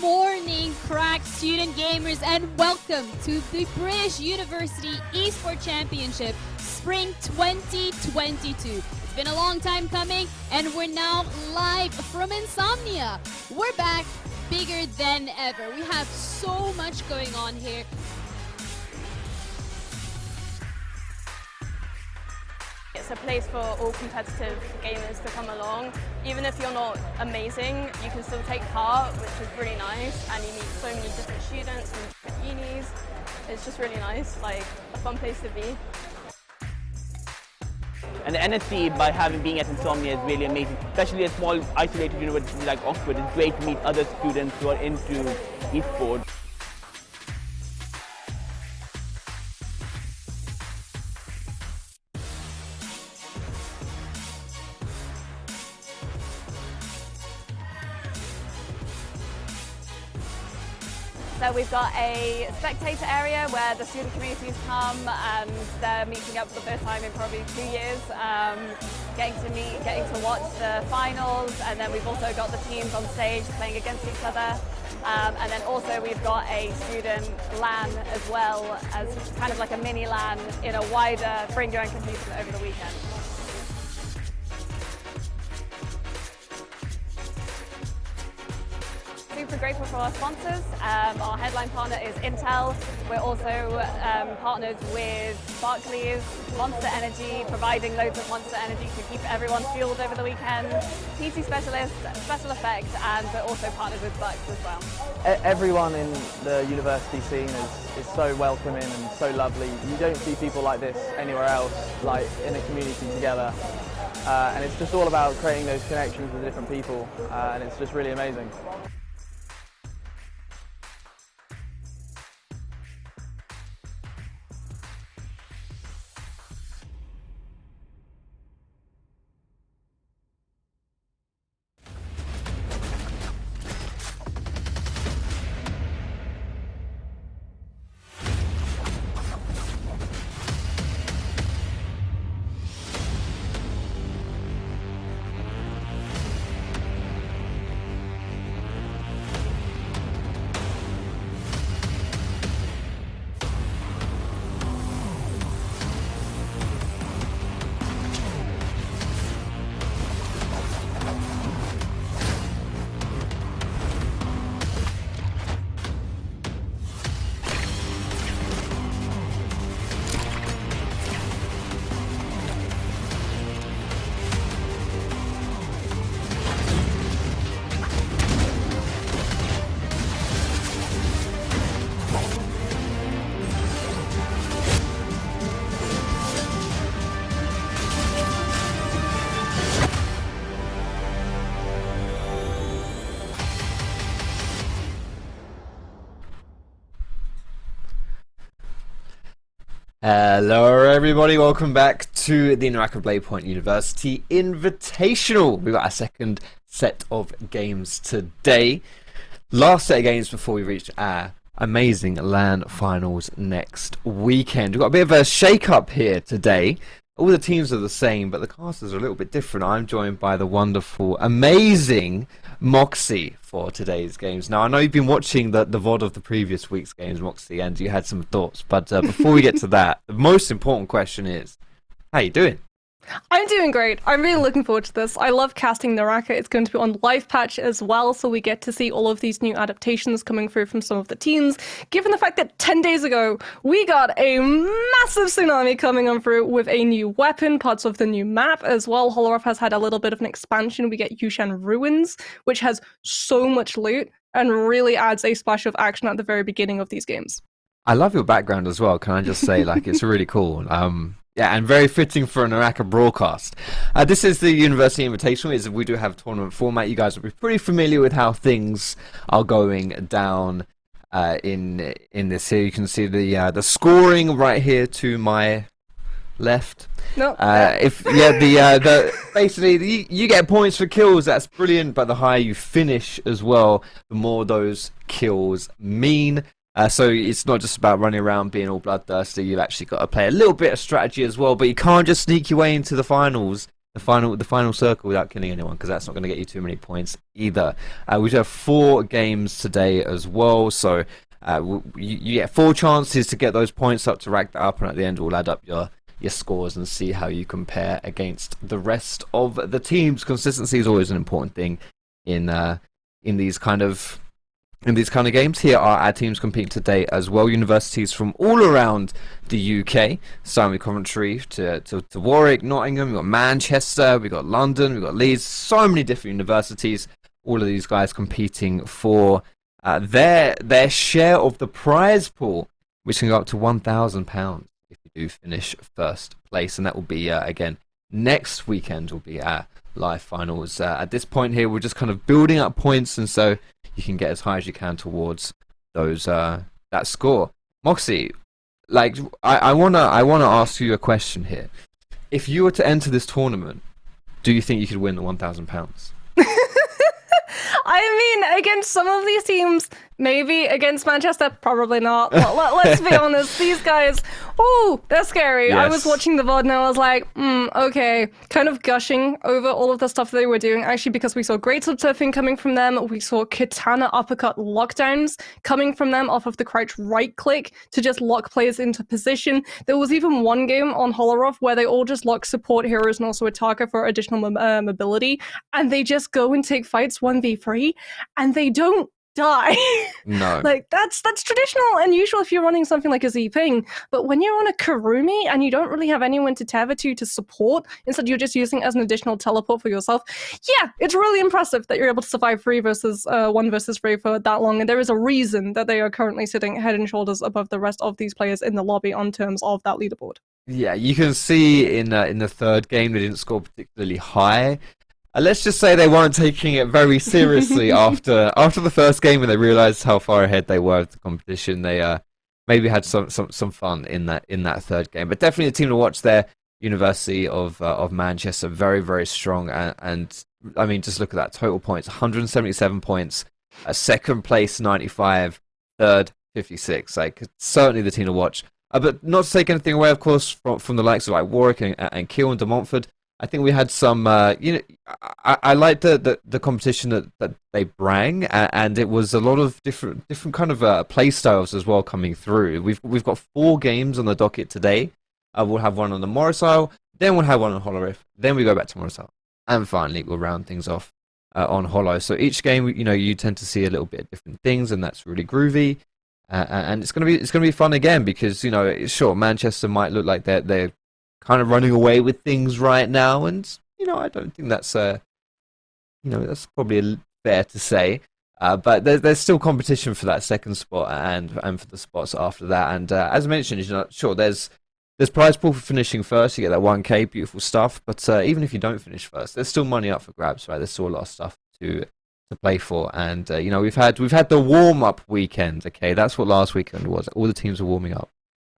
morning, crack student gamers, and welcome to the British University Esports Championship Spring 2022. It's been a long time coming, and we're now live from Insomnia. We're back bigger than ever. We have so much going on here. It's a place for all competitive gamers to come along. Even if you're not amazing, you can still take part, which is really nice, and you meet so many different students from different unis. It's just really nice, like a fun place to be. And the NSC, by being at Insomnia, is really amazing. Especially a small, isolated university like Oxford, it's great to meet other students who are into esports. So we've got a spectator area where the student communities come and they're meeting up for the first time in probably 2 years, getting to watch the finals, and then we've also got the teams on stage playing against each other. And then also we've got a student LAN as well, as kind of like a mini LAN in a wider bring your own computer over the weekend. Super grateful for our sponsors. Our headline partner is Intel. We're also partnered with Barclays, Monster Energy, providing loads of Monster Energy to keep everyone fueled over the weekend. PC Specialist, Special Effects, and we're also partnered with Bucks as well. Everyone in the university scene is so welcoming and so lovely. You don't see people like this anywhere else, like in a community together. And it's just all about creating those connections with different people, and it's just really amazing. Hello everybody, welcome back to the NARAKA BLADEPOINT University Invitational. We've got our second set of games today. Last set of games before we reach our amazing LAN finals next weekend. We've got a bit of a shake-up here today. All the teams are the same, but the casters are a little bit different. I'm joined by the wonderful, amazing Moxie for today's games. Now, I know you've been watching the VOD of the previous week's games, Moxie, and you had some thoughts. But before we get to that, the most important question is, how you doing? I'm doing great. I'm really looking forward to this. I love casting NARAKA. It's going to be on live patch as well, so we get to see all of these new adaptations coming through from some of the teams. Given the fact that 10 days ago, we got a massive tsunami coming on through with a new weapon, parts of the new map as well. Holoroth has had a little bit of an expansion. We get Yushan Ruins, which has so much loot and really adds a splash of action at the very beginning of these games. I love your background as well, can I just say, like, it's really cool. Yeah, and very fitting for a NARAKA broadcast. This is the University Invitational. We do have a tournament format. You guys will be pretty familiar with how things are going down in this here. You can see the scoring right here to my left. No. Basically you get points for kills. That's brilliant. But the higher you finish as well, the more those kills mean. So it's not just about running around being all bloodthirsty. You've actually got to play a little bit of strategy as well. But you can't just sneak your way into the finals the final circle without killing anyone, because that's not going to get you too many points either. We have 4 games today as well, so you get 4 chances to get those points up, to rack that up, and at the end we'll add up your scores and see how you compare against the rest of the teams. Consistency is always an important thing in these kind of games. Here are our teams competing today as well. Universities from all around the UK, starting with Coventry to Warwick, Nottingham, we've got Manchester, we've got London, we've got Leeds, so many different universities. All of these guys competing for their share of the prize pool, which can go up to £1,000 if you do finish first place. And that will be, again, next weekend will be our live finals. At this point here, we're just kind of building up points, and so you can get as high as you can towards those that score. Moxie, like I wanna ask you a question here. If you were to enter this tournament, do you think you could win the £1,000? I mean, against some of these teams, maybe. Against Manchester, probably not. Let's be honest, these guys, oh, they're scary. Yes. I was watching the VOD and I was like, okay, kind of gushing over all of the stuff they were doing, actually, because we saw great subturfing coming from them. We saw katana uppercut lockdowns coming from them off of the crouch right click to just lock players into position. There was even one game on Holorov where they all just lock support heroes and also Ataka for additional mobility, and they just go and take fights 1v3, and they don't die. No. Like, that's traditional and usual if you're running something like a Z-Ping, but when you're on a Karumi and you don't really have anyone to tether to support, instead you're just using it as an additional teleport for yourself, yeah, it's really impressive that you're able to survive 1 versus 3 for that long, and there is a reason that they are currently sitting head and shoulders above the rest of these players in the lobby on terms of that leaderboard. Yeah, you can see in the third game they didn't score particularly high. Let's just say they weren't taking it very seriously after the first game, when they realised how far ahead they were of the competition. They maybe had some fun in that third game. But definitely a team to watch there. University of Manchester, very, very strong, and I mean, just look at that total points: 177 points, second place 95, third 56. Like, certainly the team to watch. But not to take anything away, of course, from the likes of like Warwick and Kiel and De Montfort. I think we had some, I liked the competition that they bring, and it was a lot of different kind of play styles as well coming through. We've got 4 games on the docket today. We'll have one on the Morris Isle, then we'll have one on Holorif, then we go back to Morris Isle, and finally we'll round things off on Holo. So each game, you tend to see a little bit of different things, and that's really groovy. And it's gonna be fun again, because sure, Manchester might look like they're kind of running away with things right now, and I don't think that's that's probably fair to say. But there's still competition for that second spot and for the spots after that. And as I mentioned, sure, there's prize pool for finishing first. You get that 1K, beautiful stuff. But even if you don't finish first, there's still money up for grabs, right? There's still a lot of stuff to play for. And we've had the warm up weekend. Okay, that's what last weekend was. All the teams are warming up,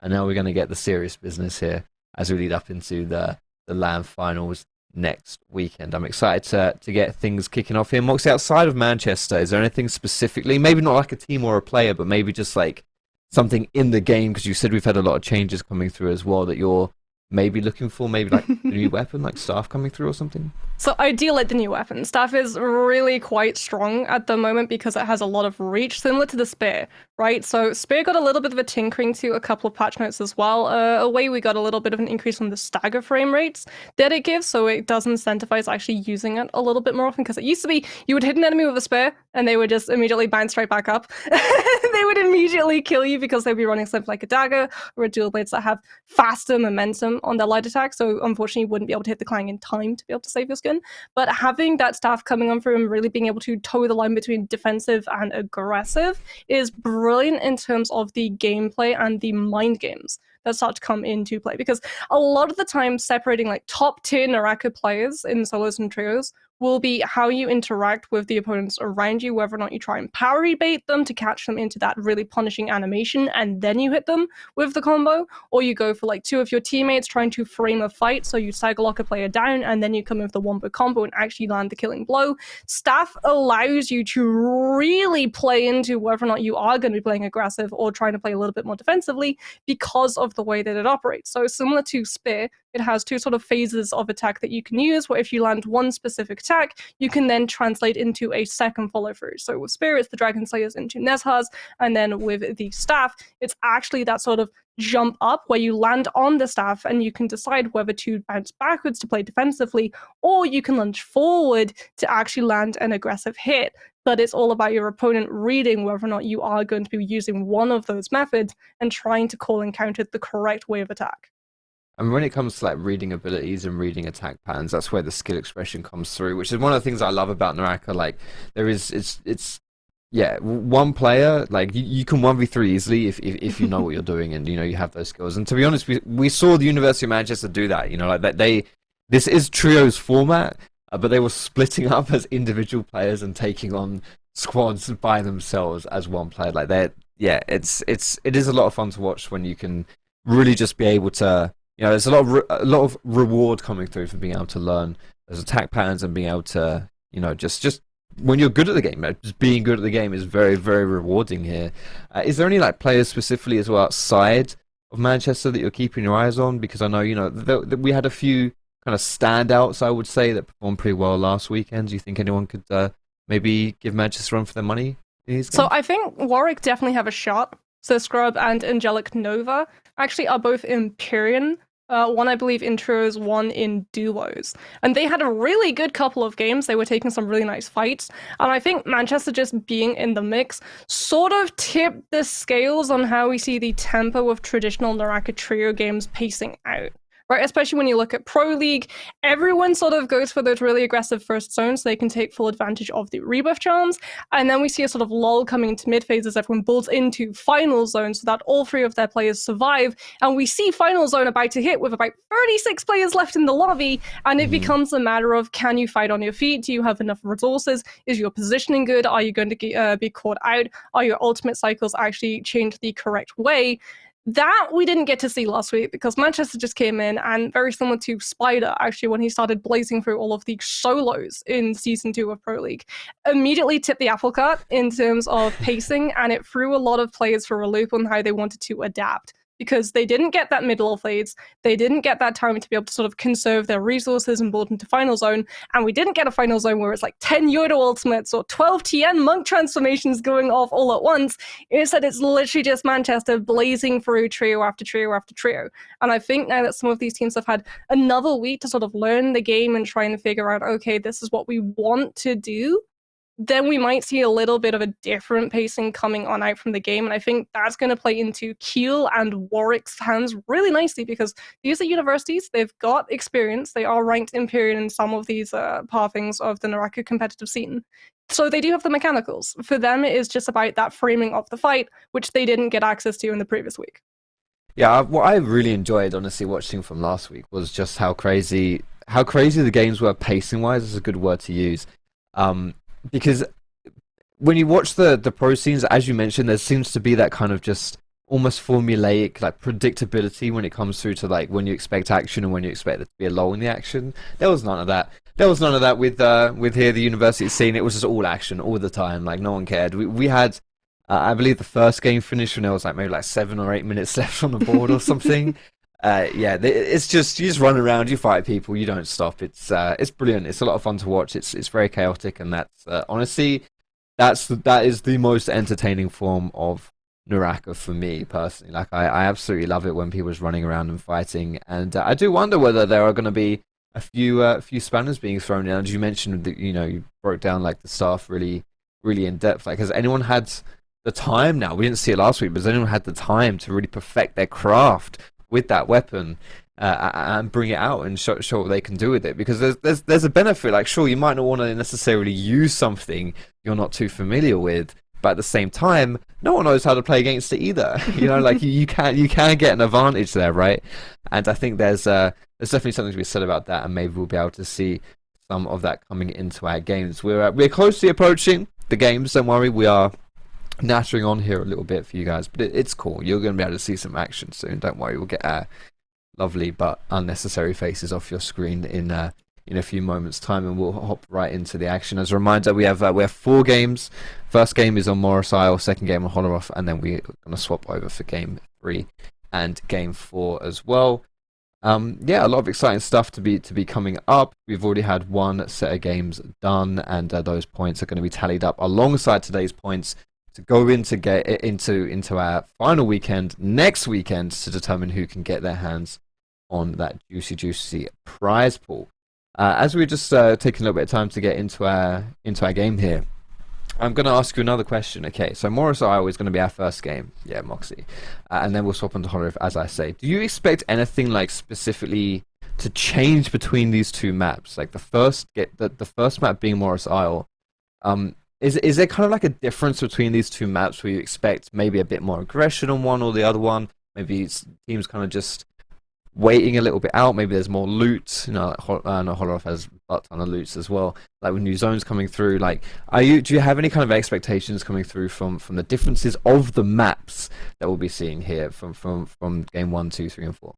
and now we're going to get the serious business here as we lead up into the LAN finals next weekend. I'm excited to get things kicking off here. Moxie, outside of Manchester, is there anything specifically, maybe not like a team or a player, but maybe just like something in the game, because you said we've had a lot of changes coming through as well, that you're maybe looking for, maybe like a new weapon, like staff coming through or something? So I do like the new weapon. Staff is really quite strong at the moment because it has a lot of reach, similar to the Spear, right? So Spear got a little bit of a tinkering to a couple of patch notes as well. Away we got a little bit of an increase on the stagger frame rates that it gives, so it does incentivize actually using it a little bit more often, because it used to be you would hit an enemy with a Spear and they would just immediately bounce right back up. They would immediately kill you because they'd be running something like a dagger or a dual blades that have faster momentum on their light attack, so unfortunately you wouldn't be able to hit the Clang in time to be able to save your skin. But having that staff coming on through and really being able to toe the line between defensive and aggressive is brilliant in terms of the gameplay and the mind games that start to come into play, because a lot of the time separating like top tier NARAKA players in solos and trios will be how you interact with the opponents around you, whether or not you try and parry bait them to catch them into that really punishing animation and then you hit them with the combo, or you go for like 2 of your teammates trying to frame a fight, so you stagger lock a player down and then you come in with the wombo combo and actually land the killing blow. Staff allows you to really play into whether or not you are going to be playing aggressive or trying to play a little bit more defensively because of the way that it operates. So similar to Spear, it has two sort of phases of attack that you can use, where if you land one specific attack, you can then translate into a second follow through. So with Spear, it's the Dragon Slayers into Nezhaz, and then with the Staff, it's actually that sort of jump up where you land on the staff and you can decide whether to bounce backwards to play defensively, or you can lunge forward to actually land an aggressive hit. But it's all about your opponent reading whether or not you are going to be using one of those methods and trying to call and counter the correct way of attack. And when it comes to like reading abilities and reading attack patterns, that's where the skill expression comes through, which is one of the things I love about NARAKA. Like there is, it's yeah, one player, like you can 1v3 easily if you know what you're doing and you know you have those skills. And to be honest, we saw the University of Manchester do that. You know, like that this is trios format, but they were splitting up as individual players and taking on squads by themselves as one player. Like that, yeah, it is a lot of fun to watch when you can really just be able to. You know, there's a lot of reward coming through for being able to learn those attack patterns and being able to, you know, just when you're good at the game, just being good at the game is very, very rewarding here. Is there any like players specifically as well outside of Manchester that you're keeping your eyes on? Because I know, you know, we had a few kind of standouts, I would say, that performed pretty well last weekend. Do you think anyone could maybe give Manchester a run for their money? So I think Warwick definitely have a shot. So Scrub and Angelic Nova actually are both Empyrean. One, I believe, in trios, one in duos. And they had a really good couple of games. They were taking some really nice fights. And I think Manchester just being in the mix sort of tipped the scales on how we see the tempo of traditional NARAKA trio games pacing out. Right, especially when you look at Pro League, everyone sort of goes for those really aggressive first zones so they can take full advantage of the rebuff charms, and then we see a sort of lull coming into mid phase as everyone builds into final zone so that all three of their players survive, and we see final zone about to hit with about 36 players left in the lobby, and it becomes a matter of, can you fight on your feet? Do you have enough resources? Is your positioning good? Are you going to be caught out? Are your ultimate cycles actually changed the correct way? That we didn't get to see last week because Manchester just came in, and very similar to Spider, actually, when he started blazing through all of the solos in Season 2 of Pro League, immediately tipped the apple cart in terms of pacing, and it threw a lot of players for a loop on how they wanted to adapt. Because they didn't get that middle phase, they didn't get that time to be able to sort of conserve their resources and build into final zone, and we didn't get a final zone where it's like 10 Yoda ultimates or 12 TN monk transformations going off all at once. Instead, it's literally just Manchester blazing through trio after trio after trio. And I think now that some of these teams have had another week to sort of learn the game and try and figure out, okay, this is what we want to do, then we might see a little bit of a different pacing coming on out from the game. And I think that's going to play into Kiel and Warwick's hands really nicely because these are universities, they've got experience, they are ranked Empyrean in some of these pathings of the NARAKA competitive scene. So they do have the mechanicals. For them, it is just about that framing of the fight, which they didn't get access to in the previous week. Yeah, what I really enjoyed, honestly, watching from last week was just how crazy the games were pacing-wise, is a good word to use. Because when you watch the pro scenes, as you mentioned, there seems to be that kind of just almost formulaic like predictability when it comes through to like when you expect action and when you expect there to be a lull in the action. There was none of that. There was none of that with here the university scene. It was just all action all the time. Like no one cared. We had I believe the first game finished when there was like maybe like 7 or 8 minutes left on the board or something. Yeah, it's just you just run around, you fight people, you don't stop. It's brilliant. It's a lot of fun to watch. It's very chaotic, and that's honestly that is the most entertaining form of NARAKA for me personally. Like I absolutely love it when people are running around and fighting, and I do wonder whether there are going to be a few spanners being thrown in. As you mentioned, that you broke down like the staff really in depth. Like has anyone had the time now? We didn't see it last week, but has anyone had the time to really perfect their craft with that weapon and bring it out and show what they can do with it? Because there's a benefit. Like sure, you might not want to necessarily use something you're not too familiar with, but at the same time, no one knows how to play against it either. Like you can get an advantage there, right? And I think there's definitely something to be said about that, and maybe we'll be able to see some of that coming into our games. We're closely approaching the games. Don't worry, we are nattering on here a little bit for you guys, but it's cool. You're going to be able to see some action soon. Don't worry, we'll get our lovely but unnecessary faces off your screen in a few moments' time, and we'll hop right into the action. As a reminder, we have 4 games. First game is on Morris Isle, second game on Holleroff, and then we're going to swap over for game 3 and game 4 as well. Yeah, a lot of exciting stuff to be coming up. We've already had one set of games done, and those points are going to be tallied up alongside today's points to go into our final weekend next weekend to determine who can get their hands on that juicy prize pool. As we're just taking a little bit of time to get into our game here, I'm going to ask you another question. Okay, so Morris Isle is going to be our first game. Yeah, Moxie. And then we'll swap on to Hollow, as I say. Do you expect anything like specifically to change between these two maps? Like the first map being Morris Isle. Is there kind of like a difference between these two maps where you expect maybe a bit more aggression on one or the other one? Maybe teams kind of just waiting a little bit out. Maybe there's more loot. You know, Hollow has a ton of loots as well. Like with new zones coming through. Like, do you have any kind of expectations coming through from the differences of the maps that we'll be seeing here from game 1, 2, 3, and 4?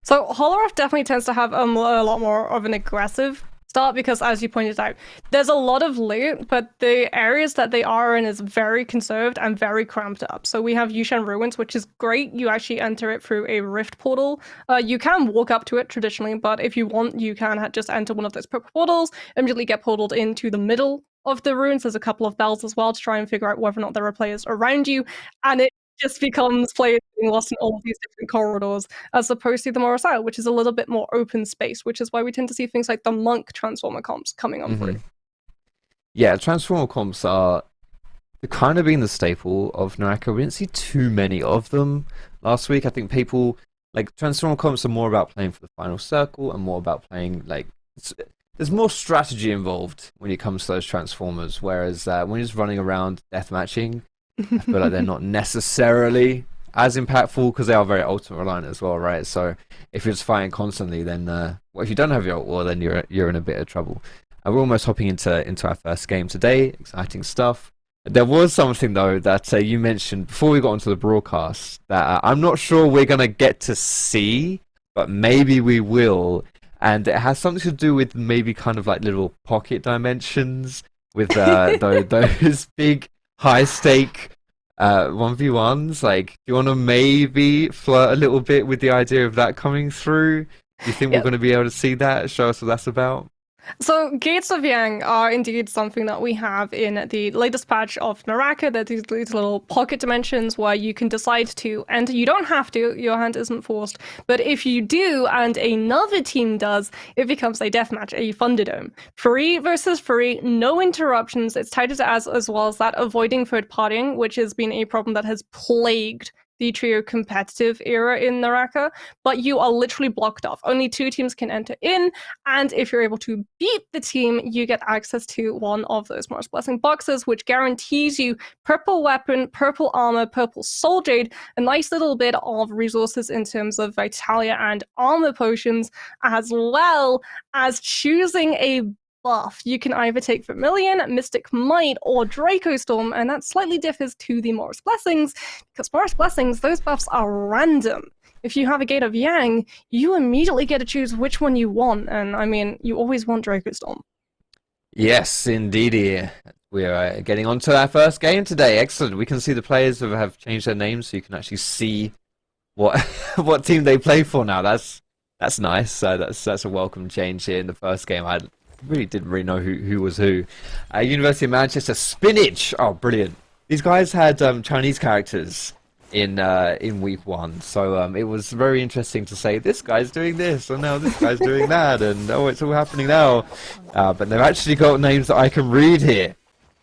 So Holoroth definitely tends to have a lot more of an aggressive start because, as you pointed out, there's a lot of loot, but the areas that they are in is very conserved and very cramped up. So we have Yushan Ruins, which is great. You actually enter it through a rift portal. You can walk up to it traditionally, but if you want, you can just enter one of those portals, immediately get portaled into the middle of the ruins. There's a couple of bells as well to try and figure out whether or not there are players around you, and it just becomes players being lost in all of these different corridors, as opposed to the Morris Isle, which is a little bit more open space, which is why we tend to see things like the Monk Transformer comps coming on through. Yeah, Transformer comps are kind of being the staple of NARAKA. We didn't see too many of them last week. I think people, like, Transformer comps are more about playing for the final circle and more about playing, like, there's more strategy involved when it comes to those Transformers, whereas when you're just running around deathmatching, I feel like they're not necessarily as impactful because they are very ultimate reliant as well, right? So if you're just fighting constantly, then well, if you don't have your ult, well, then you're in a bit of trouble. We're almost hopping into our first game today. Exciting stuff. There was something though that you mentioned before we got onto the broadcast that I'm not sure we're gonna get to see, but maybe we will, and it has something to do with maybe kind of like little pocket dimensions with those big high stake 1v1s. Like, do you want to maybe flirt a little bit with the idea of that coming through? Do you think we're going to be able to see that? Show us what that's about. So Gates of Yang are indeed something that we have in the latest patch of NARAKA. That these little pocket dimensions where you can decide to enter. You don't have to, your hand isn't forced, but if you do and another team does, it becomes a deathmatch, a Thunderdome. Free versus free, no interruptions. It's touted as well as that avoiding third partying, which has been a problem that has plagued the trio competitive era in NARAKA, but you are literally blocked off. Only 2 teams can enter in, and if you're able to beat the team, you get access to one of those Morris Blessing boxes, which guarantees you purple weapon, purple armor, purple soul jade, a nice little bit of resources in terms of Vitalia and armor potions, as well as choosing a buff. You can either take Vermilion, Mystic Might, or Draco Storm, and that slightly differs to the Morris Blessings, because Morris Blessings, those buffs are random. If you have a Gate of Yang, you immediately get to choose which one you want, and I mean, you always want Draco Storm. Yes, indeed. We are getting on to our first game today. Excellent. We can see the players have changed their names, so you can actually see what what team they play for now. That's nice. So that's a welcome change here in the first game. I really didn't know who was who. University of Manchester, Spinach. Oh, brilliant. These guys had Chinese characters in week 1, so it was very interesting to say this guy's doing this, and now this guy's doing that, and oh, it's all happening now. But they've actually got names that I can read here.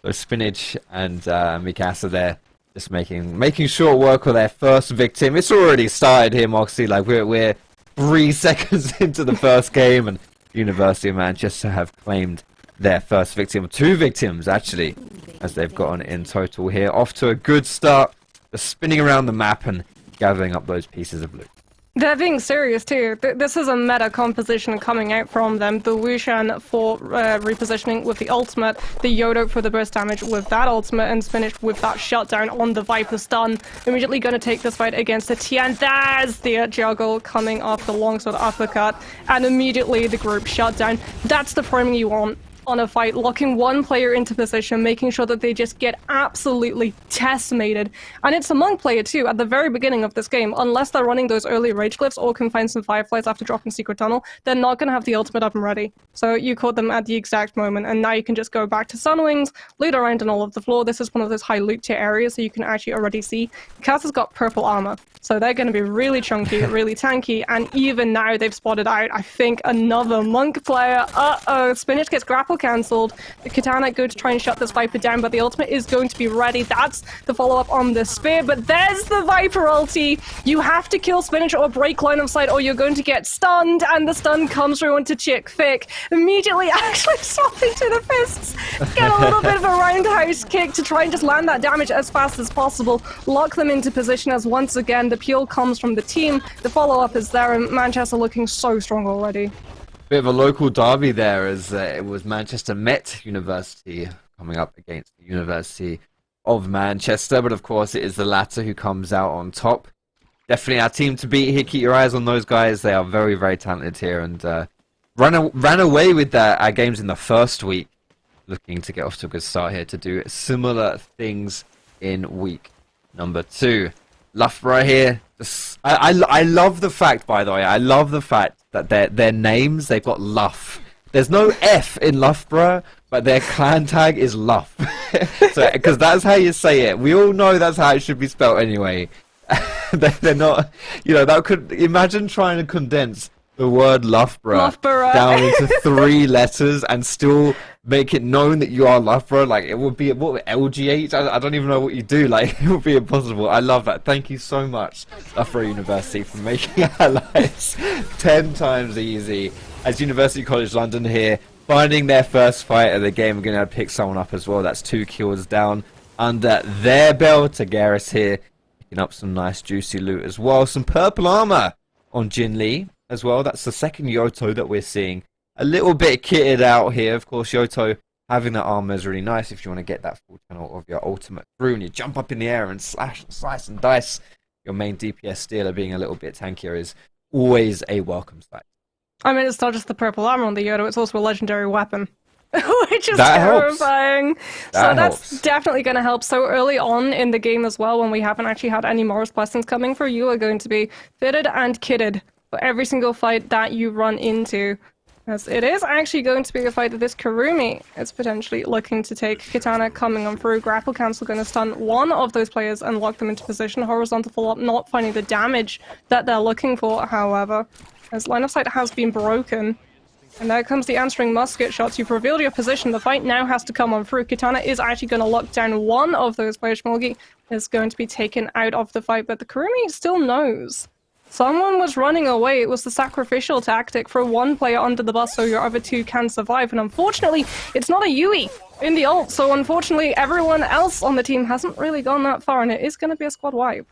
So Spinach and Mikasa there, just making short work of their first victim. It's already started here, Moxie. Like we're 3 seconds into the first game, and University of Manchester have claimed their first victim. 2 victims, actually, as they've gotten in total here. Off to a good start. They're spinning around the map and gathering up those pieces of loot. They're being serious too. This is a meta composition coming out from them. The Wushan for repositioning with the ultimate, the Yodo for the burst damage with that ultimate, and Spinach with that shutdown on the Viper stun. Immediately going to take this fight against the Tian. There's the juggle coming off the longsword uppercut, and immediately the group shutdown. That's the framing you want. on a fight, locking one player into position, making sure that they just get absolutely decimated. And it's a monk player too, at the very beginning of this game. Unless they're running those early rage glyphs or can find some fireflies after dropping Secret Tunnel, they're not going to have the ultimate up and ready. So you caught them at the exact moment, and now you can just go back to Sunwings, loot around on all of the floor. This is one of those high loot tier areas, so you can actually already see Cass has got purple armor. So they're going to be really chunky, really tanky, and even now they've spotted out, I think, another monk player. Uh-oh, Spinach gets grapple cancelled. The Katana go to try and shut this Viper down, but the ultimate is going to be ready. That's the follow-up on the Spear, but there's the Viper ulti. You have to kill Spinach or break line of sight, or you're going to get stunned, and the stun comes through onto Chick Thick. Immediately actually swapping to the fists. Get a little bit of a roundhouse kick to try and just land that damage as fast as possible. Lock them into position as once again the peel comes from the team. The follow-up is there, and Manchester looking so strong already. Bit of a local derby there, as it was Manchester Met University coming up against the University of Manchester, but of course it is the latter who comes out on top. Definitely our team to beat here. Keep your eyes on those guys. They are very, very talented here, and ran away with our games in the first week, looking to get off to a good start here to do similar things in week number 2. Loughborough here. I love the fact, by the way, I love the fact that their names, they've got Luff. There's no F in Loughborough, but their clan tag is Luff. So, because that's how you say it. We all know that's how it should be spelled anyway. They're not, that could, imagine trying to condense the word Loughborough down into 3 letters and still make it known that you are Loughborough. Like, it would be, what, LGH? I don't even know what you do. Like, it would be impossible. I love that. Thank you so much, Loughborough University, for making our lives 10 times easy. As University College London here, finding their first fight of the game. We're going to pick someone up as well. That's 2 kills down under their belt. Tagaris here, picking up some nice juicy loot as well. Some purple armor on Jin Lee as well. That's the second Yoto that we're seeing. A little bit kitted out here. Of course, Yoto having that armor is really nice if you want to get that full channel of your ultimate through and you jump up in the air and slash and slice and dice. Your main DPS stealer being a little bit tankier is always a welcome sight. I mean, it's not just the purple armor on the Yoto, it's also a legendary weapon. Which is terrifying. That's definitely going to help. So early on in the game as well, when we haven't actually had any Morris blessings coming through, you are going to be fitted and kitted for every single fight that you run into. As it is actually going to be a fight that this Kurumi is potentially looking to take. Katana coming on through, grapple cancel going to stun one of those players and lock them into position. Horizontal follow-up, not finding the damage that they're looking for, however. As line of sight has been broken. And there comes the answering musket shots. You've revealed your position. The fight now has to come on through. Katana is actually going to lock down one of those players. Shmulgi is going to be taken out of the fight, but the Kurumi still knows. Someone was running away. It was the sacrificial tactic for one player under the bus so your other 2 can survive. And unfortunately, it's not a Yui in the ult. So unfortunately, everyone else on the team hasn't really gone that far, and it is going to be a squad wipe.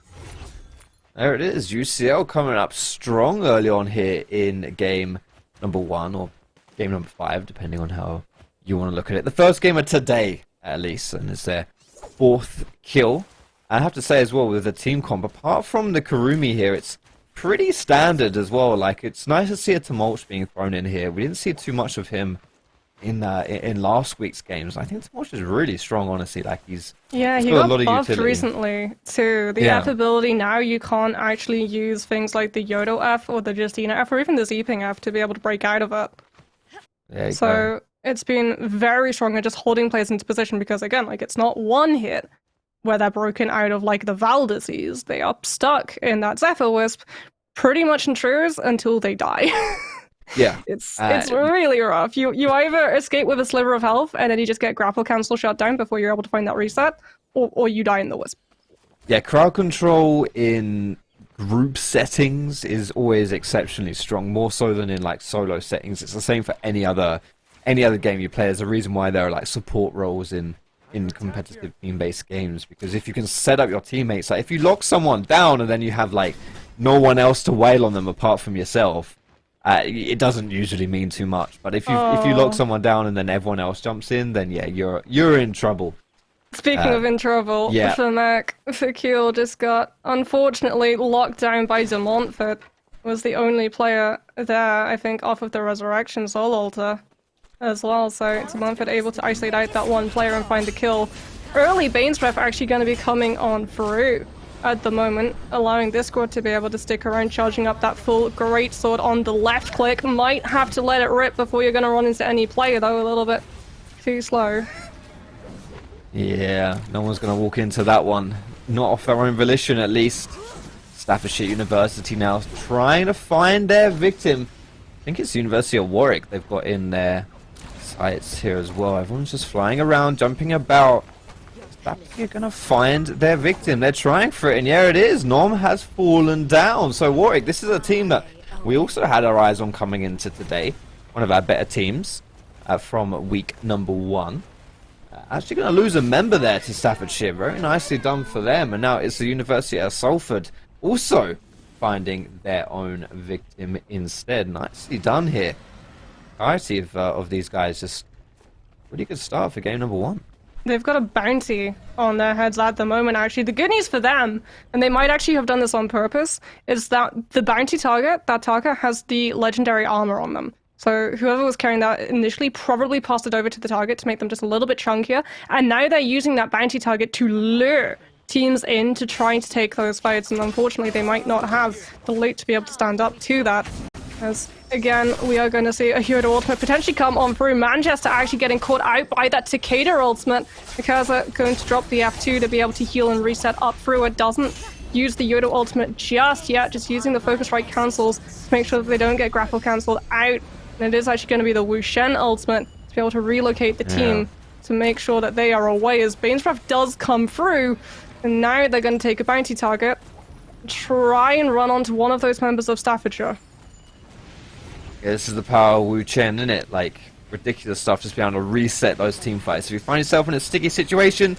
There it is. UCL coming up strong early on here in game number 1 or game number 5, depending on how you want to look at it. The first game of today, at least, and it's their 4th kill. I have to say as well, with the team comp, apart from the Kurumi here, it's pretty standard as well. Like, it's nice to see a Tumulch being thrown in here. We didn't see too much of him in last week's games. I think Tumulch is really strong, honestly. Like, he's he got got a lot of buffed utility recently too. The F ability now, you can't actually use things like the Yodo F or the Justina F or even the Zeeping F to be able to break out of it. So it's been very strong at just holding players into position because, again, like, it's not one hit where they're broken out of, like, the Val disease. They are stuck in that Zephyr Wisp, pretty much intruders until they die. Yeah. It's really rough. You either escape with a sliver of health and then you just get grapple cancel shut down before you're able to find that reset, or you die in the Wisp. Yeah, crowd control in group settings is always exceptionally strong, more so than in, like, solo settings. It's the same for any other game you play. There's a reason why there are, like, support roles in competitive team-based games, because if you can set up your teammates, like, if you lock someone down and then you have, like, no one else to wail on them apart from yourself, it doesn't usually mean too much. But if you lock someone down and then everyone else jumps in, then yeah, you're in trouble. Speaking of in trouble, Fakil just got, unfortunately, locked down by De Montfort. Was the only player there, I think, off of the Resurrection Soul Altar. as well, so it's Manfred able to isolate out that one player and find the kill. Early Bane's Breath actually going to be coming on through at the moment, allowing this squad to be able to stick around, charging up that full great sword on the left click. Might have to let it rip before you're going to run into any player, though, a little bit too slow. Yeah, no one's going to walk into that one. Not off their own volition, at least. Staffordshire University now trying to find their victim. I think it's University of Warwick they've got in their sights here as well. Everyone's just flying around, jumping about. Staffordshire going to find their victim. They're trying for it, and yeah, it is. Norm has fallen down. So Warwick, this is a team that we also had our eyes on coming into today. One of our better teams from week number 1. Actually going to lose a member there to Staffordshire. Very nicely done for them. And now it's the University of Salford also finding their own victim instead. Nicely done here. Variety of these guys. Just really good start for game number 1. They've got a bounty on their heads at the moment, actually. The good news for them, and they might actually have done this on purpose, is that the bounty target, that target, has the legendary armor on them. So whoever was carrying that initially probably passed it over to the target to make them just a little bit chunkier, and now they're using that bounty target to lure teams in to try to take those fights, and unfortunately they might not have the loot to be able to stand up to that. As again, we are going to see a Yoda ultimate potentially come on through. Manchester actually getting caught out by that Takeda ultimate. Mikaza going to drop the F2 to be able to heal and reset up through. It doesn't use the Yoda ultimate just yet, just using the focus right cancels to make sure that they don't get grapple cancelled out. And it is actually going to be the Wu Shen ultimate to be able to relocate the team to make sure that they are away as Bane's Breath does come through. And now they're going to take a bounty target, try and run onto one of those members of Staffordshire. Yeah, this is the power of Wu Chen, isn't it? Like, ridiculous stuff, just being able to reset those team fights. If you find yourself in a sticky situation,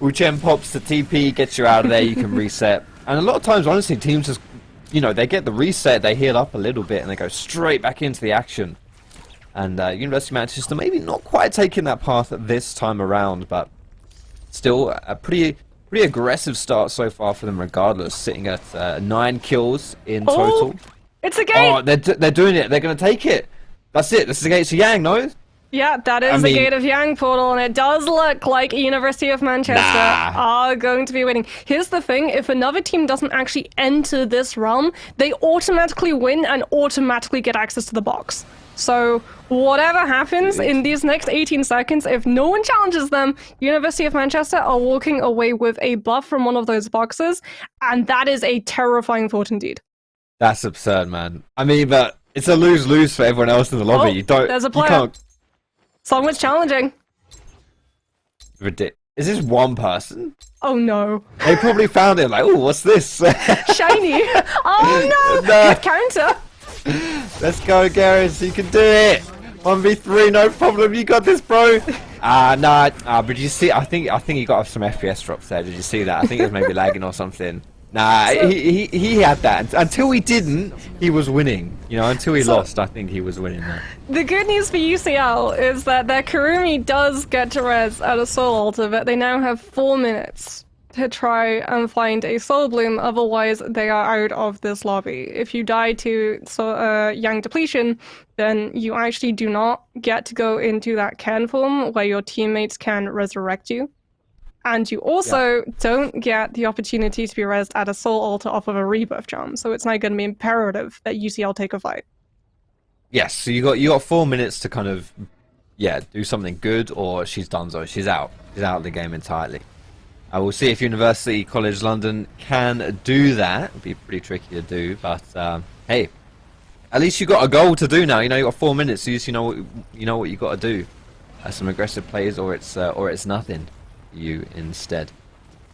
Wu Chen pops the TP, gets you out of there, you can reset. And a lot of times, honestly, teams just, you know, they get the reset, they heal up a little bit, and they go straight back into the action. And University of Manchester maybe not quite taking that path this time around, but still a pretty aggressive start so far for them regardless, sitting at 9 kills in total. It's a gate! Oh, they're doing it. They're going to take it. That's it. This is the gate to Yang, no? Yeah, that is the Gate of Yang portal, and it does look like University of Manchester are going to be winning. Here's the thing, if another team doesn't actually enter this realm, they automatically win and automatically get access to the box. So whatever happens in these next 18 seconds, if no one challenges them, University of Manchester are walking away with a buff from one of those boxes, and that is a terrifying thought indeed. That's absurd, man. I mean, but it's a lose-lose for everyone else in the lobby. You don't. There's a player. You can't. Someone's challenging. Is this one person? Oh no. They probably found it like, oh, what's this? Shiny. Oh no. Good counter. Let's go, Garrus. You can do it. 1v3, no problem. You got this, bro. But you see, I think he got some FPS drops there. Did you see that? I think it was maybe lagging or something. Nah, he had that. Until he didn't, he was winning. You know, until he lost, I think he was winning there. The good news for UCL is that their Kurumi does get to res at a soul altar, but they now have 4 minutes to try and find a soul bloom, otherwise they are out of this lobby. If you die to Yang depletion, then you actually do not get to go into that Ken form where your teammates can resurrect you. And you also don't get the opportunity to be rezzed at a soul altar off of a rebirth charm, so it's now going to be imperative that UCL take a fight. Yes, so you got 4 minutes to kind of do something good, or she's done so. She's out. She's out of the game entirely. I will see if University College London can do that. It'll be pretty tricky to do, but hey, at least you got a goal to do now. You know, you got 4 minutes, so you know what you got to do. Some aggressive plays, or it's nothing. You instead.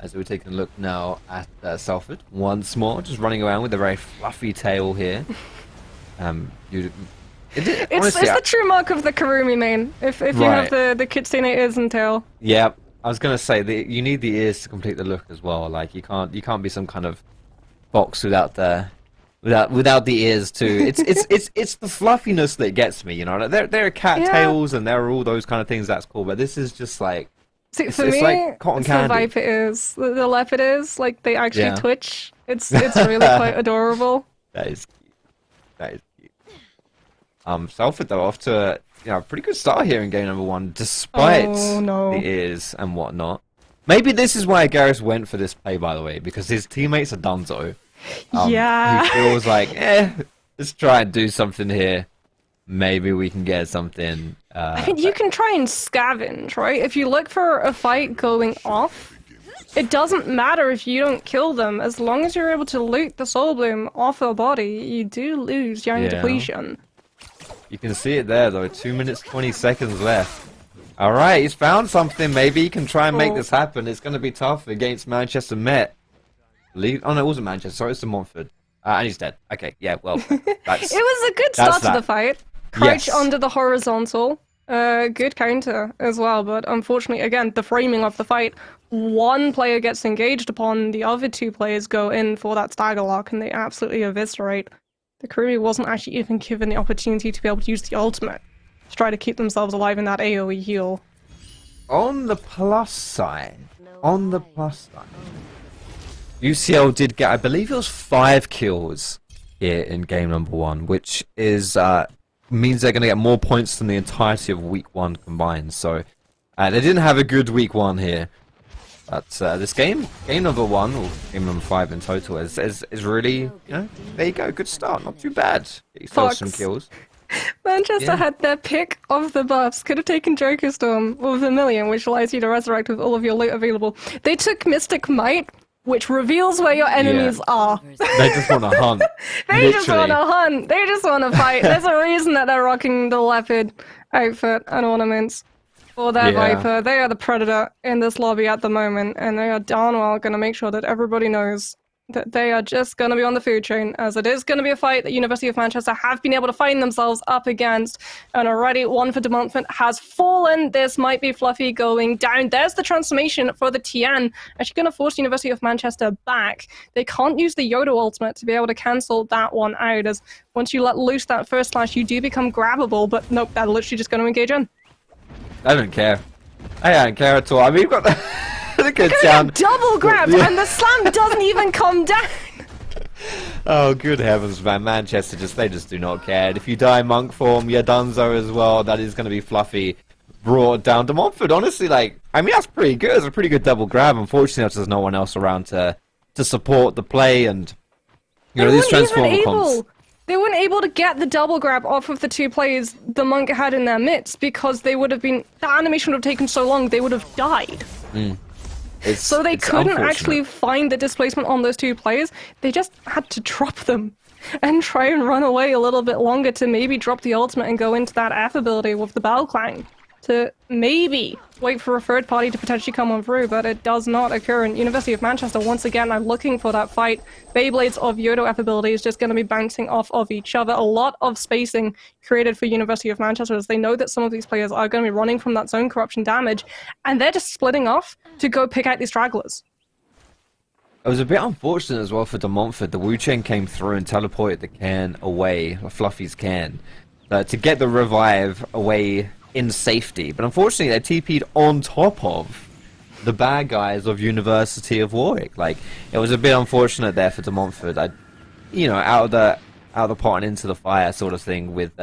As we're taking a look now at Salford once more, just running around with a very fluffy tail here. It's the true mark of the Kurumi main. If you have the kitsune ears and tail. Yeah, I was gonna say you need the ears to complete the look as well. Like you can't be some kind of box without the ears too. It's the fluffiness that gets me. You know, there are cat tails and there are all those kind of things. That's cool, but this is just like. See, for me, like cotton candy. The viper is the leopard is like they actually twitch. It's really quite adorable. That is cute. That is cute. Salford though off to pretty good start here in game number 1, despite no. the ears and whatnot. Maybe this is why Garrus went for this play, by the way, because his teammates are donezo. Yeah. He feels like, let's try and do something here. Maybe we can get something. I mean, you can try and scavenge, right? If you look for a fight going off, it doesn't matter if you don't kill them. As long as you're able to loot the Soul Bloom off their body, you do lose Yang Depletion. You can see it there, though. 2 minutes, 20 seconds left. All right, he's found something. Maybe he can try and make this happen. It's going to be tough against Manchester Met. Oh, no, it wasn't Manchester. Sorry, it's the Montford. And he's dead. Okay, yeah, well, that's... It was a good start to the fight. Crouch under the horizontal. Good counter as well, but unfortunately, again, the framing of the fight, one player gets engaged upon, the other two players go in for that stagger lock, and they absolutely eviscerate. The Kiryu wasn't actually even given the opportunity to be able to use the ultimate to try to keep themselves alive in that AoE heal. On the plus side, UCL did get, I believe it was 5 kills here in game number 1, which is means they're going to get more points than the entirety of week 1 combined. So they didn't have a good week 1 here, but this game number 1 or game number 5 in total is really, there you go, good start, not too bad. Get yourself some kills. Manchester had their pick of the buffs. Could have taken Joker Storm or Vermilion, which allows you to resurrect with all of your loot available. They took Mystic Might, which reveals where your enemies are. They just want to hunt. They just want to hunt. They just want to fight. There's a reason that they're rocking the leopard outfit and ornaments for their Viper. They are the predator in this lobby at the moment, and they are darn well going to make sure that everybody knows that they are just going to be on the food chain, as it is going to be a fight that University of Manchester have been able to find themselves up against, and already one for de Montfort has fallen. This might be Fluffy going down. There's the transformation for the Tian, actually going to force University of Manchester back. They can't use the Yodo ultimate to be able to cancel that one out, as once you let loose that first slash, you do become grabbable, but nope, they're literally just going to engage in. I don't care. I don't care at all. I mean, we've got the... double grab, and the slam doesn't even come down. Oh, good heavens, man. Manchester, they just do not care. And if you die monk form, you're donezo as well. That is going to be Fluffy brought down. De Montfort, honestly, I mean, that's pretty good. It's a pretty good double grab. Unfortunately, there's no one else around to support the play, and, these transformer comps. They weren't able to get the double grab off of the two players the monk had in their midst, because they would have been... The animation would have taken so long, they would have died. So they couldn't actually find the displacement on those two players. They just had to drop them and try and run away a little bit longer to maybe drop the ultimate and go into that F ability with the Bell Clang to maybe wait for a third party to potentially come on through, but it does not occur. And University of Manchester, once again, are looking for that fight. Beyblades of Yodo F ability is just going to be bouncing off of each other. A lot of spacing created for University of Manchester, as they know that some of these players are going to be running from that zone corruption damage, and they're just splitting off to go pick out these stragglers. It was a bit unfortunate as well for de Montfort. The Wu Chen came through and teleported the can away, Fluffy's can, to get the revive away in safety. But unfortunately, they TP'd on top of the bad guys of University of Warwick. It was a bit unfortunate there for de Montfort. Out of the pot and into the fire sort of thing, with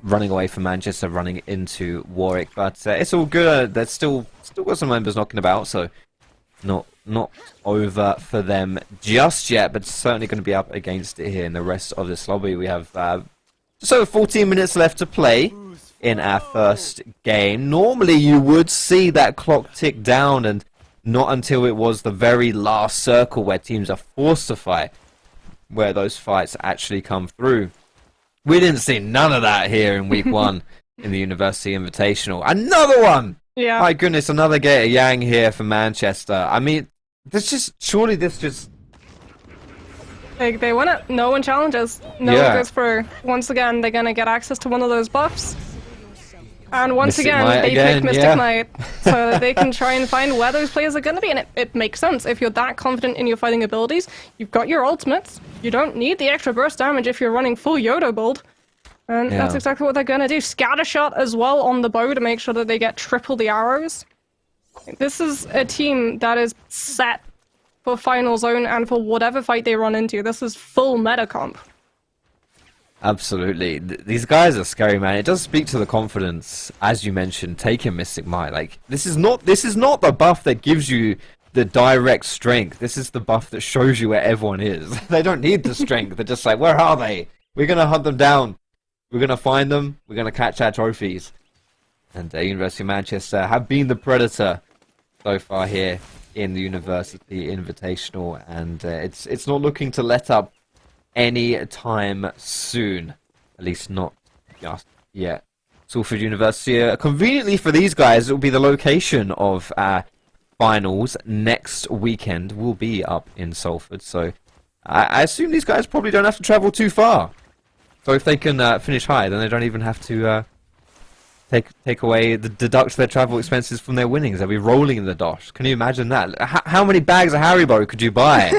running away from Manchester, running into Warwick. But it's all good. There's still got some members knocking about, so not over for them just yet, but certainly going to be up against it here in the rest of this lobby. We have just over 14 minutes left to play in our first game. Normally you would see that clock tick down, and not until it was the very last circle where teams are forced to fight, where those fights actually come through. We didn't see none of that here in week 1 in the University Invitational. Another one! Yeah. My goodness, another Gator Yang here for Manchester. I mean, surely this just... They win it. No one challenges. No one goes through. Once again, they're going to get access to one of those buffs. And once again, they pick Mystic Might so that they can try and find where those players are going to be. And it makes sense. If you're that confident in your fighting abilities, you've got your ultimates. You don't need the extra burst damage if you're running full Yodo build. And that's exactly what they're going to do. Scattershot as well on the bow to make sure that they get triple the arrows. This is a team that is set for Final Zone and for whatever fight they run into. This is full meta comp. Absolutely. These guys are scary, man. It does speak to the confidence, as you mentioned, taking Mystic Might. Like, this is not the buff that gives you the direct strength. This is the buff that shows you where everyone is. They don't need the strength. They're just like, where are they? We're going to hunt them down. We're going to find them. We're going to catch our trophies. And University of Manchester have been the predator so far here in the University Invitational. And it's not looking to let up any time soon. At least not just yet. Salford University, conveniently for these guys, it will be the location of finals next weekend. Will be up in Salford, so I assume these guys probably don't have to travel too far. So if they can finish high, then they don't even have to take away, deduct their travel expenses from their winnings. They'll be rolling in the dosh. Can you imagine that? How many bags of Haribo could you buy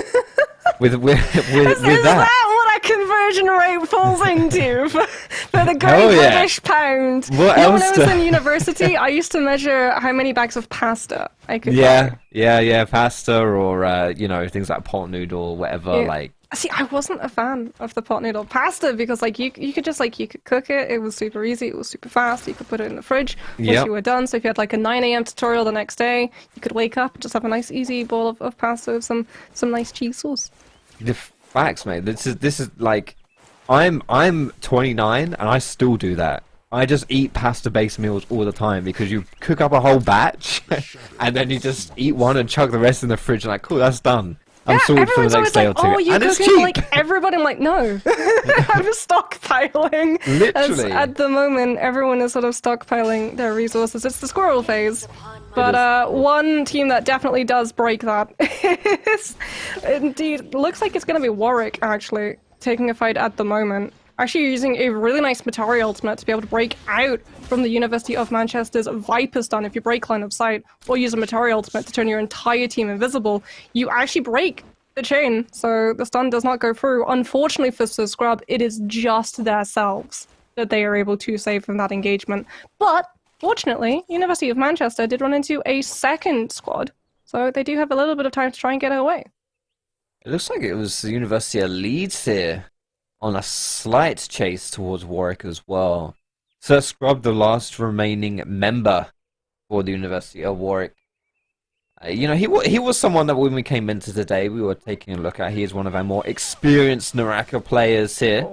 with that? What a conversion rate falls into for the great British pound. What else? When I was to... in university, I used to measure how many bags of pasta I could buy. buy. Yeah, pasta or you know, things like pot noodle or whatever. Yeah. Like, see, I wasn't a fan of the pot noodle pasta because, like, you could just you could cook it. It was super easy. It was super fast. You could put it in the fridge once you were done. So if you had like a 9 a.m. tutorial the next day, you could wake up and just have a nice easy bowl of pasta with some nice cheese sauce. The facts, mate. This is like, I'm 29 and I still do that. I just eat pasta-based meals all the time because you cook up a whole batch and then you just eat one and chuck the rest in the fridge and like, cool, that's done. I'm sorted for the next day or two. Oh, you're and it's cooking cheap. for like everybody. I'm like, no. I'm stockpiling. Literally. At the moment, everyone is sort of stockpiling their resources. It's the squirrel phase. But one team that definitely does break that is, indeed, looks like it's going to be Warwick, actually, taking a fight at the moment. Actually using a really nice Matari ultimate to be able to break out from the University of Manchester's Viper stun. If you break line of sight, or use a Matari ultimate to turn your entire team invisible, you actually break the chain, so the stun does not go through. Unfortunately for Sir Scrub, it is just themselves that they are able to save from that engagement. But fortunately, University of Manchester did run into a second squad, so they do have a little bit of time to try and get it away. It looks like it was the University of Leeds here on a slight chase towards Warwick as well. Sir Scrub, the last remaining member for the University of Warwick. You know, he was someone that when we came into today, we were taking a look at. He is one of our more experienced NARAKA players here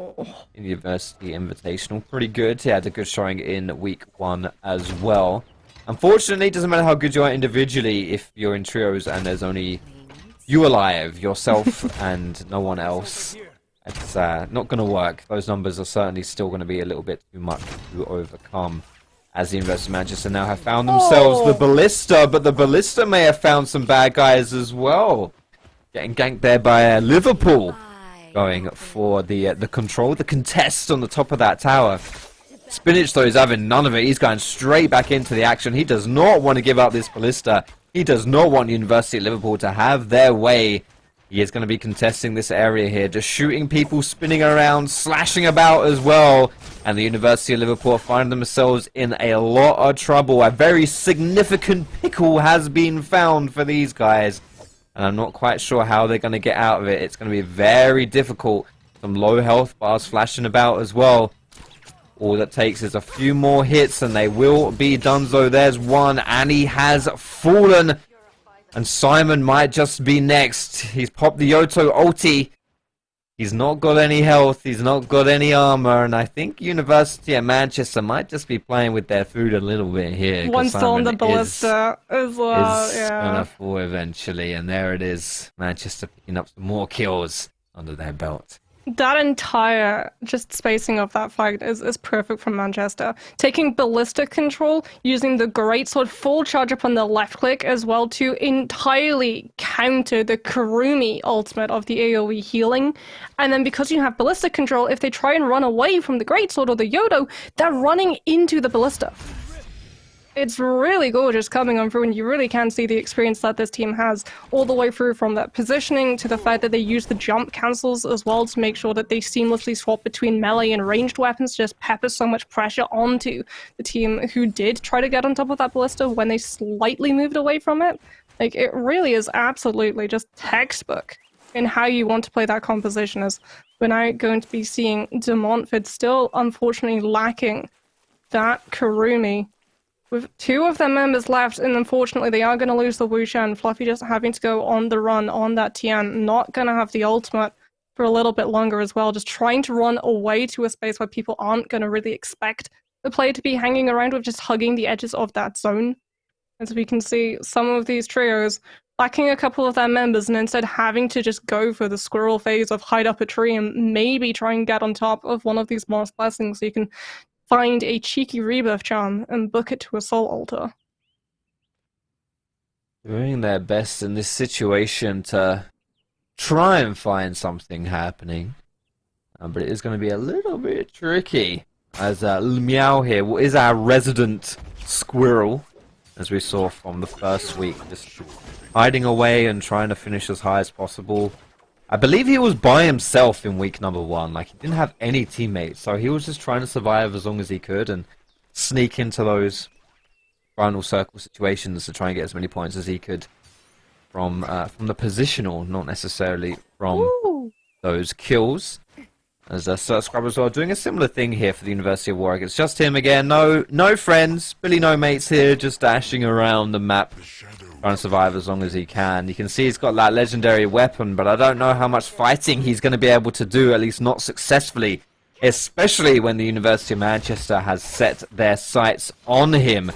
in the University Invitational. Pretty good. He had a good showing in week 1 as well. Unfortunately, it doesn't matter how good you are individually if you're in trios and there's only you alive, yourself, and no one else. It's not going to work. Those numbers are certainly still going to be a little bit too much to overcome. As the University of Manchester now have found themselves the Ballista, but the Ballista may have found some bad guys as well. Getting ganked there by Liverpool. Going for the control, the contest on the top of that tower. Spinach, though, is having none of it. He's going straight back into the action. He does not want to give up this Ballista. He does not want University of Liverpool to have their way. He is going to be contesting this area here, just shooting people, spinning around, slashing about as well. And the University of Liverpool find themselves in a lot of trouble. A very significant pickle has been found for these guys. And I'm not quite sure how they're going to get out of it. It's going to be very difficult. Some low health bars flashing about as well. All that takes is a few more hits and they will be done. So there's one and he has fallen. And Simon might just be next. He's popped the Yoto ulti. He's not got any health. He's not got any armor. And I think University of Manchester might just be playing with their food a little bit here. One still on the Ballista as well. Is gonna fall eventually. And there it is. Manchester picking up some more kills under their belt. That entire just spacing of that fight is perfect from Manchester. Taking ballistic control, using the greatsword full charge up on the left click as well to entirely counter the Kurumi ultimate of the AoE healing. And then because you have ballistic control, if they try and run away from the greatsword or the Yodo, they're running into the ballista. It's really gorgeous coming on through, and you really can see the experience that this team has all the way through from that positioning to the fact that they use the jump cancels as well to make sure that they seamlessly swap between melee and ranged weapons, just pepper so much pressure onto the team who did try to get on top of that ballista when they slightly moved away from it. Like, it really is absolutely just textbook in how you want to play that composition, as we're now going to be seeing De Montfort still unfortunately lacking that Kurumi. With 2 of their members left, and unfortunately they are going to lose the Wushan. Fluffy just having to go on the run on that Tian, not going to have the ultimate for a little bit longer as well, just trying to run away to a space where people aren't going to really expect the player to be hanging around with, just hugging the edges of that zone. As we can see, some of these trios lacking a couple of their members and instead having to just go for the squirrel phase of hide up a tree and maybe try and get on top of one of these Morris Blessings so you can find a cheeky rebirth charm and book it to a soul altar. Doing their best in this situation to try and find something happening. But it is going to be a little bit tricky. As Meow here is our resident squirrel, as we saw from the first week, just hiding away and trying to finish as high as possible. I believe he was by himself in week number 1, like he didn't have any teammates, so he was just trying to survive as long as he could and sneak into those final circle situations to try and get as many points as he could from the positional, not necessarily from those kills. As Scrub as well, doing a similar thing here for the University of Warwick. It's just him again, no friends, Billy no mates here, just dashing around the map, trying to survive as long as he can. You can see he's got that legendary weapon, but I don't know how much fighting he's going to be able to do, at least not successfully, especially when the University of Manchester has set their sights on him.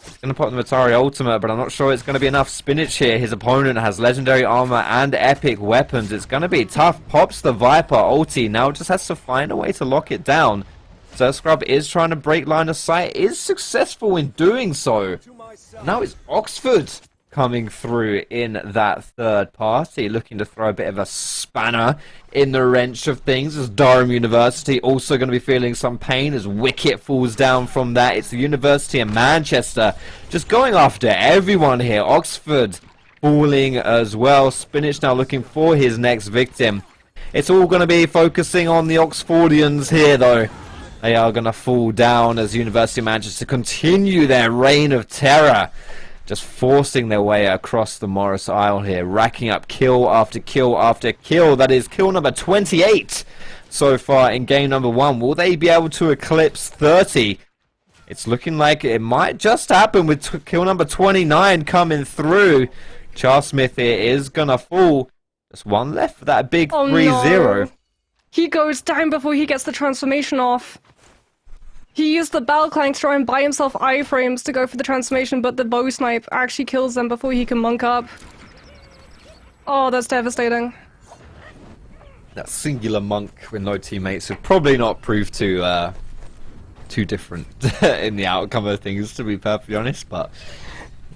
He's going to put the Matari ultimate, but I'm not sure it's going to be enough spinach here. His opponent has legendary armor and epic weapons. It's going to be tough. Pops the Viper ulti. Now just has to find a way to lock it down. So Scrub is trying to break line of sight. Is successful in doing so. Now it's Oxford coming through in that third party, looking to throw a bit of a spanner in the wrench of things, as Durham University also going to be feeling some pain as Wicket falls down from that. It's the University of Manchester just going after everyone here. Oxford falling as well. Spinach now looking for his next victim. It's all going to be focusing on the Oxfordians here though. They are going to fall down as University of Manchester continue their reign of terror, just forcing their way across the Morris Isle here, racking up kill after kill after kill. That is kill number 28 so far in game number 1. Will they be able to eclipse 30? It's looking like it might just happen with kill number 29 coming through. Charles Smith here is gonna fall. Just one left for that big 3-0. No. He goes down before he gets the transformation off. He used the Bell Clank to try and buy himself iframes to go for the transformation, but the bow snipe actually kills them before he can monk up. Oh, that's devastating. That singular monk with no teammates would probably not prove too different in the outcome of things, to be perfectly honest, but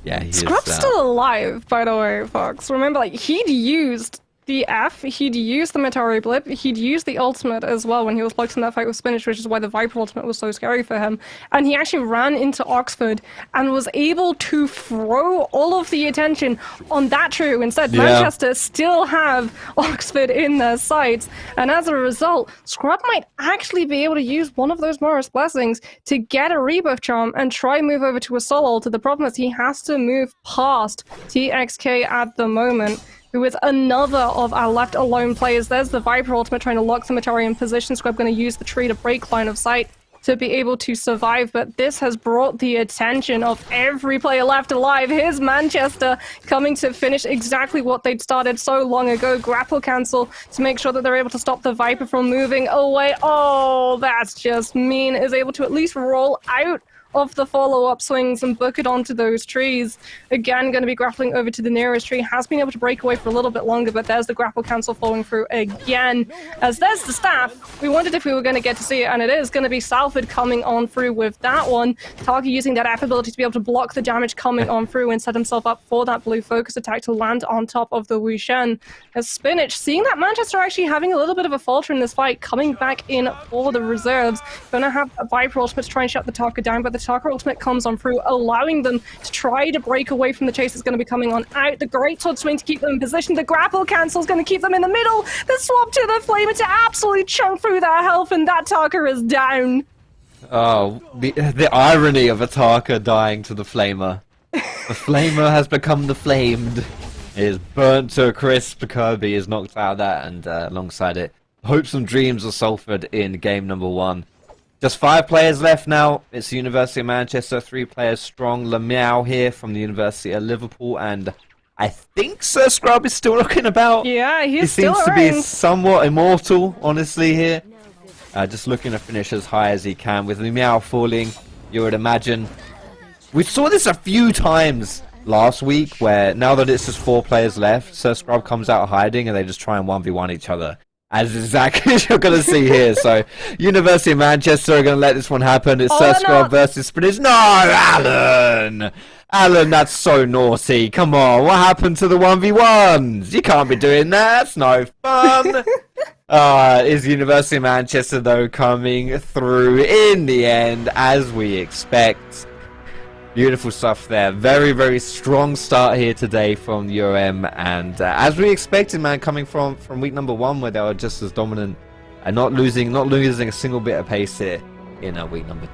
yeah, he Scrub's is still alive, by the way, Fox. Remember, like, he'd used the F, he'd used the Metari Blip, he'd used the ultimate as well when he was locked in that fight with Spinach, which is why the Viper ultimate was so scary for him. And he actually ran into Oxford and was able to throw all of the attention on that trio. Instead, Manchester still have Oxford in their sights. And as a result, Scrub might actually be able to use one of those Morris Blessings to get a rebirth charm and try and move over to a soul altar. The problem is he has to move past TXK at the moment, with another of our left alone players. There's the Viper ultimate trying to lock the Matari in position. Scrub going to use the tree to break line of sight to be able to survive, but this has brought the attention of every player left alive. Here's Manchester coming to finish exactly what they'd started so long ago. Grapple cancel to make sure that they're able to stop the Viper from moving away. Oh, that's just mean. Is able to at least roll out of the follow-up swings and book it onto those trees. Again, going to be grappling over to the nearest tree. Has been able to break away for a little bit longer, but there's the grapple cancel falling through again. As there's the staff, we wondered if we were going to get to see it, and it is going to be Salford coming on through with that one. Targi using that app ability to be able to block the damage coming on through and set himself up for that blue focus attack to land on top of the Wushen. As Spinach, seeing that Manchester actually having a little bit of a falter in this fight, coming back in for the reserves. Going to have a Viper ultimate to try and shut the Tarka down, but the Tarka ultimate comes on through, allowing them to try to break away from the chase that's going to be coming on out. The great sword swing to keep them in position. The grapple cancel is going to keep them in the middle. The swap to the flamer to absolutely chunk through their health, and that Tarka is down. Oh, the irony of a Tarka dying to the flamer. The flamer has become the flamed. is burnt to a crisp. Kirby is knocked out of that, and alongside it, hopes and dreams are Salford in game number 1. Just 5 players left now. It's the University of Manchester, 3 players strong. Lemiao here from the University of Liverpool, and I think Sir Scrub is still looking about. Yeah, He he's still seems to be around. somewhat immortal, honestly, here. Just looking to finish as high as he can. With Lemiao falling, you would imagine. We saw this a few times last week, where now that it's just 4 players left, Sir Scrub comes out of hiding and they just try and 1v1 each other. As exactly as you're going to see here. So, University of Manchester are going to let this one happen. It's Sir Scrub versus Spinach. No, Alan! Alan, that's so naughty. Come on, what happened to the 1v1s? You can't be doing that. That's no fun. Is University of Manchester, though, coming through in the end, as we expect. Beautiful stuff there. Very, very strong start here today from the UM, and as we expected, man, coming from week number 1, where they were just as dominant and not losing a single bit of pace here in week number 2.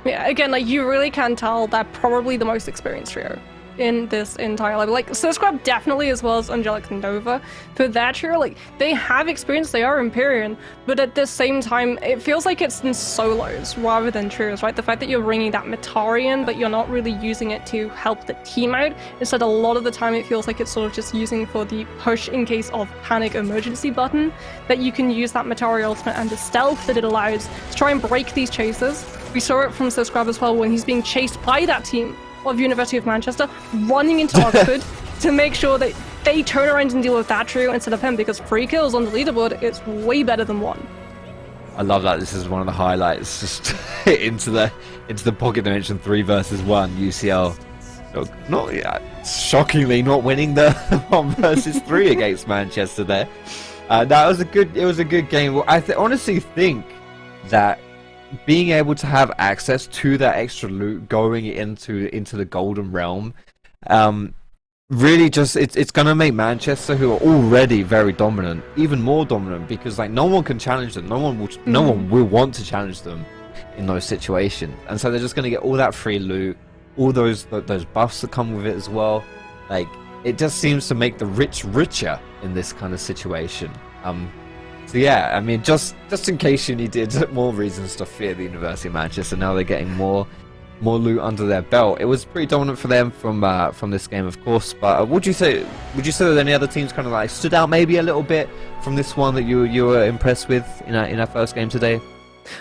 Yeah, again, like, you really can tell that probably the most experienced trio in this entire level. Like, Sir Scrub definitely, as well as Angelic and Nova. For that trio, like, they have experience, they are Empyrean, but at the same time, it feels like it's in solos rather than trios, right? The fact that you're bringing that Metarian, but you're not really using it to help the team out. Instead, a lot of the time, it feels like it's sort of just using for the push in case of panic emergency button, that you can use that Metari ultimate and the stealth that it allows to try and break these chases. We saw it from Sir Scrub as well when he's being chased by that team of University of Manchester, running into Oxford to make sure that they turn around and deal with that trio instead of him, because 3 kills on the leaderboard is way better than 1. I love that. This is one of the highlights. Just into the pocket dimension 3 versus 1. UCL, shockingly not winning the 1 versus 3 against Manchester there. That was a good game. Well, I honestly think that being able to have access to that extra loot going into the golden realm, really just it's gonna make Manchester, who are already very dominant, even more dominant, because like no one can challenge them. No one will want to challenge them in those situations, and so they're just gonna get all that free loot, all those buffs that come with it as well. Like, it just seems to make the rich richer in this kind of situation. So yeah, I mean, just in case you needed more reasons to fear the University of Manchester, now they're getting more loot under their belt. It was pretty dominant for them from this game, of course. But would you say that any other teams kind of like stood out maybe a little bit from this one that you were impressed with in our first game today?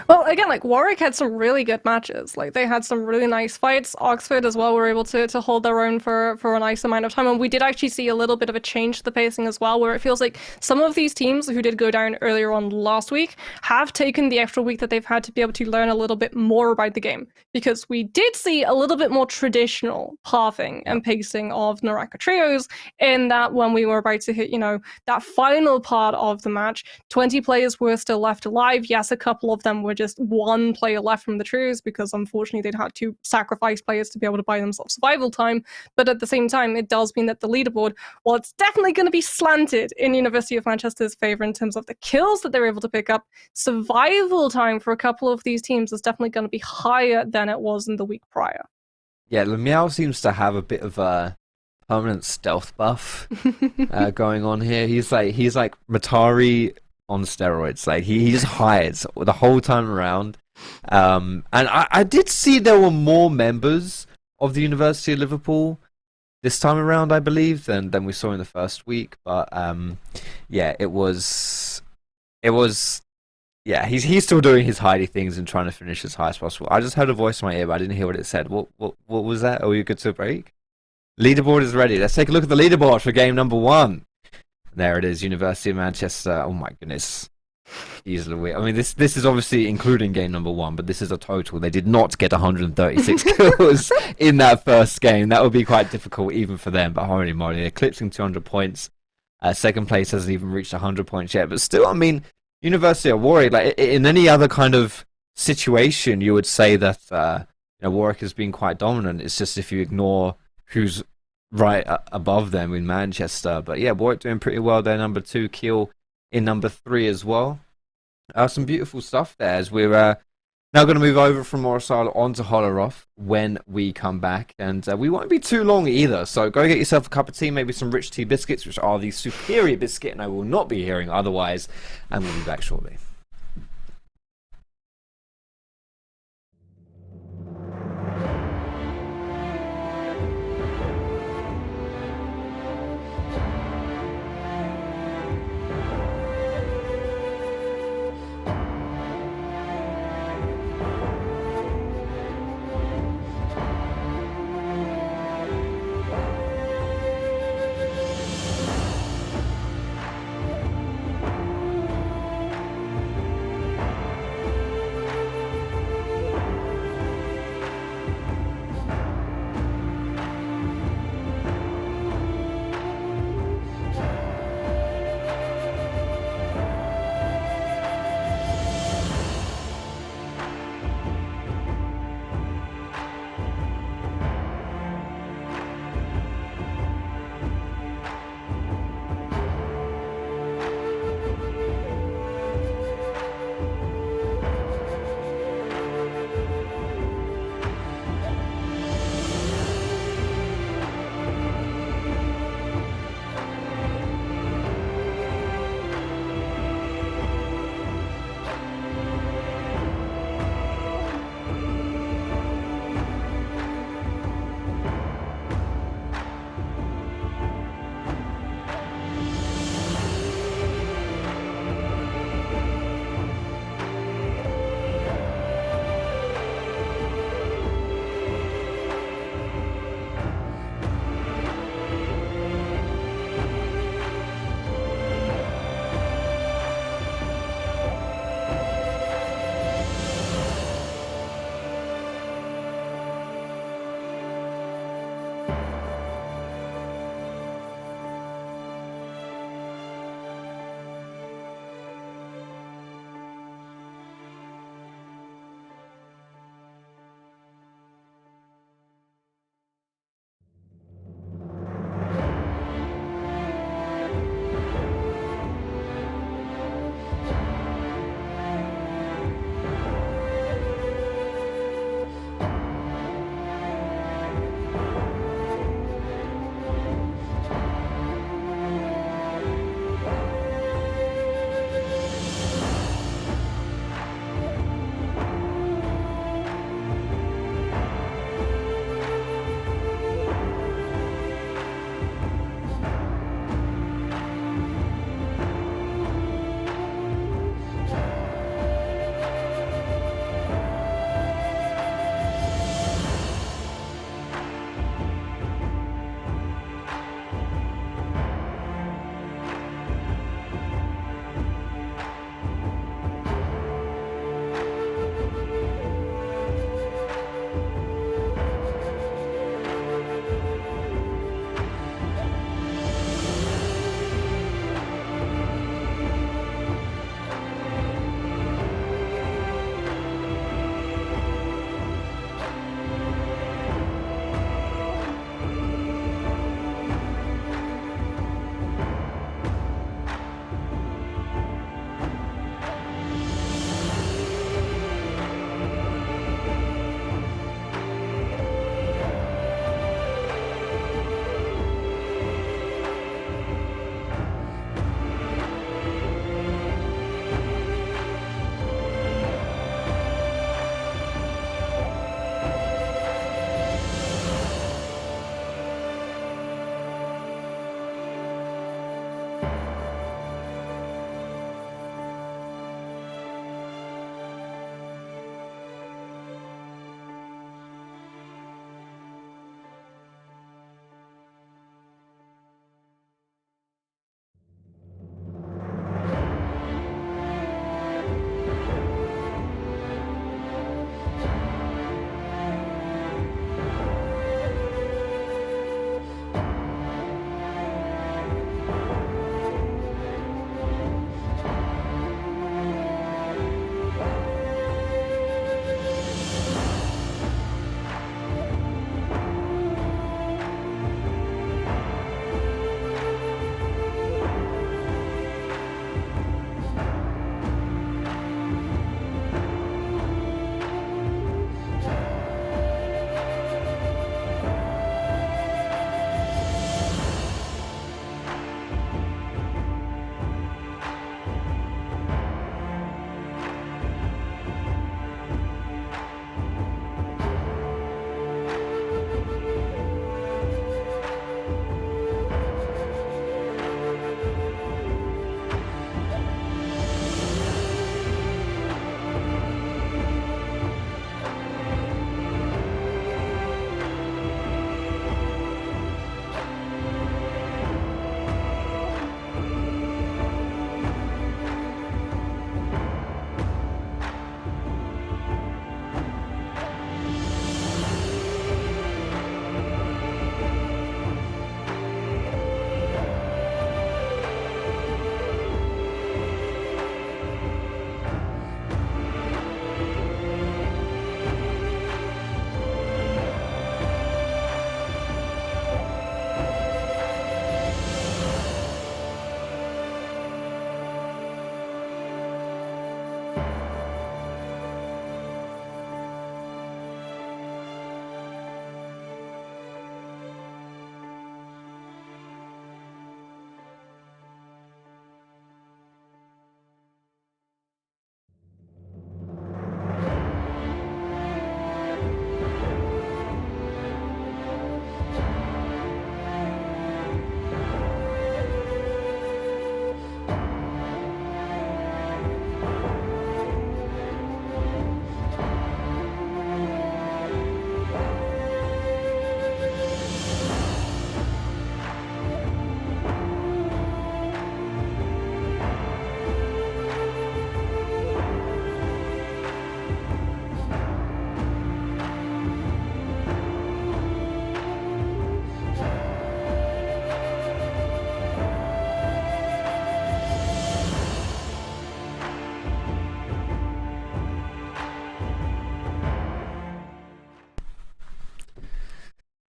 Well, again, like, Warwick had some really good matches. Like, they had some really nice fights. Oxford as well were able to hold their own for a nice amount of time. And we did actually see a little bit of a change to the pacing as well, where it feels like some of these teams who did go down earlier on last week have taken the extra week that they've had to be able to learn a little bit more about the game. Because we did see a little bit more traditional pathing and pacing of NARAKA trios, in that when we were about to hit, that final part of the match, 20 players were still left alive. Yes, a couple of them were just 1 player left from the trios, because unfortunately they'd had to sacrifice players to be able to buy themselves survival time. But at the same time, it does mean that the leaderboard, while it's definitely going to be slanted in University of Manchester's favour in terms of the kills that they're able to pick up, survival time for a couple of these teams is definitely going to be higher than it was in the week prior. Yeah, Lemiao seems to have a bit of a permanent stealth buff going on here. He's like Matari on steroids. Like, he just hides the whole time around. And I did see there were more members of the University of Liverpool this time around, I believe, than we saw in the first week. But yeah, it was yeah, he's still doing his hidey things and trying to finish as high as possible. I just heard a voice in my ear, but I didn't hear what it said. What was that? Are we good to break? Leaderboard is ready. Let's take a look at the leaderboard for game number 1. There it is, University of Manchester. Oh my goodness. Easily. I mean, this is obviously including game number 1, but this is a total. They did not get 136 kills in that first game. That would be quite difficult even for them, but holy moly, eclipsing 200 points. Second place hasn't even reached 100 points yet, but still, I mean, University of Warwick, like, in any other kind of situation, you would say that Warwick has been quite dominant. It's just if you ignore who's right above them in Manchester. But yeah, Warwick doing pretty well there. Number 2 kill in number 3 as well. Some beautiful stuff there as we're Now going to move over from Morrisala onto Holoroth when we come back, and we won't be too long either, so go get yourself a cup of tea, maybe some rich tea biscuits, which are the superior biscuit, and I will not be hearing otherwise, and we'll be back shortly.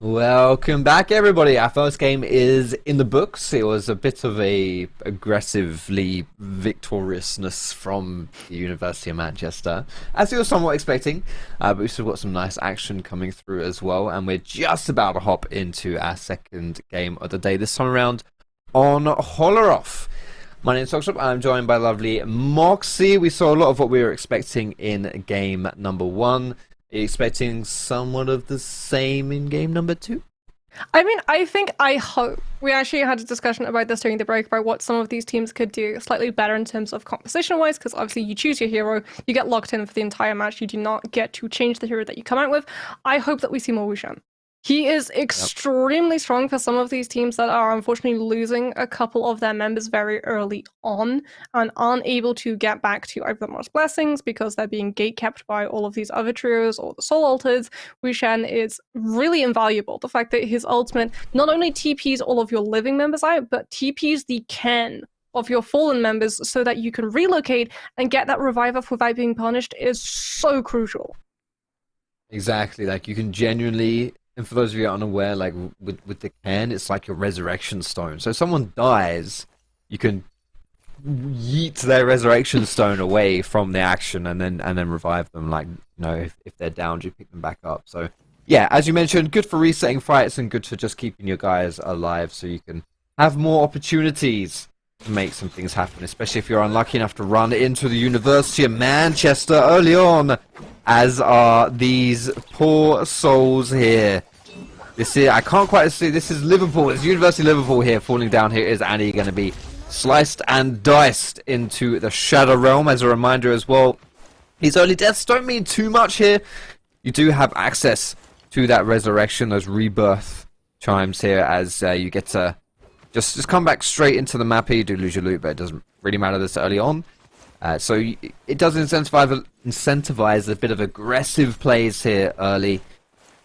Welcome back, everybody. Our first game is in the books. It was a bit of a aggressively victoriousness from the University of Manchester, as we were somewhat expecting, but we've still got some nice action coming through as well, and we're just about to hop into our second game of the day, this time around on Holleroff. My name is Sockshop, I'm joined by lovely Moxie. We saw a lot of what we were expecting in game number 1. Are you expecting somewhat of the same in game number 2? I mean, I hope. We actually had a discussion about this during the break about what some of these teams could do slightly better in terms of composition-wise, because obviously you choose your hero, you get locked in for the entire match, you do not get to change the hero that you come out with. I hope that we see more Wushan. He is extremely strong for some of these teams that are unfortunately losing a couple of their members very early on and aren't able to get back to either the Mars Blessings because they're being gatekept by all of these other trios or the Soul Altars. Wushan is really invaluable. The fact that his ultimate not only TPs all of your living members out, but TPs the Ken of your fallen members so that you can relocate and get that revive off without being punished is so crucial. Exactly, like you can genuinely... And for those of you unaware, like with the Ken, it's like your resurrection stone. So if someone dies, you can yeet their resurrection stone away from the action and then revive them. Like, you know, if they're down, you pick them back up. So yeah, as you mentioned, good for resetting fights and good for just keeping your guys alive so you can have more opportunities to make some things happen, especially if you're unlucky enough to run into the University of Manchester early on, as are these poor souls here. This is, I can't quite see, this is Liverpool, it's University of Liverpool here. Falling down here is Annie going to be sliced and diced into the Shadow Realm. As a reminder as well, these early deaths don't mean too much here. You do have access to that resurrection, those rebirth chimes here, as you get to just come back straight into the map here. You do lose your loot, but it doesn't really matter this early on. So it does incentivize a bit of aggressive plays here early.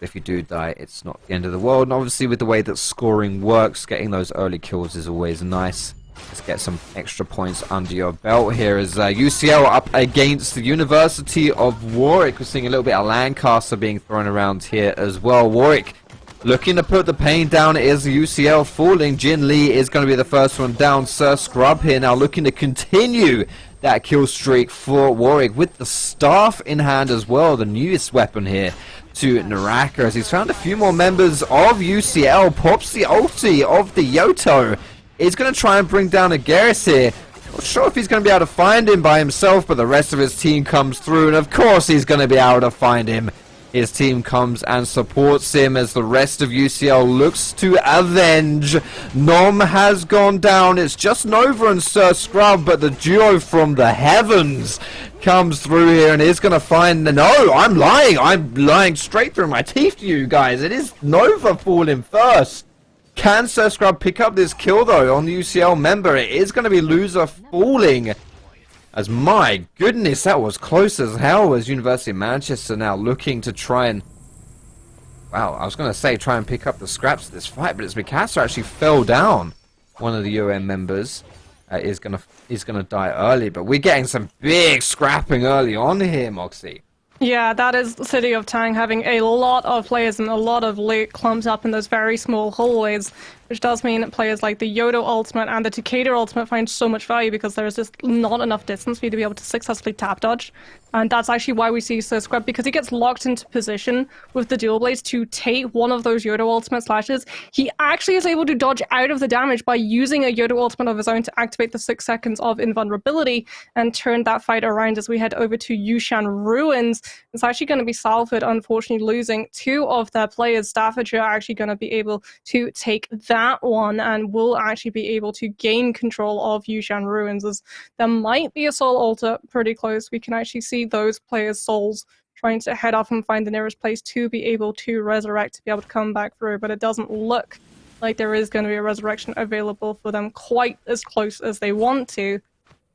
If you do die, it's not the end of the world. And obviously with the way that scoring works, getting those early kills is always nice. Let's get some extra points under your belt here as UCL up against the University of Warwick. We're seeing a little bit of Lancaster being thrown around here as well. Warwick looking to put the pain down. It is UCL falling. Jin Lee is going to be the first one down. Sir Scrub here now looking to continue that kill streak for Warwick with the staff in hand as well, the newest weapon here to NARAKA, as he's found a few more members of UCL. Pops the ulti of the Yoto. He's going to try and bring down Ageris here. Not sure if he's going to be able to find him by himself, but the rest of his team comes through, and of course he's going to be able to find him. His team comes and supports him as the rest of UCL looks to avenge. Nom has gone down. It's just Nova and Sir Scrub, but the duo from the heavens comes through here and is going to find... No, I'm lying. I'm lying straight through my teeth to you guys. It is Nova falling first. Can Sir Scrub pick up this kill, though, on the UCL member? It is going to be Loser falling. As my goodness, that was close as hell, as University of Manchester now looking to try and... Wow, I was going to say try and pick up the scraps of this fight, but it's Mikasa actually fell down. One of the UM members is gonna die early, but we're getting some big scrapping early on here, Moxie. Yeah, that is the City of Tang having a lot of players and a lot of loot clumped up in those very small hallways, which does mean that players like the Yodo ultimate and the Takeda ultimate find so much value because there is just not enough distance for you to be able to successfully tap dodge. And that's actually why we see Sir Scrub, because he gets locked into position with the dual blades to take one of those Yodo ultimate slashes. He actually is able to dodge out of the damage by using a Yodo ultimate of his own to activate the 6 seconds of invulnerability and turn that fight around as we head over to Yushan Ruins. It's actually going to be Salford, unfortunately, losing 2 of their players. Staffordshire are actually going to be able to take that one and will actually be able to gain control of Yushan Ruins, as there might be a Soul Altar pretty close. We can actually see those players' souls trying to head off and find the nearest place to be able to resurrect, to be able to come back through, but it doesn't look like there is going to be a resurrection available for them quite as close as they want to.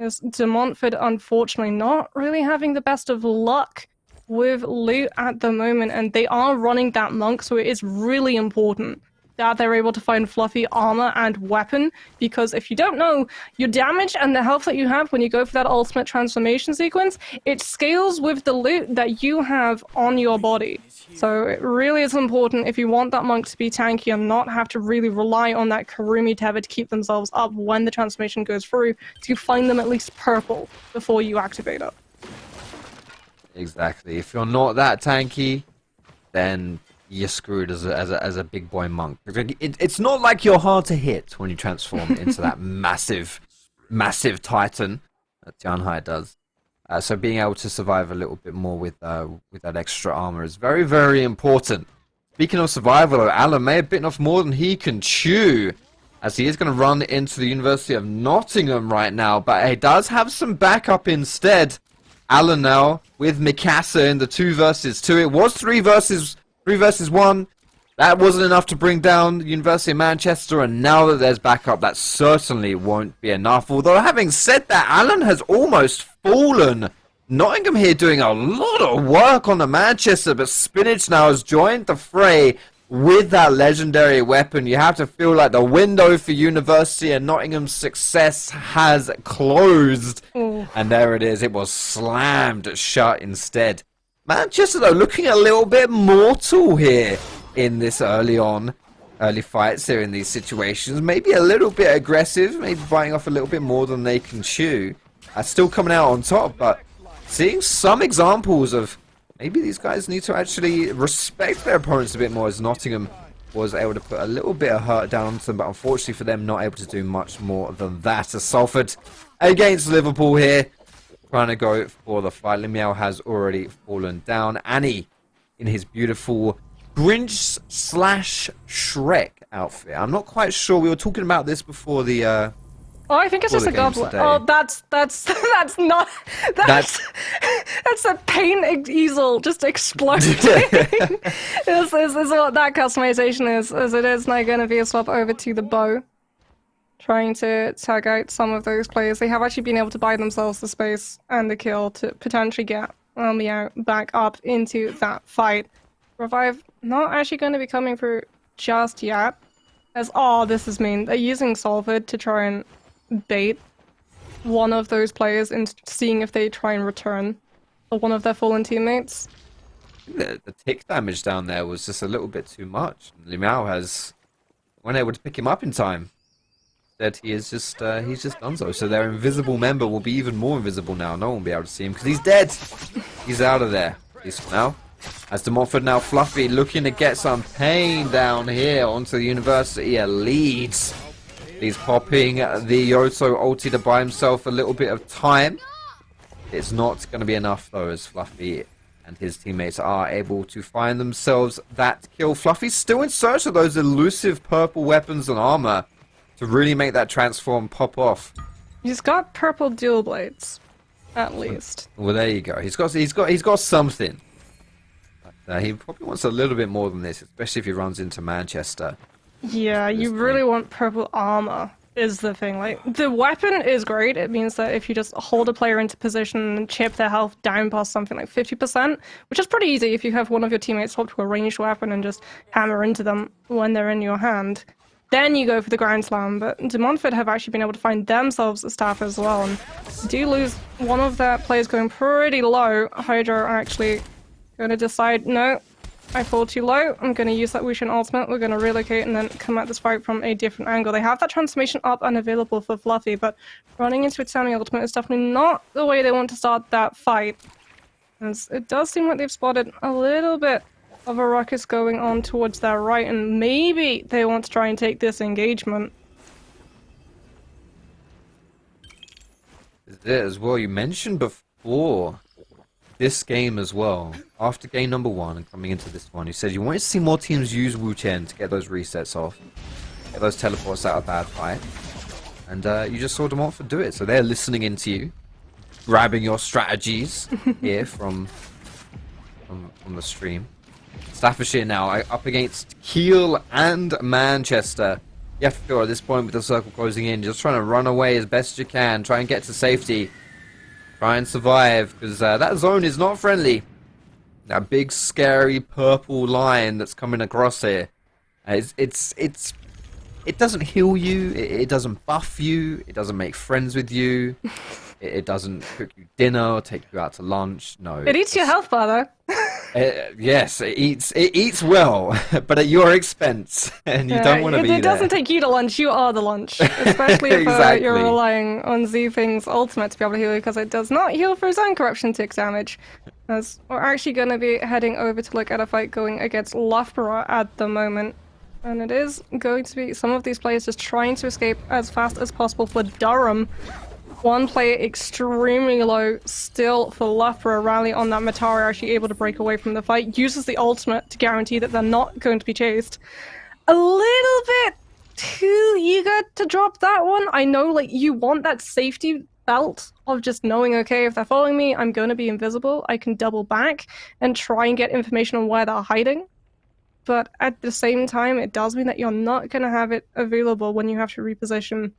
As De Montfort, unfortunately, not really having the best of luck with loot at the moment, and they are running that monk, so it is really important that they're able to find Fluffy armor and weapon, because if you don't know, your damage and the health that you have when you go for that ultimate transformation sequence, it scales with the loot that you have on your body. So it really is important if you want that monk to be tanky and not have to really rely on that Karumi Teva to keep themselves up when the transformation goes through, to find them at least purple before you activate it. Exactly. If you're not that tanky, then you're screwed as a big boy monk. It's not like you're hard to hit when you transform into that massive titan that Tianhai does. So being able to survive a little bit more with that extra armor is very, very important. Speaking of survival, though, Alan may have bitten off more than he can chew, as he is going to run into the University of Nottingham right now, but he does have some backup instead. Alan now with Mikasa in the 2 versus 2. It was 3 versus 1. That wasn't enough to bring down the University of Manchester, and now that there's backup, that certainly won't be enough. Although, having said that, Alan has almost fallen. Nottingham here doing a lot of work on the Manchester, but Spinach now has joined the fray with that legendary weapon. You have to feel like the window for University and Nottingham's success has closed. Ooh. And there it is. It was slammed shut instead. Manchester, though, looking a little bit mortal here in this early fights here in these situations. Maybe a little bit aggressive, maybe biting off a little bit more than they can chew. Still coming out on top, but seeing some examples of maybe these guys need to actually respect their opponents a bit more, as Nottingham was able to put a little bit of hurt down onto them, but unfortunately for them, not able to do much more than that. As Salford against Liverpool here, trying to go for the fight. Limiao has already fallen down. Annie in his beautiful Grinch / Shrek outfit. I'm not quite sure. We were talking about this before the Oh, I think it's just a goblet. Oh, that's not that's a paint easel just exploding. This is what that customization is, as it is now going to be a swap over to the bow. Trying to tag out some of those players. They have actually been able to buy themselves the space and the kill to potentially get Meow back up into that fight. Revive not actually going to be coming through just yet. As, oh, this is mean. They're using Salford to try and bait one of those players and seeing if they try and return one of their fallen teammates. The tick damage down there was just a little bit too much. Limao has weren't able to pick him up in time. That he is just he's just done so. So their invisible member will be even more invisible now. No one will be able to see him because he's dead. He's out of there. He's now. As De Montfort now Fluffy looking to get some pain down here onto the University Leeds. He's popping the Yoto ulti to buy himself a little bit of time. It's not going to be enough though, as Fluffy and his teammates are able to find themselves that kill. Fluffy's still in search of those elusive purple weapons and armor to really make that transform pop off. He's got purple dual blades, at least. Well, there you go. He's got something. But, he probably wants a little bit more than this, especially if he runs into Manchester. Yeah, you really want purple armor, is the thing. Like, the weapon is great. It means that if you just hold a player into position and chip their health down past something like 50%, which is pretty easy if you have one of your teammates swap to a ranged weapon and just hammer into them when they're in your hand. Then you go for the Grand Slam, but De Montfort have actually been able to find themselves a staff as well, and do lose one of their players going pretty low. Hydra are actually going to decide, no, I fall too low, I'm going to use that Wushan ultimate, we're going to relocate and then come at this fight from a different angle. They have that transformation up and available for Fluffy, but running into its Sammy ultimate is definitely not the way they want to start that fight. As it does seem like they've spotted a little bit of a ruckus going on towards their right, and maybe they want to try and take this engagement. As well, you mentioned before this game as well, after game number 1 and coming into this one, you said you wanted to see more teams use Wu Chen to get those resets off, get those teleports out of bad fight, and you just saw De Montfort do it. So they're listening into you, grabbing your strategies here from the stream. Staffordshire now up against Kiel and Manchester. You have to feel at this point with the circle closing in, just trying to run away as best you can, try and get to safety, try and survive, because that zone is not friendly. That big scary purple line that's coming across here. It doesn't heal you, it doesn't buff you, it doesn't make friends with you, it doesn't cook you dinner or take you out to lunch. No, It eats your health bar, though. Yes, it eats well, but at your expense, and you don't want to be there. It doesn't take you to lunch, you are the lunch. Especially if Exactly. you're relying on Zfing's ultimate to be able to heal you, because it does not heal for zone corruption tick damage. As we're actually going to be heading over to look at a fight going against Loughborough at the moment. And it is going to be some of these players just trying to escape as fast as possible for Durham. One player extremely low still for Loughborough. Rally on that Matari, actually able to break away from the fight. Uses the ultimate to guarantee that they're not going to be chased. A little bit too eager to drop that one. I know, like, you want that safety belt of just knowing, okay, if they're following me, I'm going to be invisible. I can double back and try and get information on where they're hiding. But at the same time, it does mean that you're not going to have it available when you have to reposition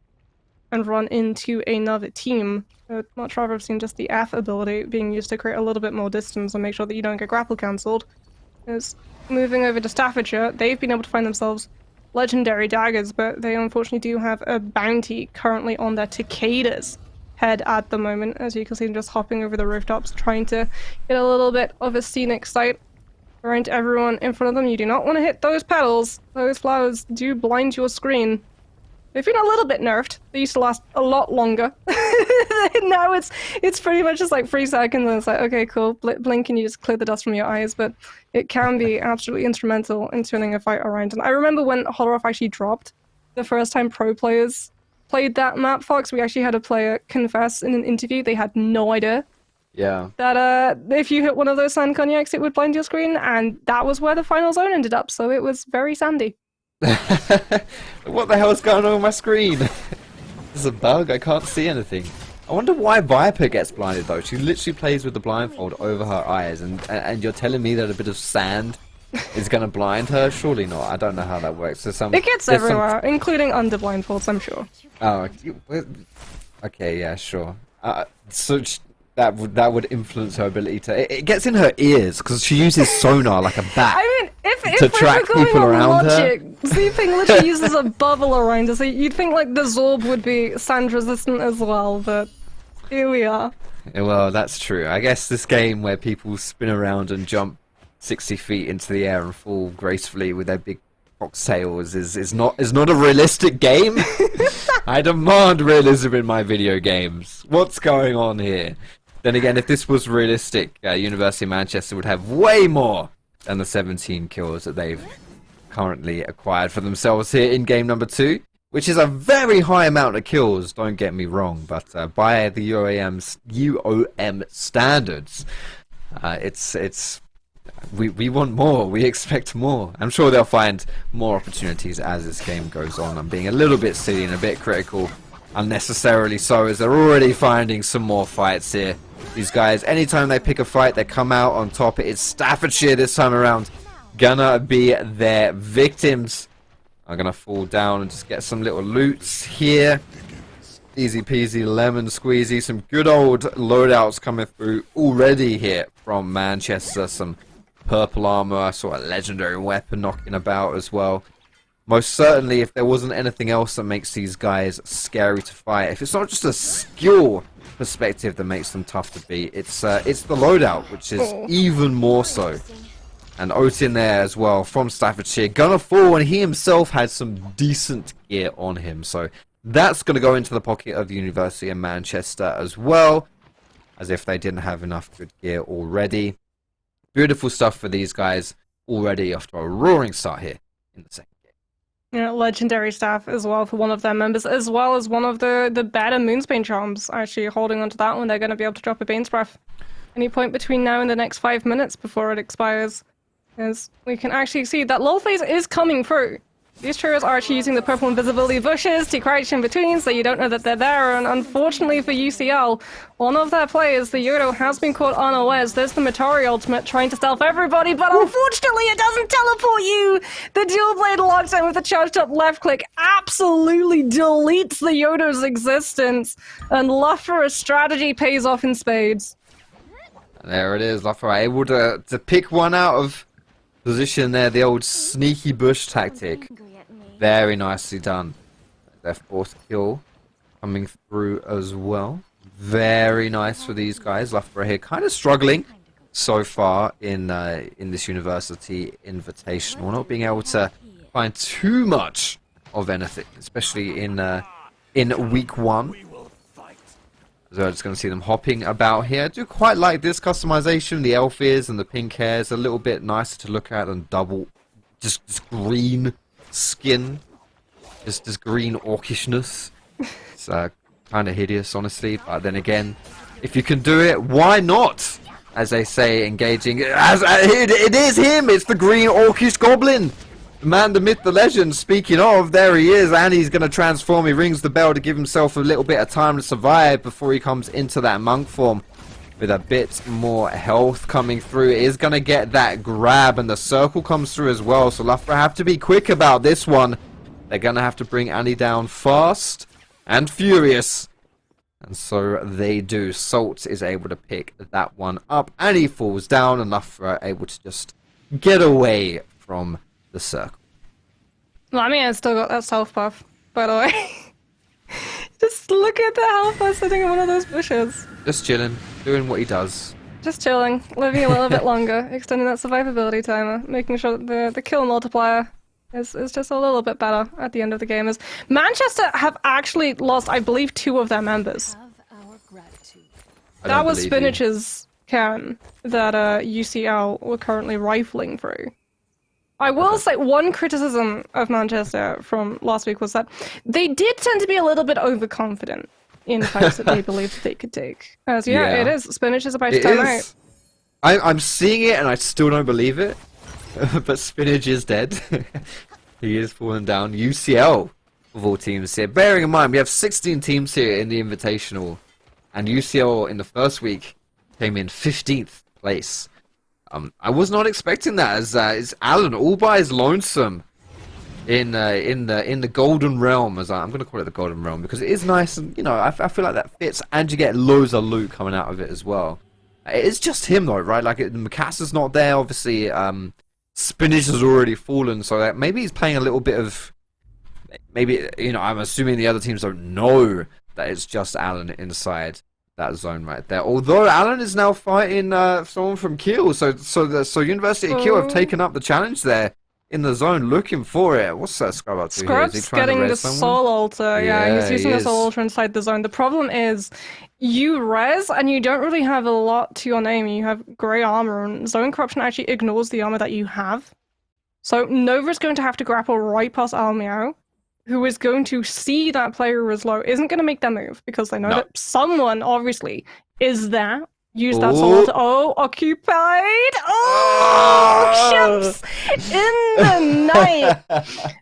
and run into another team. I'd much rather have seen just the F ability being used to create a little bit more distance and make sure that you don't get grapple cancelled. Is moving over to Staffordshire, they've been able to find themselves legendary daggers, but they unfortunately do have a bounty currently on their Takeda's head at the moment. As you can see them just hopping over the rooftops, trying to get a little bit of a scenic sight around everyone in front of them. You do not want to hit those petals. Those flowers do blind your screen. They've been a little bit nerfed. They used to last a lot longer. Now it's pretty much just like 3 seconds and it's like, okay, cool, blink and you just clear the dust from your eyes, but it can be absolutely instrumental in turning a fight around. And I remember when Holoroth actually dropped the first time pro players played that map, Fox, we actually had a player confess in an interview they had no idea that if you hit one of those sand cognacs, it would blind your screen, and that was where the final zone ended up, so it was very sandy. What the hell is going on with my screen? There's a bug, I can't see anything. I wonder why Viper gets blinded though. She literally plays with the blindfold over her eyes, and you're telling me that a bit of sand is going to blind her? Surely not. I don't know how that works. It gets everywhere, including under blindfolds, I'm sure. Oh, okay, yeah, sure. So that would influence her ability to. It gets in her ears because she uses sonar like a bat. I mean, if to track people around logic, her. Zfing literally uses a bubble around her, so you'd think like the Zorb would be sand resistant as well, but here we are. Yeah, well, that's true. I guess this game where people spin around and jump 60 feet into the air and fall gracefully with their big cocktails is not a realistic game. I demand realism in my video games. What's going on here? Then again, if this was realistic, University of Manchester would have way more than the 17 kills that they've currently acquired for themselves here in game number 2, which is a very high amount of kills, don't get me wrong, but by the UOM standards, we want more, we expect more. I'm sure they'll find more opportunities as this game goes on. I'm being a little bit silly and a bit critical, unnecessarily so, as they're already finding some more fights here. These guys, anytime they pick a fight, they come out on top. It's Staffordshire this time around. Gonna be their victims. I'm gonna fall down and just get some little loots here. Easy peasy lemon squeezy. Some good old loadouts coming through already here from Manchester. Some purple armor. I saw a legendary weapon knocking about as well. Most certainly, if there wasn't anything else that makes these guys scary to fight, if it's not just a skill perspective that makes them tough to beat, it's the loadout, which is even more so. And Otin there as well from Staffordshire, gonna fall, and he himself has some decent gear on him, so that's gonna go into the pocket of the University of Manchester as well, as if they didn't have enough good gear already. Beautiful stuff for these guys already after a roaring start here in the second. Yeah, legendary staff as well for one of their members, as well as one of the better Moonsbane charms. Actually holding onto that one, they're going to be able to drop a Bane's Breath any point between now and the next 5 minutes before it expires. As we can actually see that lull phase is coming through. These trios are actually using the purple invisibility bushes to crouch in between so you don't know that they're there, and unfortunately for UCL, one of their players, the Yodo, has been caught unawares. There's the Matari ultimate trying to stealth everybody, but unfortunately it doesn't teleport you! The dual blade lockdown with the charged up left click absolutely deletes the Yodo's existence, and Loughborough's strategy pays off in spades. There it is, Loughborough able to pick one out of position there, the old sneaky bush tactic. Very nicely done. Their 4th kill coming through as well. Very nice for these guys. Loughborough here kind of struggling so far in this University Invitational, not being able to find too much of anything, especially in week 1. So I'm just going to see them hopping about here. I do quite like this customization. The elf ears and the pink hair is a little bit nicer to look at than double, just green skin, just this green orcishness. It's kind of hideous, honestly. But then again, if you can do it, why not? As they say, engaging. It is him. It's the green orcish goblin. The man, the myth, the legend. Speaking of, there he is, and he's going to transform. He rings the bell to give himself a little bit of time to survive before he comes into that monk form with a bit more health coming through. It is going to get that grab, and the circle comes through as well. So Loughborough have to be quick about this one. They're going to have to bring Annie down fast and furious. And so they do. Salt is able to pick that one up, and he falls down, and Loughborough able to just get away from the circle. Well, I mean, I still got that self buff, by the way. Just look at the health bar sitting in one of those bushes. Just chilling, doing what he does. Just chilling, living a little bit longer, extending that survivability timer, making sure that the kill multiplier is just a little bit better at the end of the game. As Manchester have actually lost, I believe, 2 of their members. That was Spinach's Karen that UCL were currently rifling through. I will say one criticism of Manchester from last week was that they did tend to be a little bit overconfident in fights that they believed that they could take. As yeah, it is. Spinach is about to time out. I'm seeing it and I still don't believe it. But Spinach is dead. He is falling down. UCL of all teams here. Bearing in mind we have 16 teams here in the Invitational, and UCL in the first week came in 15th place. I was not expecting that, as it's Alan all by his lonesome in the Golden Realm, as I'm going to call it the Golden Realm, because it is nice, and you know I feel like that fits, and you get loads of loot coming out of it as well. It's just him though, right? Like Makasa's not there, obviously. Spinach has already fallen, so that maybe he's playing a little bit of, maybe, you know, I'm assuming the other teams don't know that it's just Alan inside that zone right there. Although Alan is now fighting someone from Kiel, so University of Kiel have taken up the challenge there in the zone, looking for it. What's that Scrub up to here? Is he Scrub's getting the soul altar. Yeah, he's using the soul is. altar inside the zone. The problem is, you res and you don't really have a lot to your name. You have grey armor, and zone corruption actually ignores the armor that you have. So Nova's going to have to grapple right past Al Miao, who is going to see that player is low, isn't going to make that move, because they know that someone, obviously, is there. Use that soul altar. Oh, occupied! Oh, chips in the night!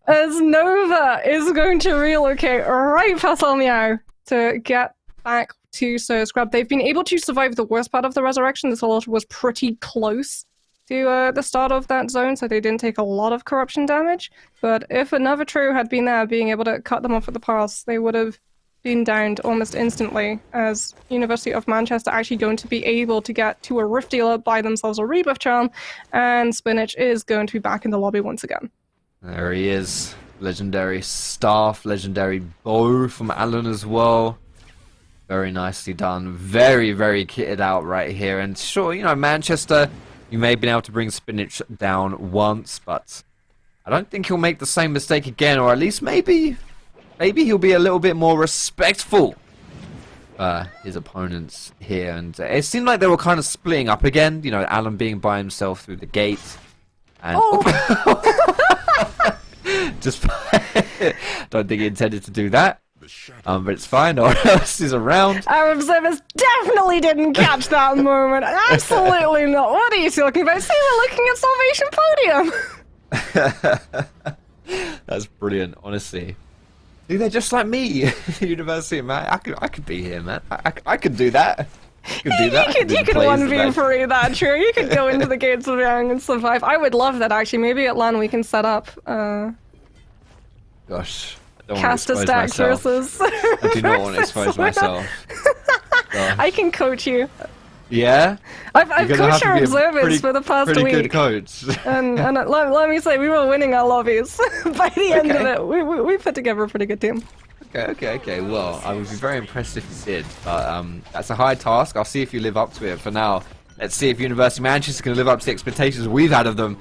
As Nova is going to relocate right past Al Miao to get back to Sir Scrub. They've been able to survive the worst part of the resurrection. The soul altar was pretty close to the start of that zone, so they didn't take a lot of corruption damage. But if another trio had been there, being able to cut them off at the pass, they would have been downed almost instantly, as University of Manchester actually going to be able to get to a Rift Dealer, buy themselves a rebuff charm, and Spinach is going to be back in the lobby once again. There he is. Legendary staff, legendary bow from Alan as well. Very nicely done. Very, very kitted out right here. And sure, you know, Manchester, you may have been able to bring Spinach down once, but I don't think he'll make the same mistake again, or at least maybe he'll be a little bit more respectful his opponents here. And it seemed like they were kind of splitting up again, you know, Alan being by himself through the gate. And just don't think he intended to do that. But it's fine, no one else is around. Our observers definitely didn't catch that moment. Absolutely not. What are you talking about? See, we're looking at Salvation Podium. That's brilliant, honestly. See, they're just like me. University, man. I could be here, man. I could do that. You could 1v3 that, true. You could go into the gates of Yang and survive. I would love that, actually. Maybe at LAN we can set up gosh. I don't cast a stack versus. I do not want to expose myself. I can coach you. Yeah? I've You're gonna have coached to our be a observers for the past pretty week. good coach. And let me say, we were winning our lobbies. By the end of Okay. it, we put together a pretty good team. Okay. Well, I would be very impressed if you did. But that's a high task. I'll see if you live up to it. For now, let's see if University of Manchester can live up to the expectations we've had of them.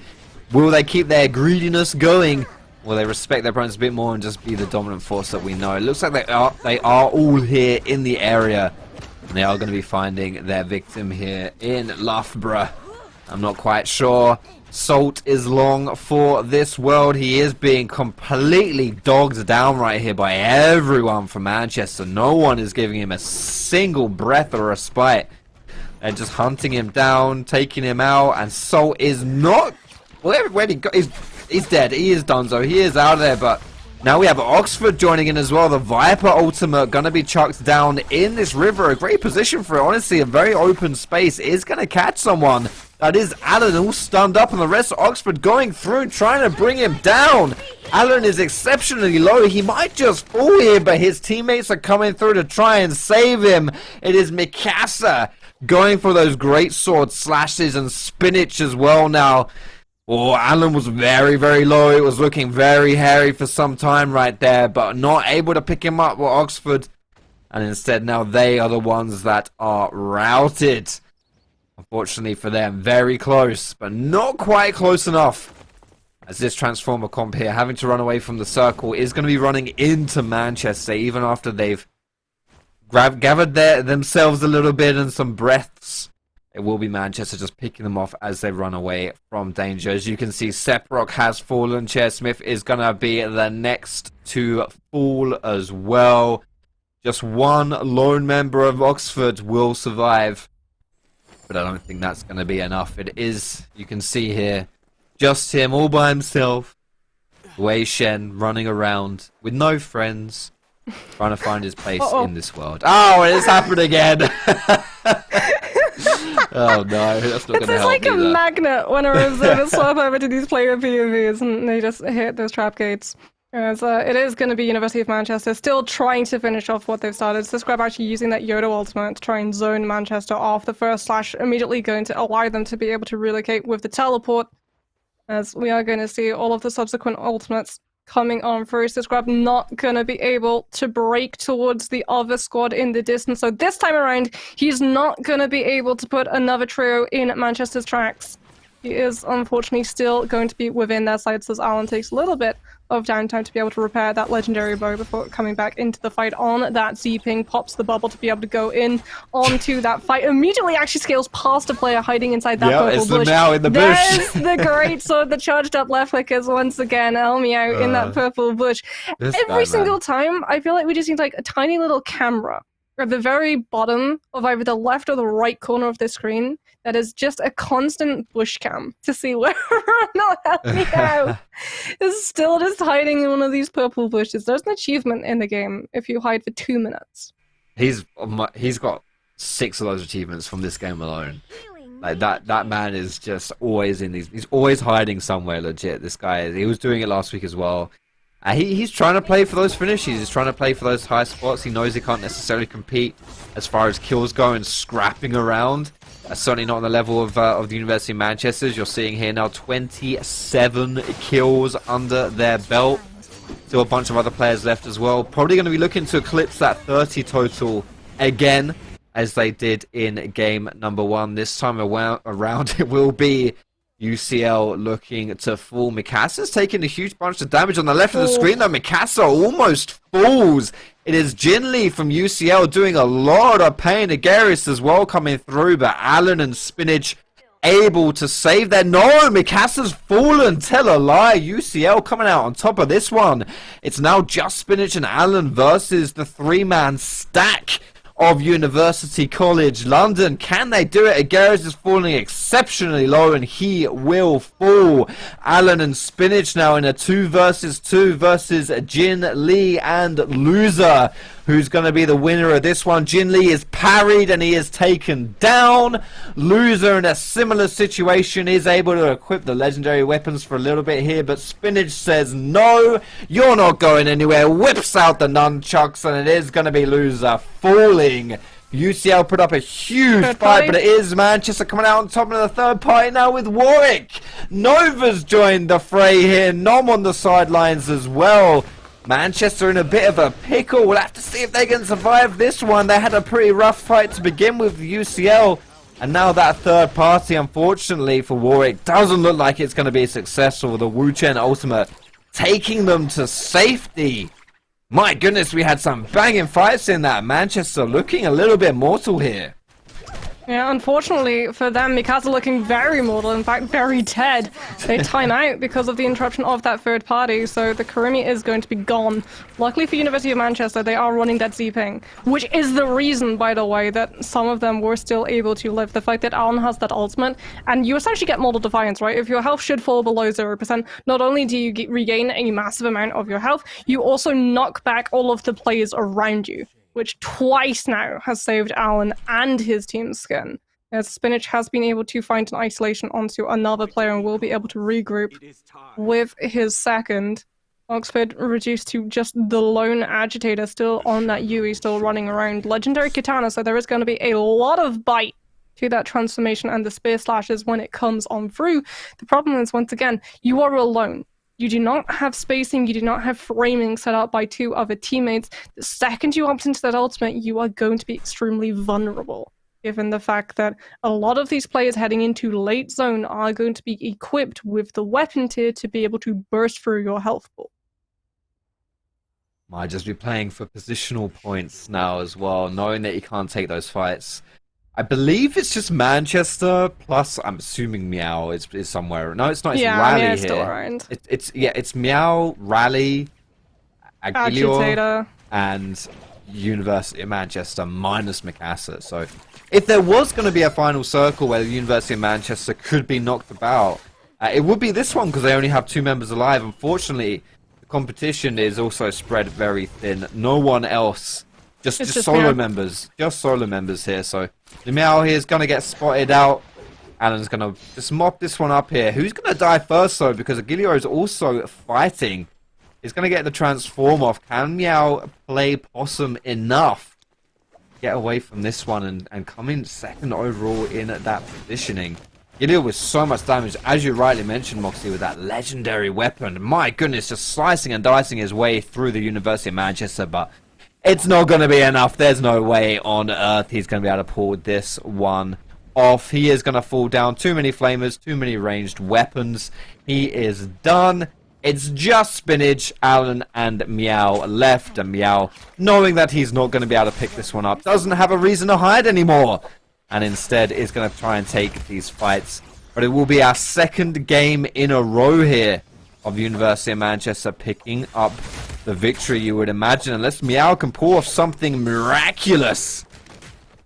Will they keep their greediness going? Will they respect their opponents a bit more and just be the dominant force that we know? It looks like they are all here in the area. And they are going to be finding their victim here in Loughborough. I'm not quite sure. Salt is long for this world. He is being completely dogged down right here by everyone from Manchester. No one is giving him a single breath or respite. They're just hunting him down, taking him out, and Salt is not... Well, where he go? He's dead. He is done, so he is out of there, but... Now we have Oxford joining in as well. The Viper ultimate going to be chucked down in this river. A great position for it. Honestly, a very open space is going to catch someone. That is Alan, all stunned up, and the rest of Oxford going through, trying to bring him down. Alan is exceptionally low. He might just fall here, but his teammates are coming through to try and save him. It is Mikasa going for those great sword slashes and spinach as well now. Oh, Alan was very, very low. It was looking very hairy for some time right there, but not able to pick him up with Oxford. And instead, now they are the ones that are routed. Unfortunately for them, very close, but not quite close enough. As this Transformer comp here, having to run away from the circle, is going to be running into Manchester, even after they've gathered themselves a little bit and some breaths. It will be Manchester just picking them off as they run away from danger. As you can see, Seprock has fallen. Chair Smith is going to be the next to fall as well. Just one lone member of Oxford will survive. But I don't think that's going to be enough. It is, you can see here, just him all by himself. Wei Shen running around with no friends, trying to find his place in this world. Oh, it's happened again. Oh no, that's not going to help. It's like a magnet when our observers swap over to these player POVs and they just hit those trap gates. So it is going to be University of Manchester still trying to finish off what they've started. So Scrub actually using that Yoda ultimate to try and zone Manchester off. The first slash immediately going to allow them to be able to relocate with the teleport. As we are going to see all of the subsequent ultimates coming on first. Scrub not going to be able to break towards the other squad in the distance. So this time around, he's not going to be able to put another trio in Manchester's tracks. He is unfortunately still going to be within their sights as Alan takes a little bit of downtime to be able to repair that legendary bow before coming back into the fight on that Z-ping, pops the bubble to be able to go in onto that fight. Immediately actually scales past a player hiding inside that purple bush. Now in the bush. There's the great sword, the charged up left clickers once again, Elmi out in that purple bush. Every single time, I feel like we just need like a tiny little camera at the very bottom of either the left or the right corner of the screen that is just a constant bush cam to see whether or not Elmi is still just hiding in one of these purple bushes. There's an achievement in the game if you hide for 2 minutes. He's got 6 of those achievements from this game alone. Like that man is just always in these. He's always hiding somewhere. Legit, this guy is. He was doing it last week as well. He's trying to play for those finishes. He's trying to play for those high spots. He knows he can't necessarily compete as far as kills go and scrapping around. Certainly not on the level of the University of Manchester's. You're seeing here now 27 kills under their belt. Still a bunch of other players left as well. Probably going to be looking to eclipse that 30 total again, as they did in game number 1. This time around it will be UCL looking to fall. Mikasa's taking a huge bunch of damage on the left of the screen though. Mikasa almost falls. It is Jinli from UCL doing a lot of pain. Agarist as well coming through, but Alan and Spinach able to save that. No, Mikasa's fallen. Tell a lie. UCL coming out on top of this one. It's now just Spinach and Alan versus the 3-man stack of University College London. Can they do it? Agarist is falling exceptionally low and he will fall. Alan and Spinach now in a 2 versus 2 versus Jin Lee and Loser. who's going to be the winner of this one. Jin Lee is parried and he is taken down. Loser in a similar situation is able to equip the legendary weapons for a little bit here, but Spinach says no, you're not going anywhere, whips out the nunchucks, and it is going to be Loser falling. UCL put up a huge fight, but it is Manchester coming out on top of the third party now with Warwick. Nova's joined the fray here, Nom on the sidelines as well. Manchester in a bit of a pickle. We'll have to see if they can survive this one. They had a pretty rough fight to begin with UCL, and now that third party, unfortunately for Warwick, doesn't look like it's going to be successful. The Wu Chen ultimate taking them to safety. My goodness, we had some banging fights in that. Manchester looking a little bit mortal here. Yeah, unfortunately for them, Mikasa looking very mortal, in fact very dead. They time out because of the interruption of that third party, so the Kurumi is going to be gone. Luckily for University of Manchester, they are running that Z-Ping, which is the reason, by the way, that some of them were still able to live. The fact that Alan has that ultimate, and you essentially get Mortal Defiance, right? If your health should fall below 0%, not only do you regain a massive amount of your health, you also knock back all of the players around you, which twice now has saved Alan and his team's skin. As Spinach has been able to find an isolation onto another player and will be able to regroup with his second. Oxford reduced to just the lone agitator still on that Yui, still running around. Legendary Katana, so there is going to be a lot of bite to that transformation and the spear slashes when it comes on through. The problem is, once again, you are alone. You do not have spacing, you do not have framing set up by two other teammates. The second you opt into that ultimate, you are going to be extremely vulnerable, given the fact that a lot of these players heading into late zone are going to be equipped with the weapon tier to be able to burst through your health pool. Might just be playing for positional points now as well, knowing that you can't take those fights. I believe it's just Manchester, plus I'm assuming Meow is somewhere. No, it's not. It's Rally it's here. Still around. It's Meow, Rally, Agitator, and University of Manchester minus Mikasa. So if there was going to be a final circle where the University of Manchester could be knocked about, it would be this one because they only have 2 members alive. Unfortunately, the competition is also spread very thin. No one else. Just solo members. Just solo members here. So the Meow here is going to get spotted out. Alan's going to just mop this one up here. Who's going to die first, though? Because Aguilio is also fighting. He's going to get the transform off. Can Meow play possum enough? Get away from this one and come in second overall in that positioning. Aguilio with so much damage, as you rightly mentioned, Moxie, with that legendary weapon. My goodness, just slicing and dicing his way through the University of Manchester, but it's not going to be enough. There's no way on earth he's going to be able to pull this one off. He is going to fall down. Too many flamers, too many ranged weapons. He is done. It's just Spinach, Alan, and Meow left. And Meow, knowing that he's not going to be able to pick this one up, doesn't have a reason to hide anymore. And instead is going to try and take these fights. But it will be our second game in a row here of University of Manchester picking up the victory, you would imagine, unless Meow can pull off something miraculous.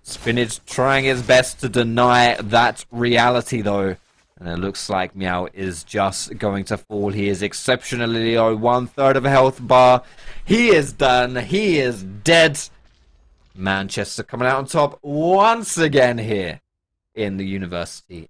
Spinach trying his best to deny that reality, though. And it looks like Meow is just going to fall. He is exceptionally low, 1/3 of a health bar. He is done. He is dead. Manchester coming out on top once again here in the University.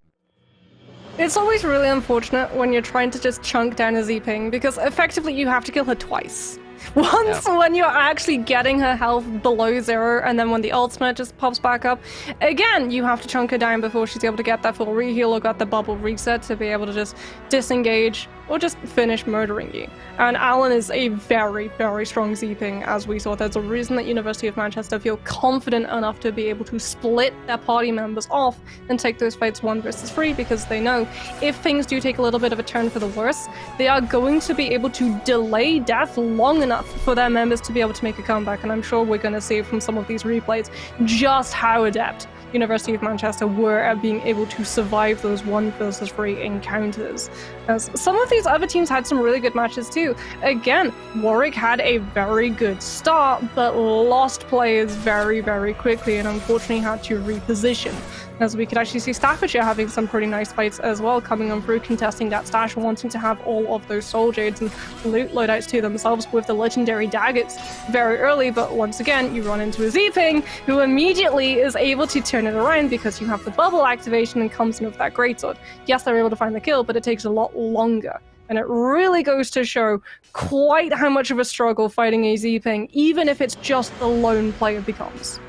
It's always really unfortunate when you're trying to just chunk down a Z-Ping, because effectively you have to kill her twice. Once when you're actually getting her health below 0, and then when the ultimate just pops back up, again, you have to chunk her down before she's able to get that full reheal or got the bubble reset to be able to just disengage or just finish murdering you. And Alan is a very, very strong Z-Ping, as we saw. There's a reason that University of Manchester feel confident enough to be able to split their party members off and take those fights 1 versus 3, because they know if things do take a little bit of a turn for the worse, they are going to be able to delay death long enough for their members to be able to make a comeback. And I'm sure we're going to see from some of these replays just how adept University of Manchester were at being able to survive those 1 versus 3 encounters. As some of these other teams had some really good matches too. Again, Warwick had a very good start, but lost players very, very quickly and unfortunately had to reposition. As we could actually see Staffordshire having some pretty nice fights as well, coming on through, contesting that stash, wanting to have all of those soul jades and loot loadouts to themselves with the legendary daggers very early. But once again, you run into a Z-Ping who immediately is able to turn it around because you have the bubble activation and comes in with that greatsword. Yes, they're able to find the kill, but it takes a lot longer. And it really goes to show quite how much of a struggle fighting a Z-Ping, even if it's just the lone player, becomes.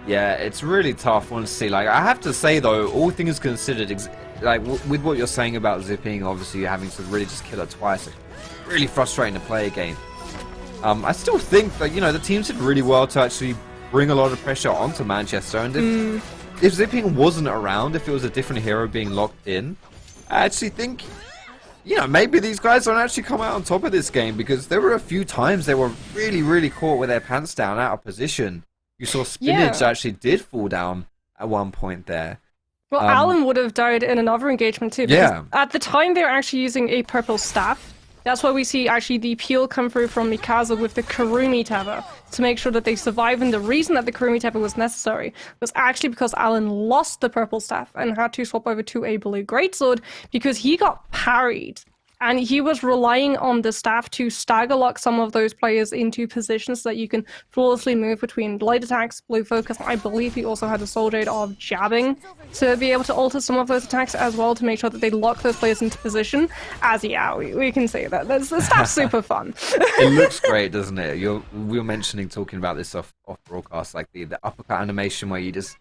Yeah, it's really tough, honestly. Like, I have to say, though, all things considered, with what you're saying about zipping, obviously having to really just kill it twice, it's really frustrating to play again. I still think that, you know, the teams did really well to actually bring a lot of pressure onto Manchester. And if zipping wasn't around, if it was a different hero being locked in, I actually think, you know, maybe these guys don't actually come out on top of this game, because there were a few times they were really, really caught with their pants down, out of position. You saw Spinach actually did fall down at one point there. Well, Alan would have died in another engagement too. Yeah. At the time, they were actually using a purple staff. That's why we see actually the peel come through from Mikasa with the Kurumi Tether to make sure that they survive. And the reason that the Kurumi Tether was necessary was actually because Alan lost the purple staff and had to swap over to a blue greatsword because he got parried. And he was relying on the staff to stagger lock some of those players into positions so that you can flawlessly move between light attacks, blue focus. I believe he also had a soul jade of jabbing to be able to alter some of those attacks as well to make sure that they lock those players into position. As yeah, we can say that. The staff's super fun. It looks great, doesn't it? We were mentioning, talking about this off broadcast, like the uppercut animation where you just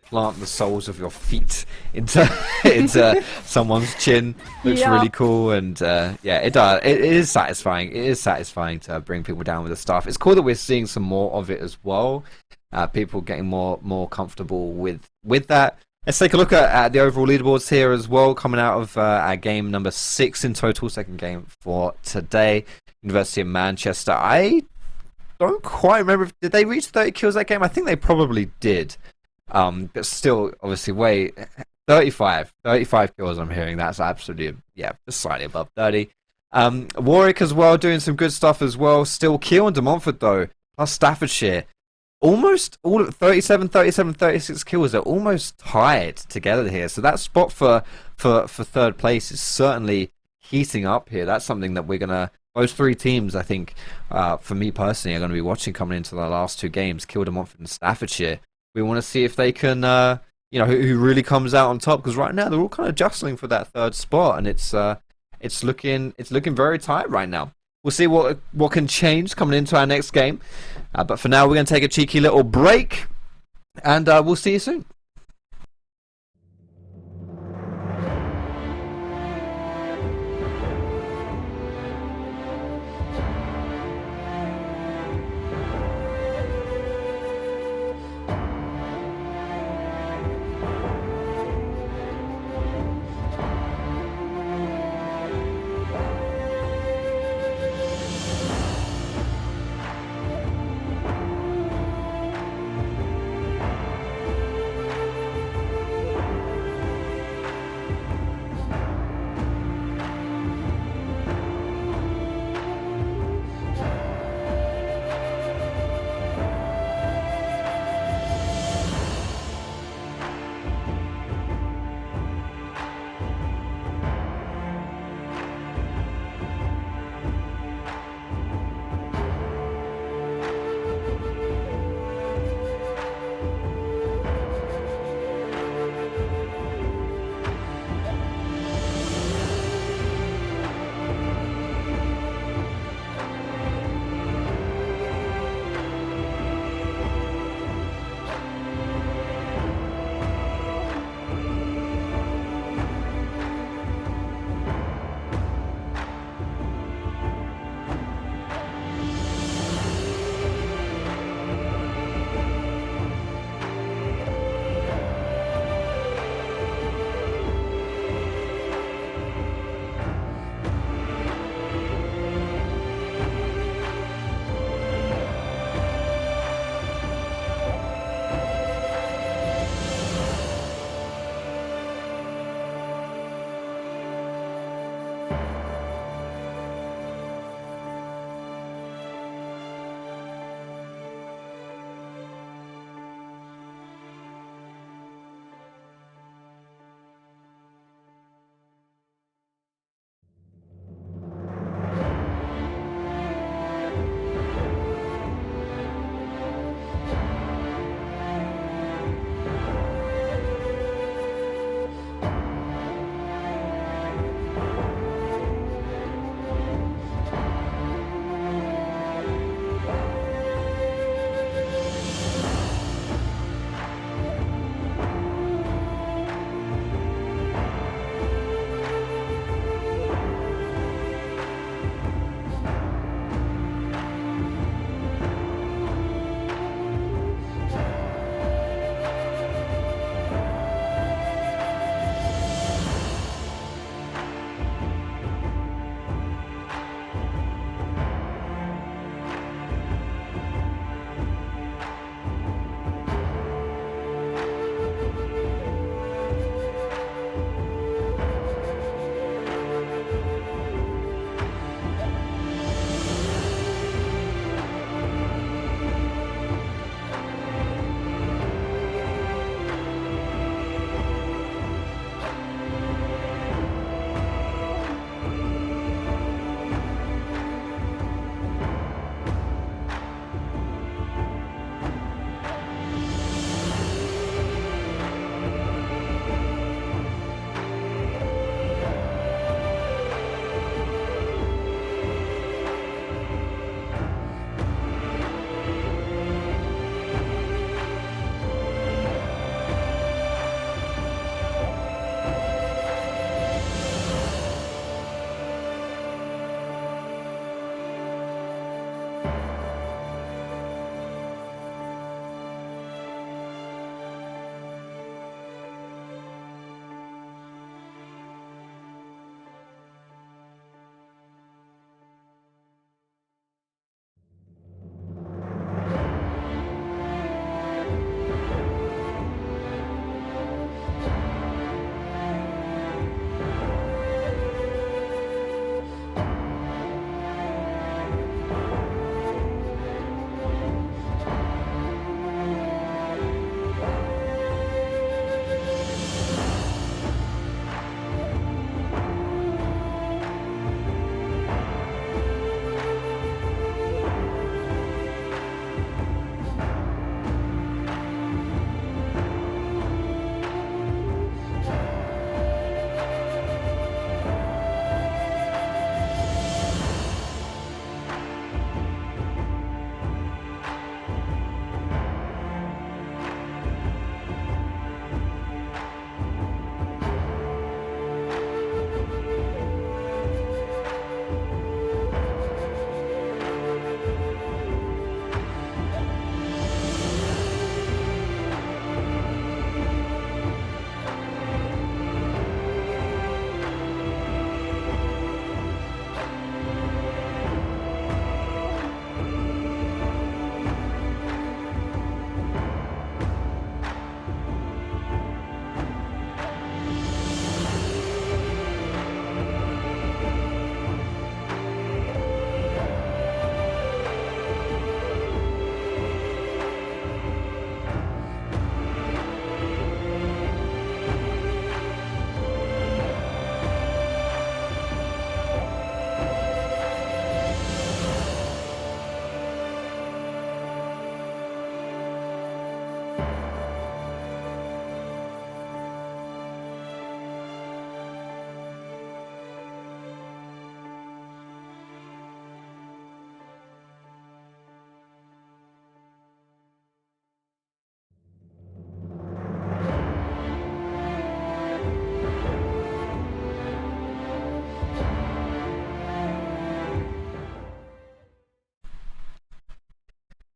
plant the soles of your feet into someone's chin. Looks really cool, and yeah, it does. It is satisfying. It is satisfying to bring people down with the stuff. It's cool that we're seeing some more of it as well. People getting more comfortable with that. Let's take a look at the overall leaderboards here as well, coming out of our game number 6 in total, second game for today. University of Manchester. I don't quite remember. Did they reach 30 kills that game? I think they probably did. But still, obviously, 35 kills I'm hearing. That's absolutely, yeah, just slightly above 30. Warwick as well, doing some good stuff as well. Still, Keele and De Montfort, though, plus Staffordshire, almost all of 37, 36 kills. They're almost tied together here. So that spot for third place is certainly heating up here. That's something that we're going to, those three teams, I think, for me personally, are going to be watching coming into the last two games, Keele, De Montfort and Staffordshire. We want to see if they can, you know, who really comes out on top, because right now they're all kind of jostling for that third spot, and it's looking very tight right now. We'll see what can change coming into our next game, but for now we're going to take a cheeky little break, and we'll see you soon.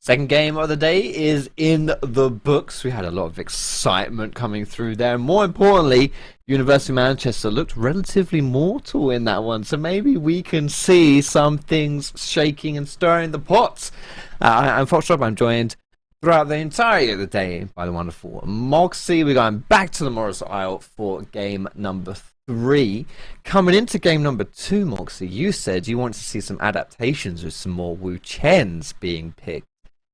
Second game of the day is in the books. We had a lot of excitement coming through there. More importantly, University of Manchester looked relatively mortal in that one. So maybe we can see some things shaking and stirring the pots. I'm Foxtrot. I'm joined throughout the entirety of the day by the wonderful Moxie. We're going back to the Morris Isle for game number 3. Coming into game number 2, Moxie, you said you wanted to see some adaptations with some more Wu Chens being picked.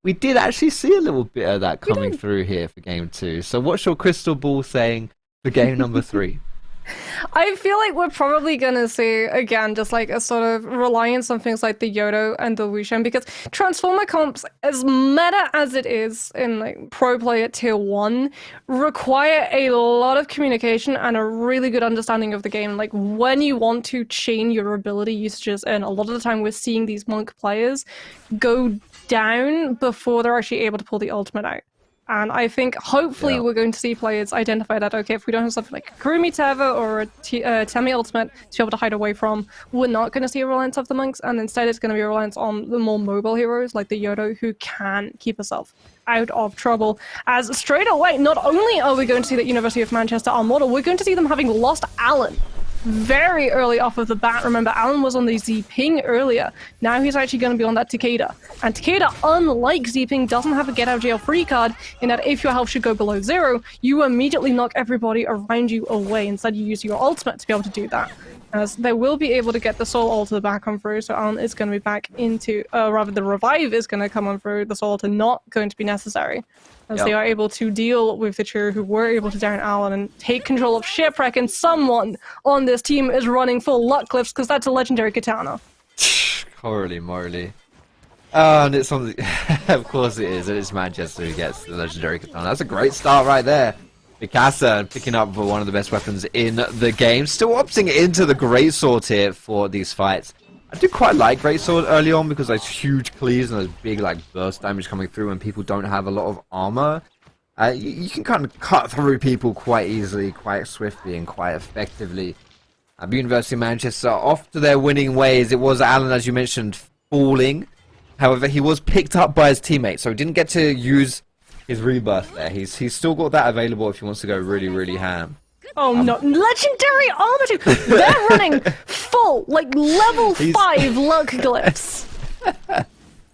We did actually see a little bit of that coming through here for game 2. So what's your crystal ball saying for game number 3? I feel like we're probably gonna see, again, just like a sort of reliance on things like the Yodo and the Wushen, because Transformer comps, as meta as it is in like pro player tier 1, require a lot of communication and a really good understanding of the game. Like when you want to chain your ability usages, and a lot of the time we're seeing these monk players go down before they're actually able to pull the ultimate out. And I think hopefully we're going to see players identify that, okay, if we don't have something like a Kurumi Teva or a Temi Ultimate to be able to hide away from, we're not going to see a reliance of the monks, and instead it's going to be a reliance on the more mobile heroes like the Yodo, who can keep herself out of trouble. As straight away, not only are we going to see that University of Manchester are model, we're going to see them having lost Alan very early off of the bat. Remember, Alan was on the Z-Ping earlier. Now he's actually going to be on that Takeda. And Takeda, unlike Z-Ping, doesn't have a get out of jail free card, in that if your health should go below 0, you immediately knock everybody around you away. Instead, you use your ultimate to be able to do that. As they will be able to get the Soul Altar back on through, so Alan is going to be back into, rather the Revive is going to come on through, the Soul Altar not going to be necessary. As they are able to deal with the trio who were able to down Alan and take control of Shipwreck, and someone on this team is running full luck cliffs because that's a legendary katana. Holy moly. And it's on the... of course it is, and it's Manchester who gets the legendary katana. That's a great start right there. Mikasa picking up one of the best weapons in the game. Still opting into the greatsword here for these fights. I do quite like greatsword early on because there's huge cleaves and there's big like burst damage coming through when people don't have a lot of armor. You can kind of cut through people quite easily, quite swiftly, and quite effectively. University of Manchester off to their winning ways. It was Alan, as you mentioned, falling. However, he was picked up by his teammate, so he didn't get to use his rebirth there. He's still got that available if he wants to go really, really ham. Oh no, legendary armor too! They're running full, like level 5 luck glyphs.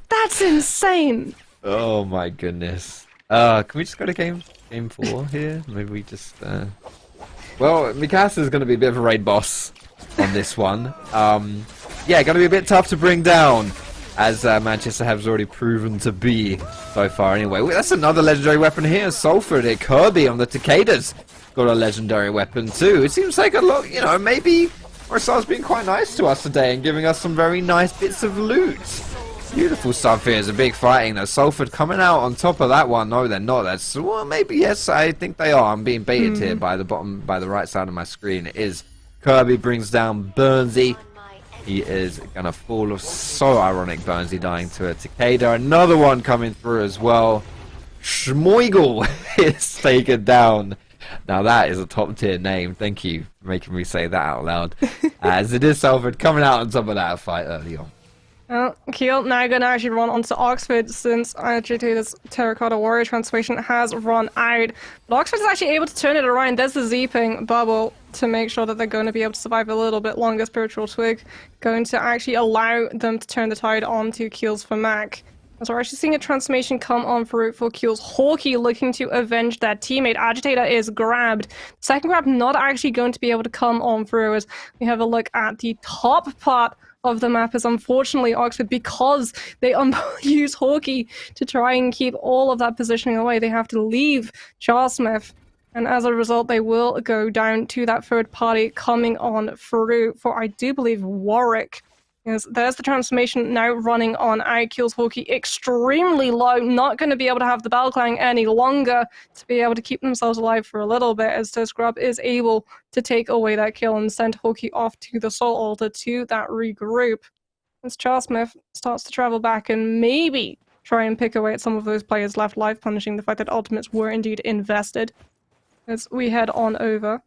That's insane. Oh my goodness. Can we just go to game 4 here? Maybe we just well, Mikasa is going to be a bit of a raid boss on this one. Yeah, going to be a bit tough to bring down, as Manchester has already proven to be so far anyway. Well, that's another legendary weapon here. Salford here. Kirby on the Takedas got a legendary weapon too. It seems like a lot, you know, maybe Morris's been quite nice to us today and giving us some very nice bits of loot. Beautiful stuff here. It's a big fighting though. Salford coming out on top of that one. No, they're not. That's, well, maybe yes, I think they are. I'm being baited here by the bottom, by the right side of my screen. It is Kirby brings down Burnsy. He is gonna fall. So ironic, Burnsy dying to a Takeda. Another one coming through as well. Schmoigel is taken down. Now that is a top tier name. Thank you for making me say that out loud. As it is Salford coming out on top of that fight early on. Well, Keel now going to actually run onto Oxford, since actually this Terracotta Warrior transformation has run out. But Oxford is actually able to turn it around. There's the Z-Ping bubble to make sure that they're going to be able to survive a little bit longer. Spiritual Twig going to actually allow them to turn the tide onto Keels for Mac. So we're actually seeing a transformation come on through for Keels. Hawkeye looking to avenge that teammate. Agitator is grabbed. Second grab not actually going to be able to come on through, as we have a look at the top part of the map. Is unfortunately Oxford, because they use Hawkeye to try and keep all of that positioning away, they have to leave Charsmith. And as a result, they will go down to that third party coming on through for, I do believe, Warwick. Yes, there's the transformation now running on Keels. Hawkeye extremely low, not going to be able to have the bell clang any longer to be able to keep themselves alive for a little bit, as Scrub is able to take away that kill and send Hawkeye off to the Soul Altar to that regroup. As Charsmith starts to travel back and maybe try and pick away at some of those players left alive, punishing the fact that ultimates were indeed invested. As we head on over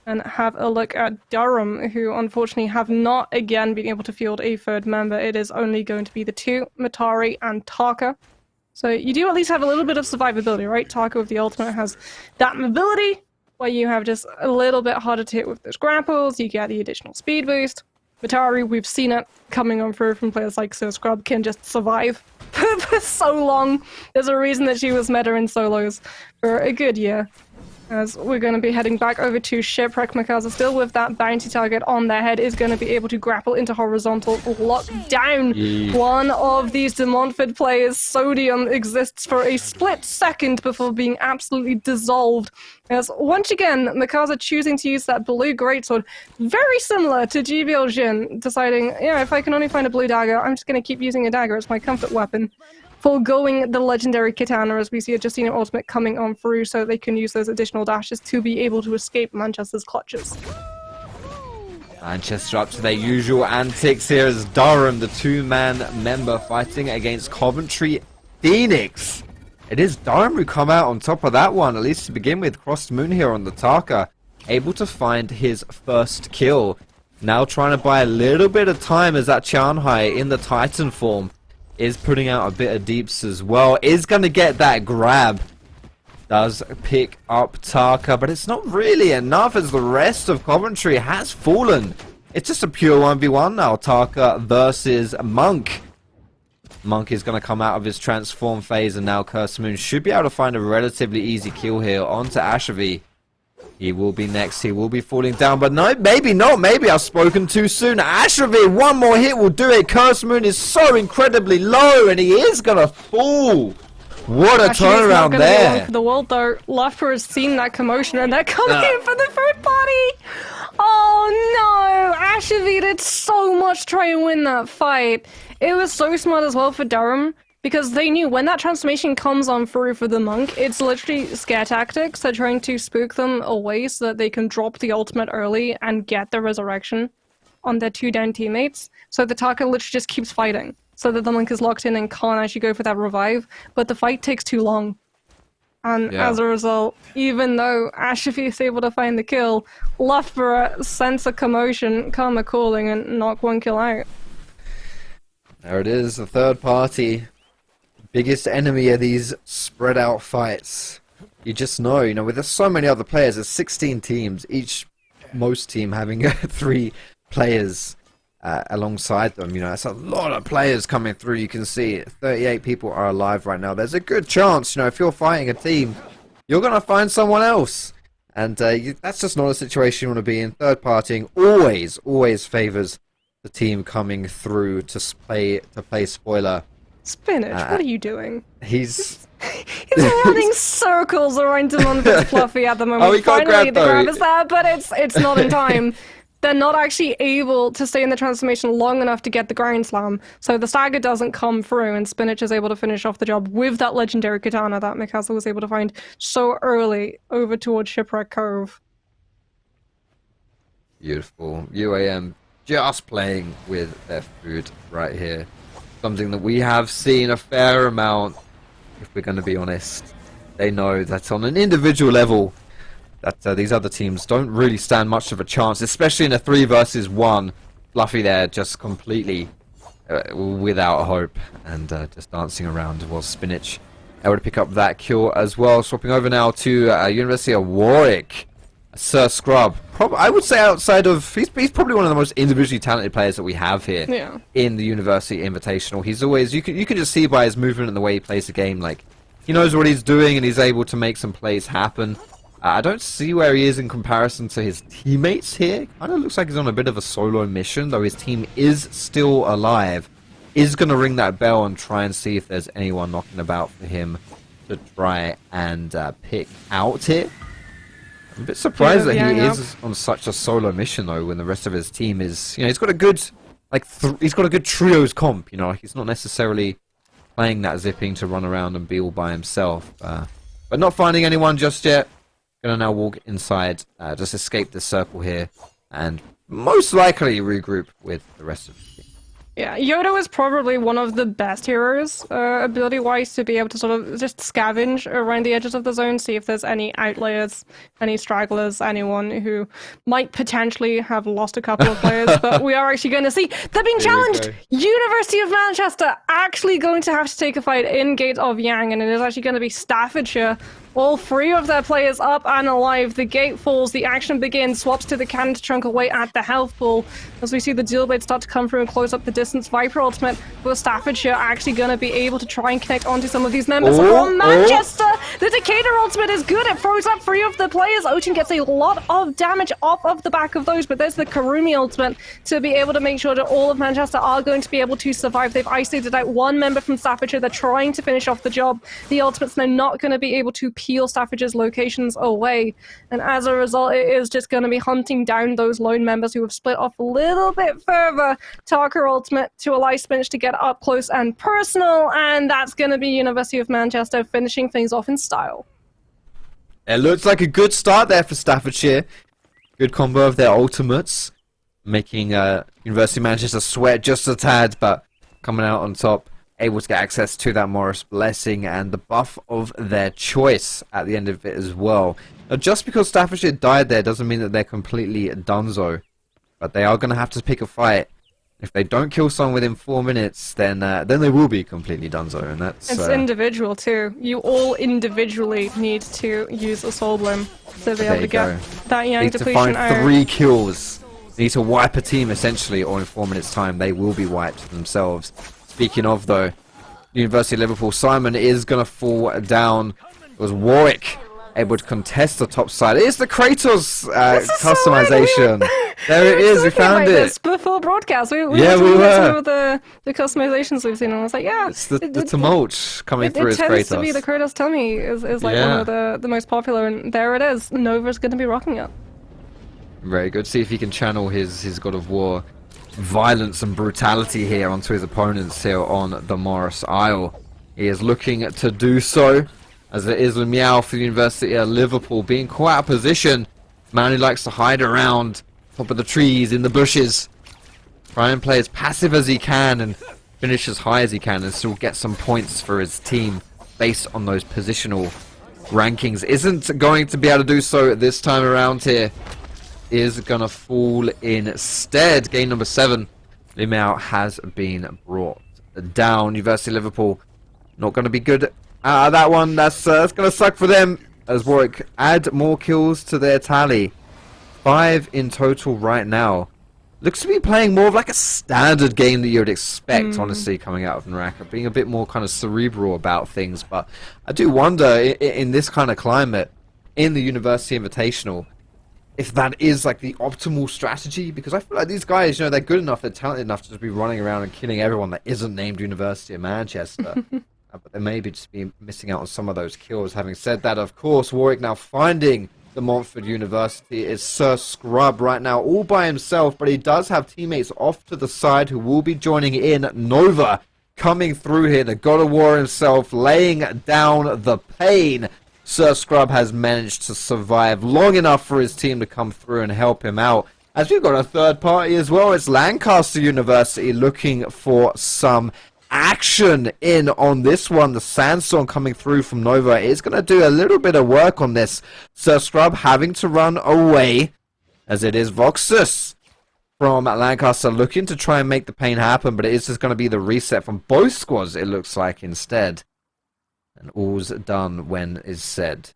and have a look at Durham, who unfortunately have not again been able to field a third member. It is only going to be the two, Matari and Taka. So you do at least have a little bit of survivability, right? Tarka with the ultimate has that mobility, where you have just a little bit harder to hit with those grapples, you get the additional speed boost. Vitari, we've seen it coming on through from players like Sir Scrub, can just survive for so long. There's a reason that she was meta in solos for a good year. As we're going to be heading back over to Shipwreck, Mikasa still with that bounty target on their head is going to be able to grapple into horizontal, lock down one of these De Montfort players. Sodium exists for a split second before being absolutely dissolved. As once again, Mikasa choosing to use that blue greatsword, very similar to GBL Jin, deciding, yeah, if I can only find a blue dagger, I'm just going to keep using a dagger as my comfort weapon. Foregoing the legendary katana as we see a Justina ultimate coming on through so they can use those additional dashes to be able to escape Manchester's clutches. Manchester up to their usual antics here as Durham, the two-man member, fighting against Coventry Phoenix. It is Durham who come out on top of that one, at least to begin with. Crossed Moon here on the Tarka, able to find his first kill. Now trying to buy a little bit of time as that Chanhai in the Titan form is putting out a bit of deeps as well. Is going to get that grab. Does pick up Tarka, but it's not really enough as the rest of Coventry has fallen. It's just a pure 1v1 now. Tarka versus Monk. Monk is going to come out of his transform phase, and now Curse Moon should be able to find a relatively easy kill here onto Ashavi. He will be next. He will be falling down, but no, maybe not. Maybe I've spoken too soon. Ashavi, one more hit will do it. Curse Moon is so incredibly low, and he is going to fall. What a turnaround there. For the world, though. Luffer has seen that commotion, and they're coming in for the third party. Oh, no. Ashavi did so much to try and win that fight. It was so smart as well for Durham, because they knew when that transformation comes on through for the Monk, it's literally scare tactics. They're trying to spook them away so that they can drop the ultimate early and get the resurrection on their two down teammates. So the Tarka literally just keeps fighting, so that the Monk is locked in and can't actually go for that revive. But the fight takes too long. And as a result, even though Ashafi is able to find the kill, Loughborough sense a commotion, Karma calling, and knock one kill out. There it is, the third party. Biggest enemy of these spread out fights. You just know, with there's so many other players, there's 16 teams, most team having 3 players alongside them. It's a lot of players coming through. You can see 38 people are alive right now. There's a good chance, if you're fighting a team, you're going to find someone else. And that's just not a situation you want to be in. Third partying always favors the team coming through to play spoiler. Spinach, what are you doing? He's running circles around Demonford's Fluffy at the moment. Oh, he got Finally, grabbed, the though. grab is there, but it's not in time. They're not actually able to stay in the transformation long enough to get the ground slam, so the stagger doesn't come through, and Spinach is able to finish off the job with that legendary katana that Mikasa was able to find so early over towards Shipwreck Cove. Beautiful. UAM just playing with their food right here. Something that we have seen a fair amount, if we're going to be honest. They know that on an individual level, that these other teams don't really stand much of a chance, especially in a 3 versus 1. Fluffy there, just completely without hope, and just dancing around while Spinach able to pick up that kill as well. Swapping over now to University of Warwick. Sir Scrub, I would say outside of... He's probably one of the most individually talented players that we have here in the University Invitational. He's always... You can just see by his movement and the way he plays the game, he knows what he's doing and he's able to make some plays happen. I don't see where he is in comparison to his teammates here. Kind of looks like he's on a bit of a solo mission, though his team is still alive. Is going to ring that bell and try and see if there's anyone knocking about for him to try and pick out here. I'm a bit surprised that he is on such a solo mission, though, when the rest of his team is... he's got a good... he's got a good trios comp, he's not necessarily playing that zipping to run around and be all by himself. But not finding anyone just yet. Gonna now walk inside, just escape the circle here, and most likely regroup with the rest of the team. Yeah, Yodo is probably one of the best heroes, ability-wise, to be able to sort of just scavenge around the edges of the zone, see if there's any outliers, any stragglers, anyone who might potentially have lost a couple of players. But we are actually going to see they're being challenged! University of Manchester actually going to have to take a fight in Gate of Yang, and it is actually going to be Staffordshire. All 3 of their players up and alive. The gate falls, the action begins, swaps to the cannon to chunk away at the health pool. As we see the dual blade start to come through and close up the distance. Viper ultimate for Staffordshire actually going to be able to try and connect onto some of these members from Manchester. The Decatur ultimate is good. It throws up 3 of the players. Ocean gets a lot of damage off of the back of those, but there's the Karumi ultimate to be able to make sure that all of Manchester are going to be able to survive. They've isolated out 1 member from Staffordshire. They're trying to finish off the job. The ultimate's now not going to be able to peel Staffordshire's locations away, and as a result it is just going to be hunting down those lone members who have split off a little bit further. Tarker ultimate to Eli Spinach to get up close and personal, and that's going to be University of Manchester finishing things off in style. It looks like a good start there for Staffordshire. Good combo of their ultimates, making University of Manchester sweat just a tad, but coming out on top, able to get access to that Morris Blessing and the buff of their choice at the end of it as well. Now, just because Staffordshire died there doesn't mean that they're completely donezo, but they are going to have to pick a fight. If they don't kill someone within 4 minutes, then they will be completely donezo, and that's... It's individual too. You all individually need to use a Soul Bloom to be able to get that Yang depletion to find 3 kills. They need to wipe a team essentially, or in 4 minutes time they will be wiped themselves. Speaking of, though, University of Liverpool, Simon is going to fall down. It was Warwick able to contest the top side. It is the Kratos customization. There it is, we found it. Before broadcast, we were some of the customizations we've seen, and I was like, yeah. It's the tumult coming through as Kratos. It tends to be the Kratos tummy is like one of the most popular, and there it is. Nova's going to be rocking it. Very good. See if he can channel his God of War violence and brutality here onto his opponents here on the Morris Isle. He is looking to do so, as it is with Meow for the University of Liverpool being quite out of position. Man who likes to hide around top of the trees, in the bushes, try and play as passive as he can and finish as high as he can and still get some points for his team based on those positional rankings. Isn't going to be able to do so this time around here. Is gonna fall instead. Game number 7. Limau has been brought down. University of Liverpool not gonna be good out of that one. That's gonna suck for them as Warwick add more kills to their tally. 5 in total right now. Looks to be playing more of like a standard game that you would expect, honestly, coming out of NARAKA, being a bit more kind of cerebral about things. But I do wonder in this kind of climate, in the University Invitational, if that is like the optimal strategy, because I feel like these guys, you know, they're good enough, they're talented enough to just be running around and killing everyone that isn't named University of Manchester. But they may be just be missing out on some of those kills. Having said that, of course, Warwick now finding the Montfort University is Sir Scrub right now, all by himself, but he does have teammates off to the side who will be joining in. Nova coming through here, the God of War himself, laying down the pain. Sir Scrub has managed to survive long enough for his team to come through and help him out. As we've got a third party as well, it's Lancaster University looking for some action in on this one. The Sandstorm coming through from Nova is going to do a little bit of work on this. Sir Scrub having to run away, as it is Voxus from Lancaster looking to try and make the pain happen, but it is just going to be the reset from both squads, it looks like, instead. And all's done when is said.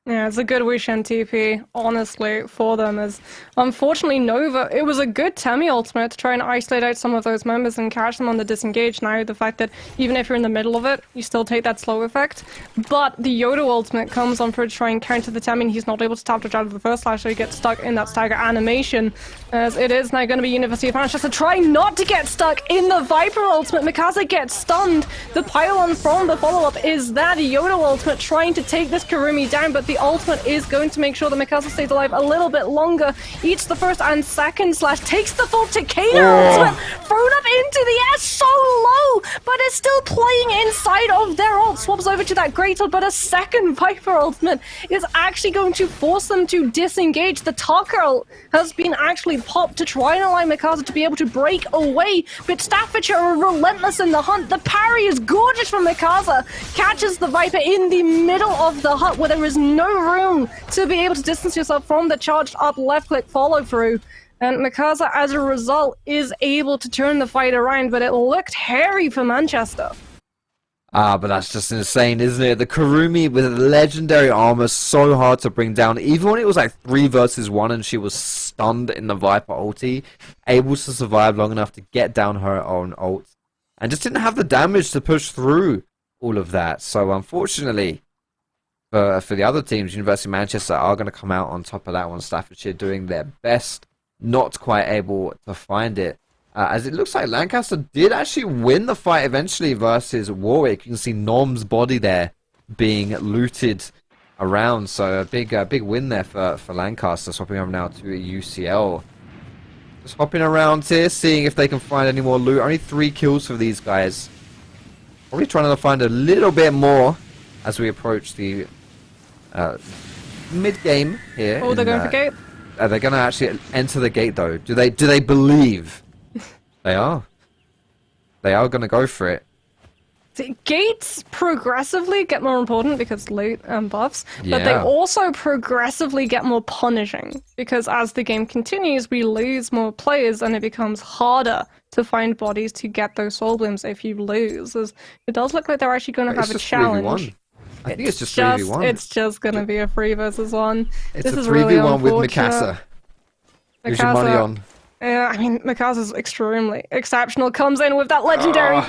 Yeah, it's a good wish and TP, honestly, for them. As unfortunately, Nova, it was a good Temi ultimate to try and isolate out some of those members and catch them on the disengage. Now, the fact that even if you're in the middle of it, you still take that slow effect. But the Yoda ultimate comes on for to try and counter the Temi, and he's not able to tap dodge out of the first slash, so he gets stuck in that stagger animation. As it is now going to be University of Manchester trying not to get stuck in the Viper ultimate. Mikasa gets stunned. The pylon from the follow-up is that Yoda ultimate trying to take this Karumi down, but the ultimate is going to make sure that Mikasa stays alive a little bit longer. Eats the first and second slash, takes the full Takeda ultimate, thrown up into the air so low, but it's still playing inside of their ult. Swaps over to that great ult, but a second Viper ultimate is actually going to force them to disengage. The Taka ult has been actually popped to try and allow Mikasa to be able to break away, but Staffordshire are relentless in the hunt. The parry is gorgeous from Mikasa, catches the Viper in the middle of the hut where there is no room to be able to distance yourself from the charged up left click follow through. And Mikasa, as a result, is able to turn the fight around, but it looked hairy for Manchester. Ah, but that's just insane, isn't it? The Kurumi with legendary armor, so hard to bring down. Even when it was like 3 versus 1 and she was stunned in the Viper ulti, able to survive long enough to get down her own ult. And just didn't have the damage to push through all of that. So unfortunately, for the other teams, University of Manchester are going to come out on top of that one. Staffordshire doing their best, not quite able to find it. As it looks like Lancaster did actually win the fight eventually versus Warwick. You can see Nom's body there being looted around. So a big win there for Lancaster. Swapping over now to UCL. Just hopping around here, seeing if they can find any more loot. Only 3 kills for these guys. Probably trying to find a little bit more as we approach the mid-game here. Oh, they're going for gate? They're going to actually enter the gate, though. Do they believe? They are. They are going to go for it. Gates progressively get more important because loot and buffs, Yeah. but they also progressively get more punishing because as the game continues, we lose more players and it becomes harder to find bodies to get those soul blooms if you lose. As it does look like they're actually going to have a challenge. 3v1. I think it's just 3v1. It's just going to be a 3 versus 1. It's this a is 3v1 really with unfortunate. Mikasa. Who's your money on? I mean, Mikasa's extremely exceptional. Comes in with that legendary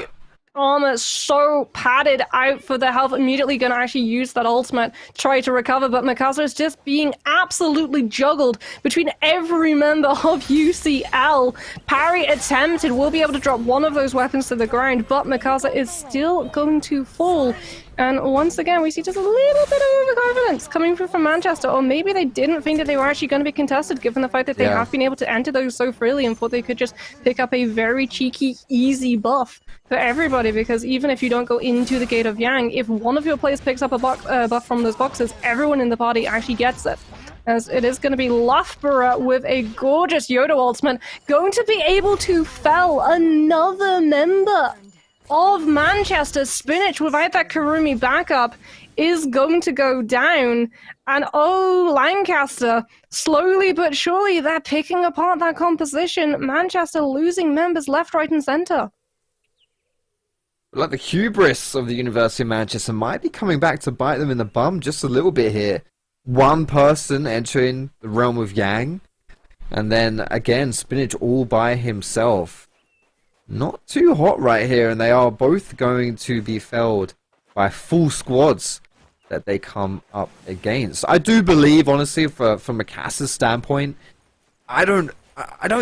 armor, so padded out for the health. Immediately going to actually use that ultimate, try to recover, but Mikasa is just being absolutely juggled between every member of UCL. Parry attempted, will be able to drop one of those weapons to the ground, but Mikasa is still going to fall. And once again, we see just a little bit of overconfidence coming through from Manchester, or maybe they didn't think that they were actually going to be contested, given the fact that they have been able to enter those so freely and thought they could just pick up a very cheeky, easy buff for everybody, because even if you don't go into the Gate of Yang, if one of your players picks up a buff from those boxes, everyone in the party actually gets it. As it is going to be Loughborough with a gorgeous Yoda ultimate, going to be able to fell another member of Manchester. Spinach, without that Kurumi backup, is going to go down. And oh, Lancaster, slowly but surely, they're picking apart that composition. Manchester losing members left, right, and centre. Like the hubris of the University of Manchester might be coming back to bite them in the bum just a little bit here. One person entering the realm of Yang, and then again Spinach all by himself. Not too hot right here, and they are both going to be felled by full squads that they come up against. I do believe, honestly, from Mikasa's standpoint, I don't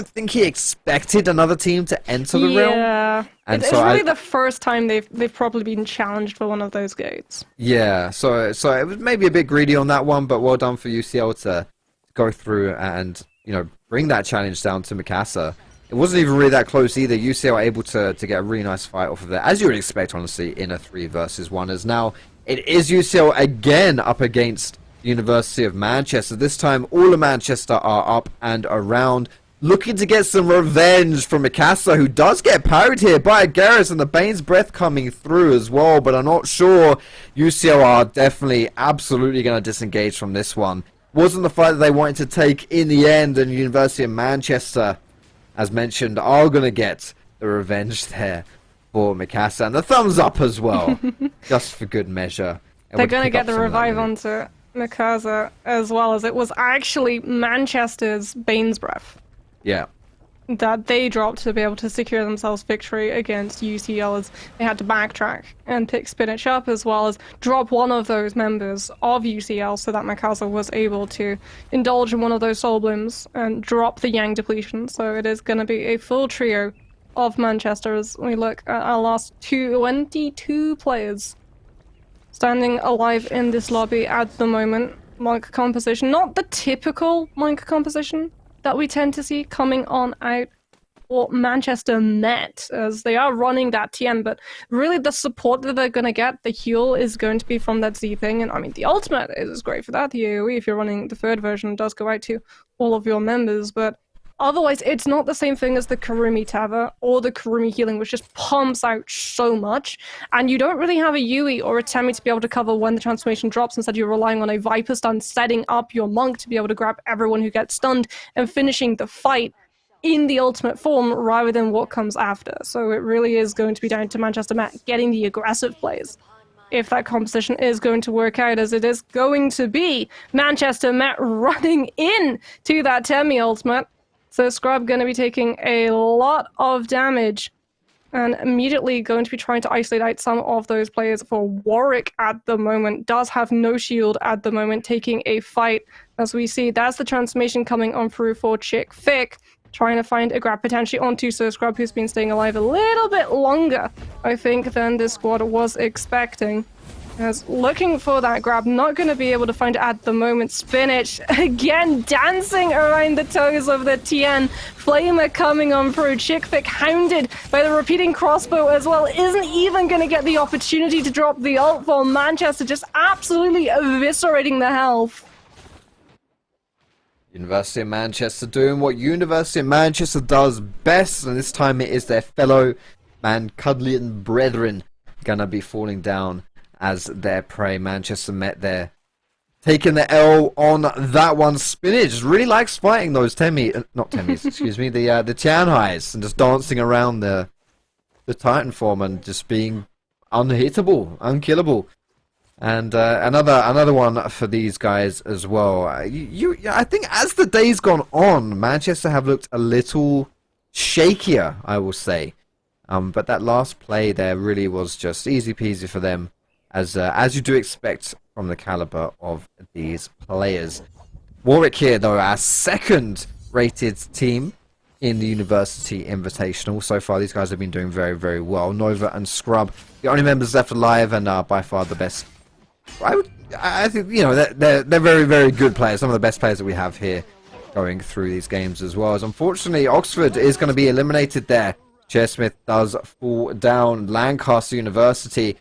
think he expected another team to enter the realm. Yeah, And it's so really the first time they've probably been challenged for one of those gates. Yeah, so it was maybe a bit greedy on that one, but well done for UCL to go through and, you know, bring that challenge down to Mikasa. It wasn't even really that close either. UCL were able to get a really nice fight off of that, as you would expect, honestly, in a 3 versus 1. As now it is UCL again up against University of Manchester. This time all of Manchester are up and around, looking to get some revenge from Mikasa, who does get parried here by Garrus, and the Bane's Breath coming through as well, but I'm not sure UCL are definitely absolutely going to disengage from this one. Wasn't the fight that they wanted to take in the end, and University of Manchester, as mentioned, are going to get the revenge there for Mikasa, and the thumbs up as well, just for good measure. They're going to get the revive onto Mikasa, as well as it was actually Manchester's Bane's Breath Yeah. that they dropped to be able to secure themselves victory against UCL, as they had to backtrack and pick Spinach up, as well as drop one of those members of UCL so that Mikasa was able to indulge in one of those soul blooms and drop the Yang depletion. So it is going to be a full trio of Manchester as we look at our last 22 players standing alive in this lobby at the moment. Monk composition. Not the typical Monk composition that we tend to see coming on out for Manchester Met, as they are running that TN, but really the support that they're going to get, the heal is going to be from that Z thing, and I mean the ultimate is great for that. The AoE, if you're running the third version, does go out to all of your members, but otherwise it's not the same thing as the Kurumi Tava or the Kurumi healing, which just pumps out so much, and you don't really have a Yui or a Temi to be able to cover when the transformation drops. Instead you're relying on a Viper stun, setting up your Monk to be able to grab everyone who gets stunned and finishing the fight in the ultimate form rather than what comes after. So it really is going to be down to Manchester Met getting the aggressive plays if that composition is going to work out, as it is going to be Manchester Met running in to that Temi ultimate. So Scrub going to be taking a lot of damage and immediately going to be trying to isolate out some of those players. For Warwick at the moment does have no shield at the moment, taking a fight. As we see, that's the transformation coming on through for Chick Fick, trying to find a grab potentially onto Sir Scrub, who's been staying alive a little bit longer, I think, than this squad was expecting. As looking for that grab, not going to be able to find it at the moment. Spinach, again, dancing around the toes of the TN. Flamer coming on through. Chick Fick hounded by the repeating crossbow as well. Isn't even going to get the opportunity to drop the ult for Manchester, just absolutely eviscerating the health. University of Manchester doing what University of Manchester does best, and this time it is their fellow Mancunian brethren gonna be falling down as their prey. Manchester Met there taking the L on that one. Spinach really likes fighting those not Temis, excuse me, the Tianhais, and just dancing around the Titan form and just being unhittable, unkillable. And another one for these guys as well. I think as the days gone on, Manchester have looked a little shakier, I will say. But that last play there really was just easy peasy for them, as you do expect from the caliber of these players. Warwick here, though, our second rated team in the University Invitational. So far, these guys have been doing very, very well. Nova and Scrub, the only members left alive, and are by far the best. I think, you know, they're very, very good players. Some of the best players that we have here going through these games as well. As unfortunately, Oxford is going to be eliminated there. Chairsmith does fall down. Lancaster University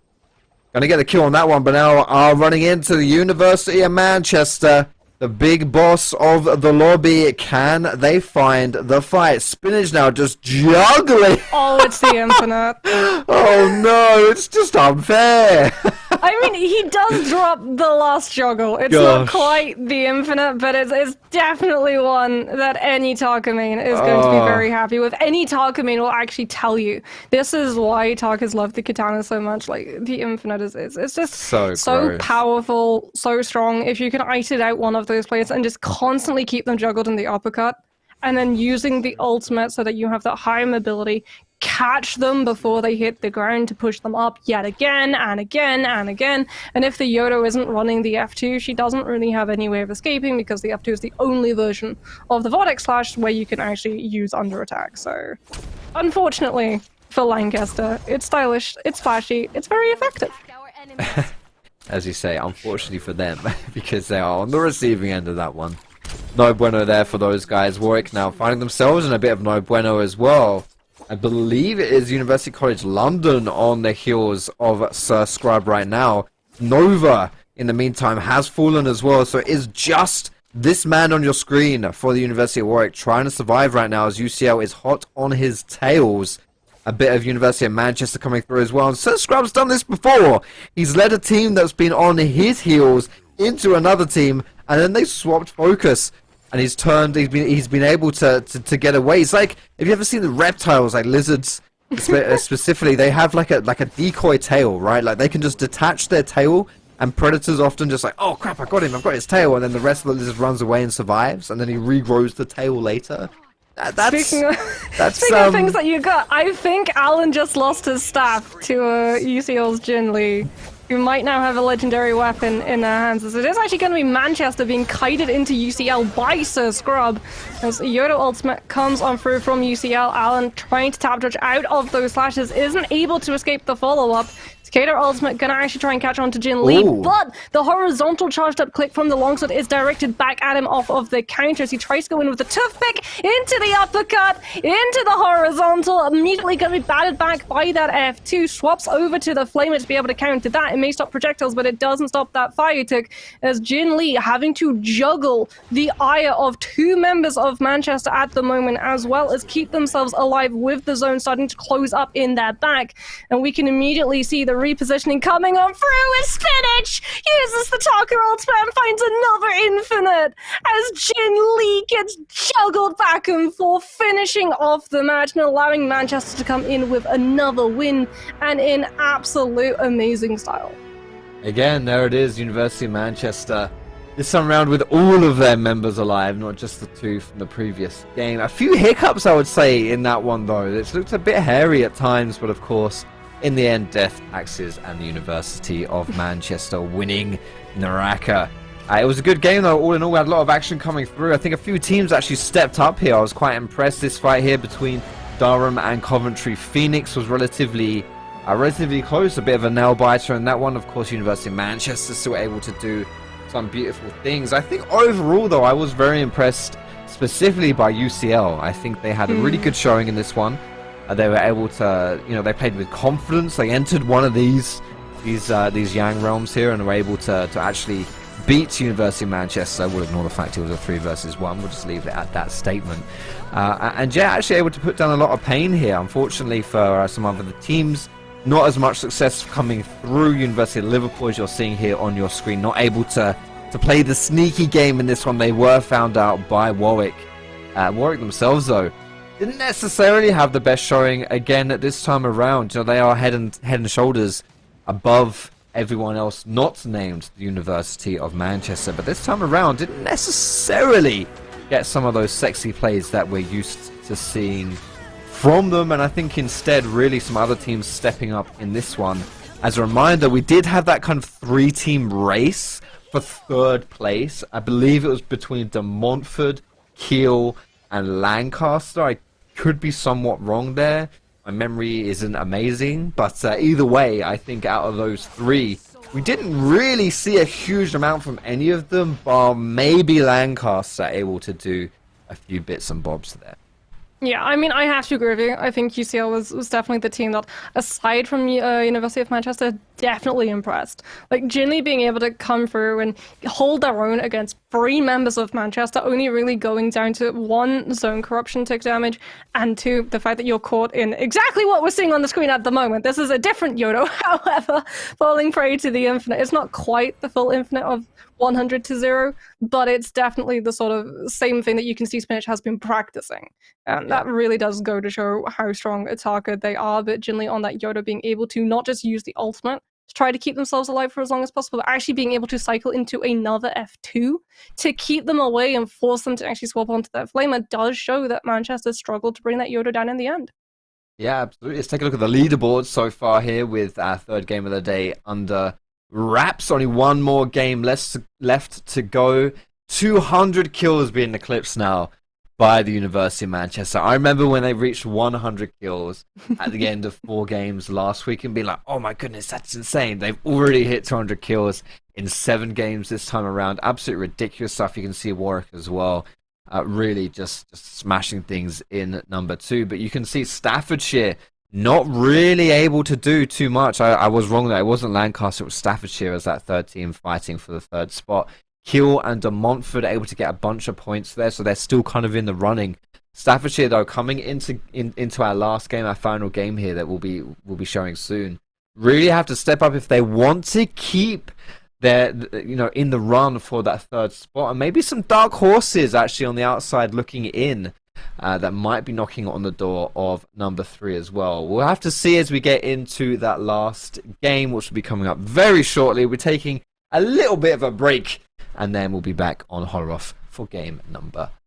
going to get the kill on that one, but now are running into the University of Manchester. The big boss of the lobby. Can they find the fight? Spinach now just juggling. Oh, it's the Infinite. Oh no, it's just unfair. I mean, he does drop the last juggle. It's not quite the Infinite, but it's definitely one that any Tarka main is going to be very happy with. Any Tarka main will actually tell you. This is why Tarkas love the katana so much. Like, the Infinite is it's just so powerful, so strong. If you can isolate out one of those players and just constantly keep them juggled in the uppercut, and then using the ultimate so that you have that high mobility, catch them before they hit the ground to push them up yet again and again and again. And if the Yodo isn't running the F2, she doesn't really have any way of escaping, because the F2 is the only version of the Vortex Slash where you can actually use under attack. So unfortunately for Lancaster, it's stylish, it's flashy, it's very effective. As you say, unfortunately for them, because they are on the receiving end of that one. No bueno there for those guys. Warwick now finding themselves in a bit of no bueno as well. I believe it is University College London on the heels of Sir Scrub right now. Nova, in the meantime, has fallen as well, so it is just this man on your screen for the University of Warwick trying to survive right now, as UCL is hot on his tails. A bit of University of Manchester coming through as well, and Sir Scrub's done this before. He's led a team that's been on his heels into another team, and then they swapped focus. And he's been able to get away. It's like, have you ever seen the reptiles, like lizards specifically? They have like a decoy tail, right? Like they can just detach their tail, and predators often just like, oh crap, I got him, I've got his tail, and then the rest of the lizard runs away and survives, and then he regrows the tail later. Speaking of things that you got, I think Alan just lost his staff to UCL's Jin Lee, who might now have a legendary weapon in their hands. As it is actually going to be Manchester being kited into UCL by Sir Scrub, as Yodo ultimate comes on through from UCL. Alan trying to tap dodge out of those slashes, isn't able to escape the follow-up. Cicada ultimate gonna actually try and catch on to Jin Lee, but the horizontal charged up click from the longsword is directed back at him off of the counter as he tries to go in with the toothpick into the uppercut, into the horizontal, immediately gonna be batted back by that F2, swaps over to the flamer to be able to counter that. It may stop projectiles, but it doesn't stop that fire tick as Jin Lee having to juggle the ire of two members of Manchester at the moment, as well as keep themselves alive with the zone starting to close up in their back. And we can immediately see the repositioning coming on through as Spinach uses the Talker ultimate and finds another infinite as Jin Lee gets juggled back and forth, finishing off the match and allowing Manchester to come in with another win and in absolute amazing style. Again, there it is, University of Manchester. This time around with all of their members alive, not just the two from the previous game. A few hiccups, I would say, in that one, though. It looked a bit hairy at times, but of course, in the end, Death Axes and the University of Manchester winning NARAKA. It was a good game, though. All in all, we had a lot of action coming through. I think a few teams actually stepped up here. I was quite impressed. This fight here between Durham and Coventry Phoenix was relatively close, a bit of a nail-biter. And that one, of course, University of Manchester still able to do some beautiful things. I think overall, though, I was very impressed specifically by UCL. I think they had a really good showing in this one. They were able to, they played with confidence. They entered one of these Yang realms here and were able to actually beat University of Manchester. We'll ignore the fact it was a 3 versus 1. We'll just leave it at that statement. And yeah, actually able to put down a lot of pain here. Unfortunately for some other teams, not as much success coming through. University of Liverpool, as you're seeing here on your screen, not able to play the sneaky game in this one. They were found out by Warwick. Warwick themselves, though, didn't necessarily have the best showing again at this time around. They are head and shoulders above everyone else not named the University of Manchester, but this time around didn't necessarily get some of those sexy plays that we're used to seeing from them. And I think instead really some other teams stepping up in this one. As a reminder, we did have that kind of 3-team race for 3rd place. I believe it was between De Montfort, Kiel and Lancaster. I could be somewhat wrong there. My memory isn't amazing, but either way, I think out of those 3, we didn't really see a huge amount from any of them, bar maybe Lancaster able to do a few bits and bobs there. Yeah, I mean, I have to agree with you. I think UCL was definitely the team that, aside from University of Manchester, definitely impressed. Like, Jin Lee being able to come through and hold their own against 3 members of Manchester, only really going down to 1 zone corruption tick damage, and 2, the fact that you're caught in exactly what we're seeing on the screen at the moment. This is a different Yodo, however, falling prey to the infinite. It's not quite the full infinite of 100 to 0, but it's definitely the sort of same thing that you can see Spinach has been practicing. And that really does go to show how strong a target they are. But Jin Lee on that Yoda being able to not just use the ultimate to try to keep themselves alive for as long as possible, but actually being able to cycle into another F2 to keep them away and force them to actually swap onto that flamer does show that Manchester struggled to bring that Yoda down in the end. Yeah, absolutely. Let's take a look at the leaderboard so far here with our 3rd game of the day under wraps. Only 1 more game left to go. 200 kills being eclipsed now by the University of Manchester. I remember when they reached 100 kills at the end of 4 games last week and being like, oh my goodness, that's insane. They've already hit 200 kills in 7 games this time around. Absolutely ridiculous stuff. You can see Warwick as well. Really just smashing things in number 2. But you can see Staffordshire not really able to do too much. I was wrong there. It wasn't Lancaster, it was Staffordshire as that 3rd team fighting for the 3rd spot. Kiel and De Montfort able to get a bunch of points there, so they're still kind of in the running. Staffordshire, though, coming into our last game, our final game here that we'll be showing soon, really have to step up if they want to keep their, in the run for that 3rd spot. And maybe some dark horses actually on the outside looking in. That might be knocking on the door of number 3 as well. We'll have to see as we get into that last game, which will be coming up very shortly. We're taking a little bit of a break, and then we'll be back on Holoroth for game number 4.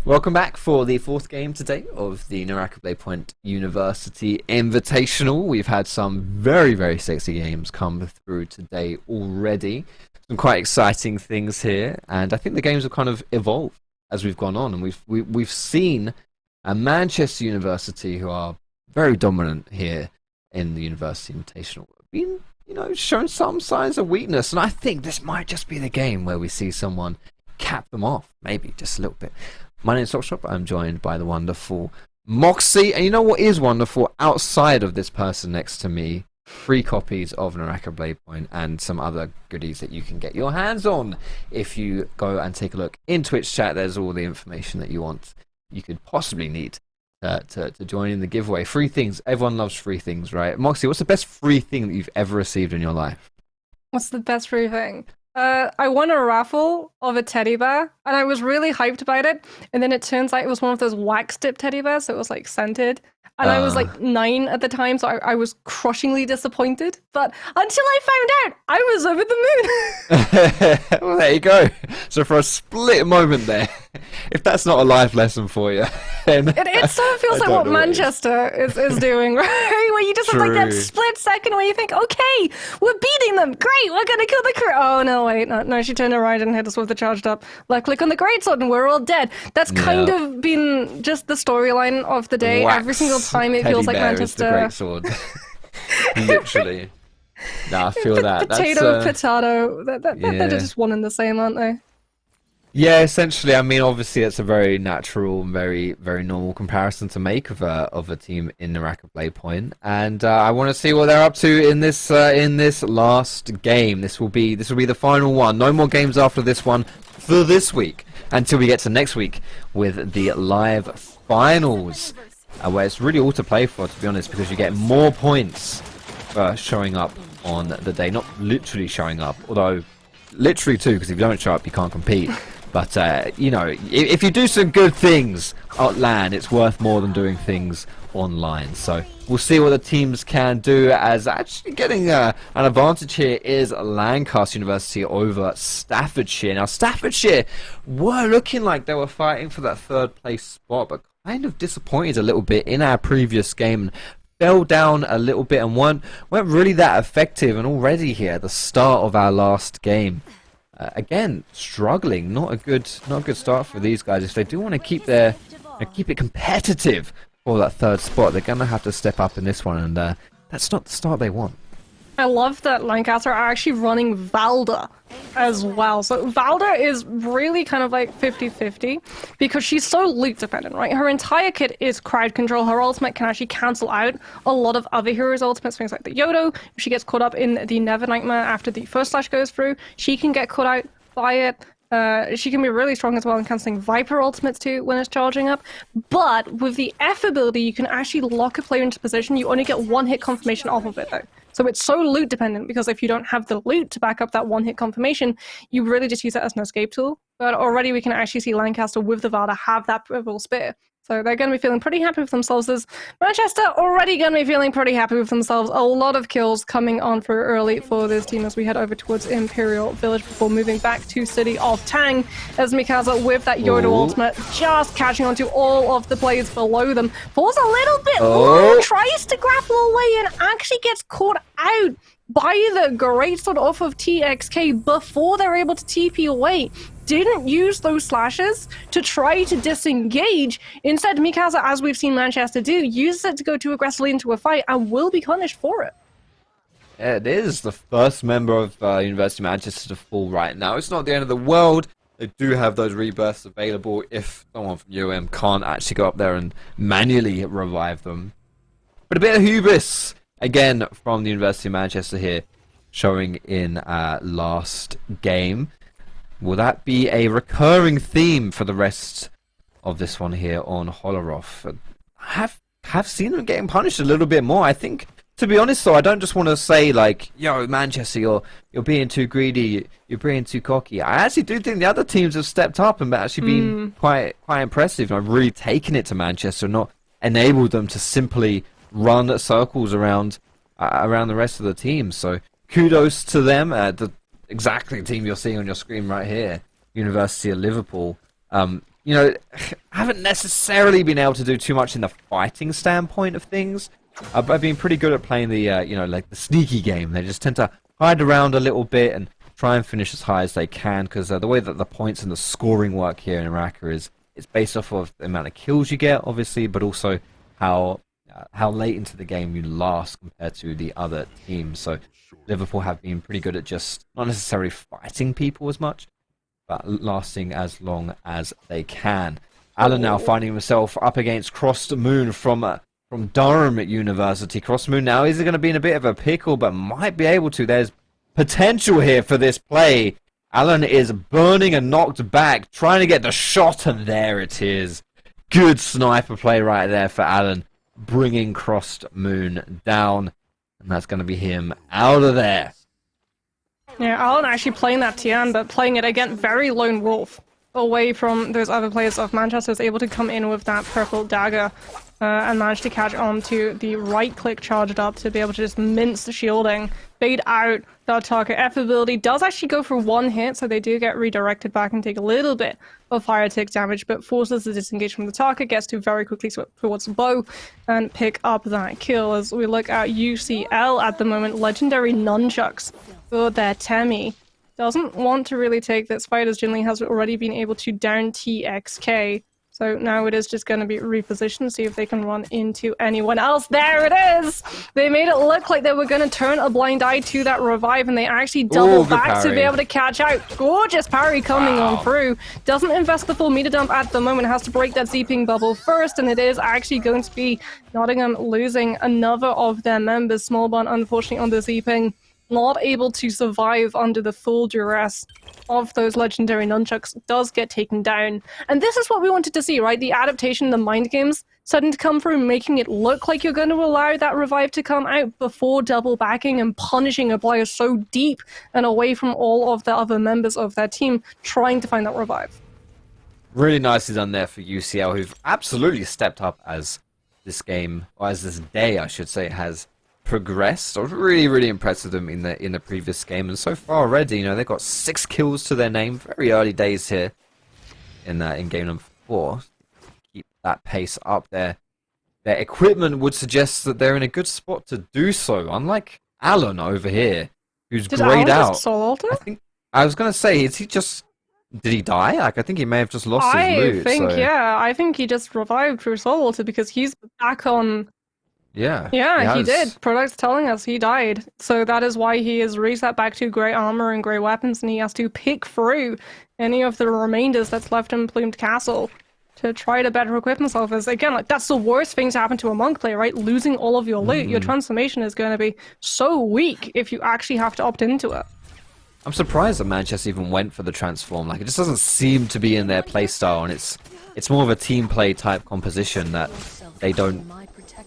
Welcome back for the fourth game today of the NARAKA BLADEPOINT University Invitational. We've had some very, very sexy games come through today already. Some quite exciting things here, and I think the games have kind of evolved as we've gone on, and we've seen a Manchester University, who are very dominant here in the University Invitational, been, shown some signs of weakness, and I think this might just be the game where we see someone cap them off, maybe just a little bit. My name's Sockshop. I'm joined by the wonderful Moxie, and you know what is wonderful outside of this person next to me? Free copies of NARAKA BLADEPOINT and some other goodies that you can get your hands on if you go and take a look in Twitch chat. There's all the information that you could possibly need to join in the giveaway. Free things. Everyone loves free things, right? Moxie, what's the best free thing that you've ever received in your life? What's the best free thing? I won a raffle of a teddy bear, and I was really hyped about it. And then it turns out it was one of those wax dip teddy bears, so it was like scented. And I was like 9 at the time, so I was crushingly disappointed. But until I found out, I was over the moon. Well, there you go. So for a split moment there, if that's not a life lesson for you, then it sort of feels like what Manchester is doing, right? Where you just have like that True. split second where you think, okay, we're beating them, great, we're gonna kill the crew. Oh no, wait, no, she turned around and hit us with the charged up. Like, click on the greatsword and we're all dead. That's kind of been just the storyline of the day. Wax Every single time it feels like teddy bear is the Manchester. great sword. Literally. Nah, I feel that. Potato, That's, potato. yeah. They're just one and the same, aren't they? yeah, essentially. I mean, obviously, it's a very natural, very, very normal comparison to make of a team in NARAKA BLADEPOINT, and I want to see what they're up to in this last game. This will be the final one. No more games after this one for this week until we get to next week with the live finals, where it's really all to play for, to be honest, because you get more points for showing up on the day. Not literally showing up, although literally too, because if you don't show up, you can't compete. But, if you do some good things on LAN, it's worth more than doing things online. So we'll see what the teams can do, as actually getting an advantage here is Lancaster University over Staffordshire. Now, Staffordshire were looking like they were fighting for that third place spot, but kind of disappointed a little bit in our previous game. Fell down a little bit and weren't really that effective, and already here at the start of our last game, again struggling. Not a good start for these guys. If they do want to keep it competitive for that third spot, they're gonna have to step up in this one, and that's not the start they want. I love that Lancaster are actually running Valda as well. So Valda is really kind of like 50-50 because she's so loot dependent, right? Her entire kit is crowd control. Her ultimate can actually cancel out a lot of other heroes' ultimates, things like the Yodo. If she gets caught up in the Never Nightmare after the first slash goes through, she can get caught out by it. She can be really strong as well in cancelling Viper ultimates too when it's charging up. But with the F ability, you can actually lock a player into position. You only get one hit confirmation off of it though. So it's so loot dependent, because if you don't have the loot to back up that one hit confirmation, you really just use it as an escape tool. But already we can actually see Lancaster with the Valda have that pivotal spear. So they're going to be feeling pretty happy with themselves. There's Manchester already going to be feeling pretty happy with themselves. A lot of kills coming on for early for this team as we head over towards Imperial Village before moving back to City of Tang, as Mikasa with that Yodo ultimate just catching onto all of the players below them. Falls a little bit low, tries to grapple away and actually gets caught out by the greatsword off of TXK before they're able to TP away. Didn't use those slashes to try to disengage. Instead, Mikasa, as we've seen Manchester do, uses it to go too aggressively into a fight and will be punished for it. Yeah, it is the first member of University of Manchester to fall right now. It's not the end of the world. They do have those rebirths available if someone from UM can't actually go up there and manually revive them. But a bit of hubris again from the University of Manchester here, showing in last game. Will that be a recurring theme for the rest of this one here on Holoroth? Have seen them getting punished a little bit more. I think, to be honest though, I don't just want to say like, yo, Manchester, you're being too greedy, you're being too cocky. I actually do think the other teams have stepped up and actually been quite impressive, and I've really taken it to Manchester, not enabled them to simply run circles around the rest of the team. So kudos to them. Exactly the team you're seeing on your screen right here, University of Liverpool. you know, haven't necessarily been able to do too much in the fighting standpoint of things. I've been pretty good at playing the, you know, like the sneaky game. They just tend to hide around a little bit and try and finish as high as they can, because the way that the points and the scoring work here in NARAKA is it's based off of the amount of kills you get, obviously, but also how late into the game you last compared to the other teams. So Liverpool have been pretty good at just not necessarily fighting people as much, but lasting as long as they can. Alan now finding himself up against Crossed Moon from Durham University. Crossed Moon now is going to be in a bit of a pickle, but might be able to. There's potential here for this play. Alan is burning and knocked back, trying to get the shot, and there it is. Good sniper play right there for Alan, bringing Crossed Moon down, and that's going to be him out of there. Yeah, Alan actually playing that Tian, but playing it again very lone wolf, away from those other players of Manchester, is able to come in with that purple dagger and manage to catch on to the right click charged up to be able to just mince the shielding, bait out that target. F ability does actually go for one hit, so they do get redirected back and take a little bit of fire tick damage, but forces the disengage from the target, gets to very quickly swip towards the bow and pick up that kill. As we look at UCL at the moment, legendary nunchucks for their Temi. Doesn't want to really take this fight, as Jinli has already been able to down TXK. So now it is just going to be repositioned, see if they can run into anyone else. There it is! They made it look like they were going to turn a blind eye to that revive, and they actually doubled back to be able to catch out. Gorgeous parry coming on through. Doesn't invest the full meter dump at the moment, has to break that Z-ping bubble first, and it is actually going to be Nottingham losing another of their members. Small Bun, unfortunately, on the Z-ping, not able to survive under the full duress of those legendary nunchucks, does get taken down. And this is what we wanted to see, right? The adaptation, the mind games starting to come through, making it look like you're going to allow that revive to come out before double backing and punishing a player so deep and away from all of the other members of their team trying to find that revive. Really nicely done there for UCL, who've absolutely stepped up as this game, or as this day, I should say, has progressed. I was really impressed with them in the previous game, and so far already, you know, they've got 6 kills to their name. Very early days here in game number 4. Keep that pace up there. Their equipment would suggest that they're in a good spot to do so, unlike Alan over here, who's grayed out. I was gonna say, is he just, did he die? Like, I think he may have just lost his loot. I think he just revived through Soul Altar, because he's back on. Yeah, he did. Product's telling us he died. So that is why he is reset back to grey armor and grey weapons, and he has to pick through any of the remainders that's left in Plumed Castle to try to better equip himself. As again, like, that's the worst thing to happen to a monk player, right? Losing all of your loot. Your transformation is going to be so weak if you actually have to opt into it. I'm surprised that Manchester even went for the transform. Like, it just doesn't seem to be in their playstyle, and it's more of a team play type composition that they don't.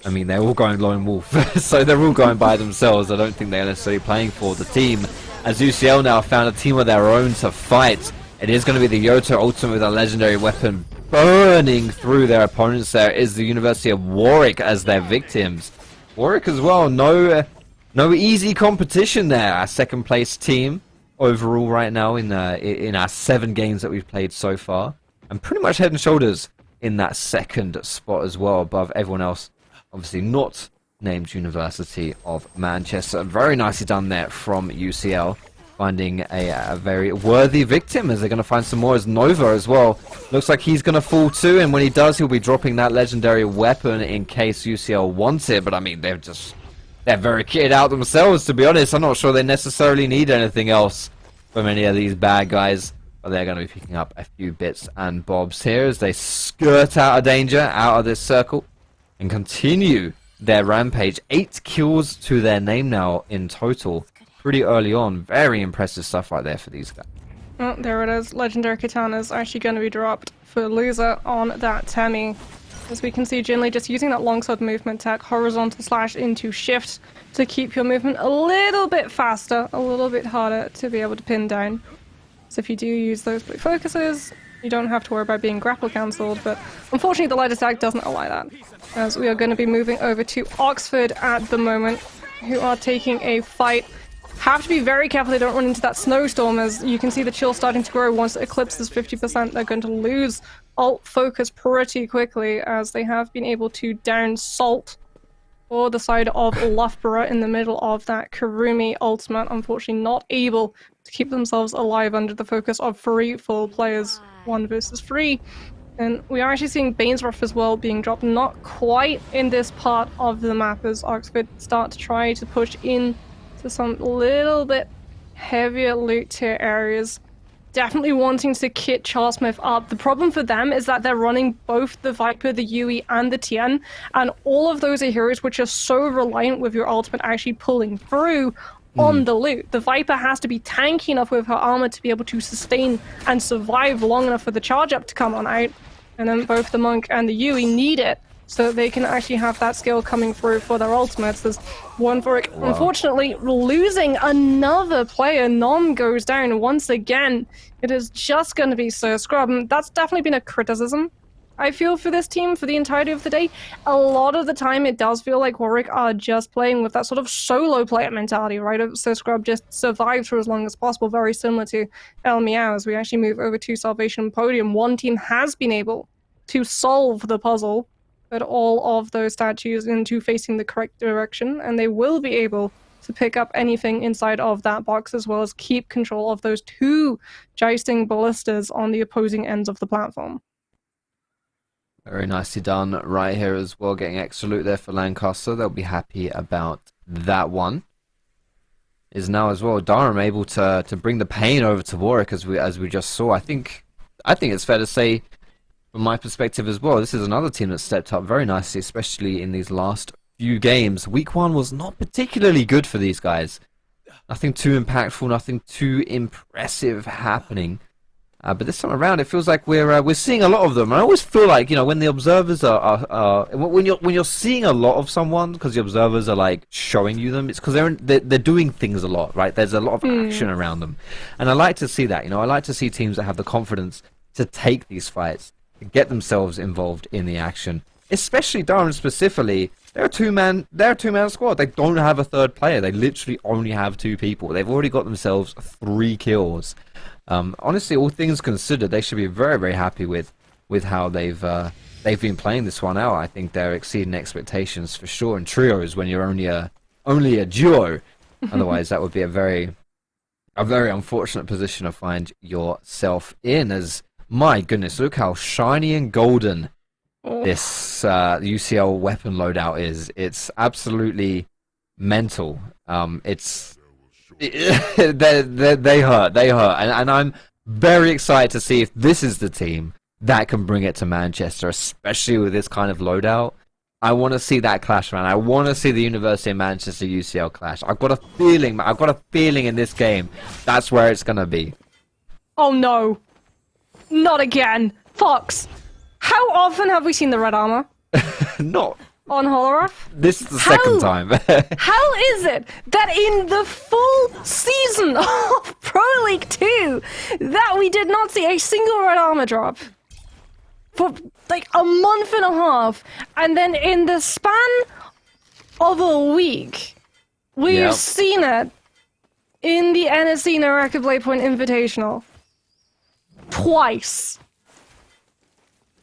I mean, they're all going lone wolf, so they're all going by themselves. I don't think they're necessarily playing for the team. As UCL now found a team of their own to fight. It is going to be the Yoto Ultimate with a legendary weapon burning through their opponents. There is the University of Warwick as their victims. Warwick as well, no easy competition there. Our second place team overall right now in our 7 games that we've played so far. And pretty much head and shoulders in that second spot as well, above everyone else. Obviously not named University of Manchester. Very nicely done there from UCL, finding a very worthy victim, as they're going to find some more as Nova as well. Looks like he's going to fall too, and when he does, he'll be dropping that legendary weapon in case UCL wants it. But I mean, they're very kitted out themselves, to be honest. I'm not sure they necessarily need anything else from any of these bad guys. But they're going to be picking up a few bits and bobs here as they skirt out of danger, out of this circle, and continue their rampage. 8 kills to their name now in total. Pretty early on. Very impressive stuff right there for these guys. Oh, there it is. Legendary Katana is actually going to be dropped for loser on that Temi. As we can see, Jinli just using that longsword movement tech, horizontal slash into shift, to keep your movement a little bit faster, a little bit harder to be able to pin down. So if you do use those blue focuses, you don't have to worry about being grapple cancelled, but unfortunately the light attack doesn't allow that. As we are going to be moving over to Oxford at the moment, who are taking a fight. Have to be very careful they don't run into that snowstorm, as you can see the chill starting to grow. Once it eclipses 50%, they're going to lose alt focus pretty quickly, as they have been able to down Salt for the side of Loughborough in the middle of that Kurumi ultimate. Unfortunately not able to keep themselves alive under the focus of 3 full players, 1 versus 3. And we are actually seeing Bainsworth as well being dropped, not quite in this part of the map, as Oxford start to try to push in to some little bit heavier loot tier areas. Definitely wanting to kit Charles Smith up. The problem for them is that they're running both the Viper, the Yui, and the Tien, and all of those are heroes which are so reliant with your ultimate actually pulling through on the loot. The Viper has to be tanky enough with her armor to be able to sustain and survive long enough for the charge up to come on out, and then both the Monk and the Yui need it so that they can actually have that skill coming through for their ultimates. There's one for it. Wow. Unfortunately, losing another player. Nom goes down once again. It is just going to be Sir Scrub. And that's definitely been a criticism, I feel, for this team for the entirety of the day. A lot of the time, it does feel like Warwick are just playing with that sort of solo player mentality, right? Sir Scrub just survives for as long as possible, very similar to El Meow. As we actually move over to Salvation Podium, one team has been able to solve the puzzle, put all of those statues into facing the correct direction, and they will be able to pick up anything inside of that box, as well as keep control of those 2 jousting ballistas on the opposing ends of the platform. Very nicely done right here as well, getting extra loot there for Lancaster. They'll be happy about that one. Is now as well Durham able to bring the pain over to Warwick, as we just saw. I think it's fair to say, from my perspective as well, this is another team that stepped up very nicely, especially in these last few games. Week 1 was not particularly good for these guys. Nothing too impactful, nothing too impressive happening. But this time around, it feels like we're seeing a lot of them. I always feel like, you know, when the observers when you're seeing a lot of someone, because the observers are like showing you them, it's because they're doing things a lot, right? There's a lot of action around them, and I like to see that. You know, I like to see teams that have the confidence to take these fights, get themselves involved in the action. Especially Durham specifically, they're a two-man squad. They don't have a third player. They literally only have 2 people. They've already got themselves 3 kills. Honestly, all things considered, they should be very, very happy with how they've been playing this one out. I think they're exceeding expectations for sure. In trios, when you're only a duo, otherwise that would be a very unfortunate position to find yourself in. As my goodness, look how shiny and golden this UCL weapon loadout is. It's absolutely mental. They hurt, and I'm very excited to see if this is the team that can bring it to Manchester, especially with this kind of loadout. I want to see that clash, man. I want to see the University of Manchester UCL clash. I've got a feeling in this game that's where it's gonna be. Oh no, not again, Fox. How often have we seen the red armor? Not on Holoroth? This is the second time. How is it that in the full season of Pro League 2 that we did not see a single red armor drop for like a month and a half, and then in the span of a week we've seen it in the NSC NARAKA BLADEPOINT Invitational twice?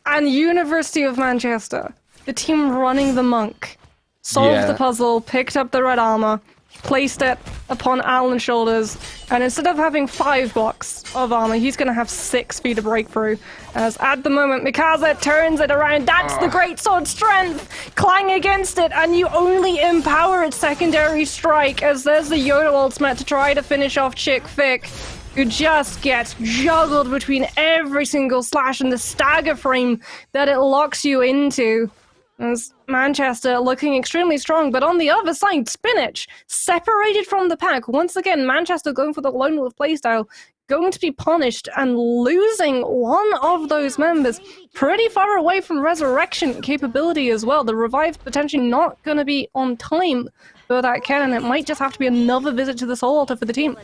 And University of Manchester, the team running the Monk, solved the puzzle, picked up the red armor, placed it upon Alan's shoulders, and instead of having 5 blocks of armor, he's going to have 6 feet of breakthrough. As at the moment, Mikasa turns it around. That's the great sword strength! Clang against it, and you only empower its secondary strike, as there's the Yoda ultimate to try to finish off Chick Vic, who just gets juggled between every single slash and the stagger frame that it locks you into. As Manchester looking extremely strong, but on the other side, Spinach, separated from the pack. Once again, Manchester going for the lone wolf playstyle, going to be punished and losing one of those members pretty far away from resurrection capability as well. The revive potentially not going to be on time for that cannon. It might just have to be another visit to the soul altar for the team.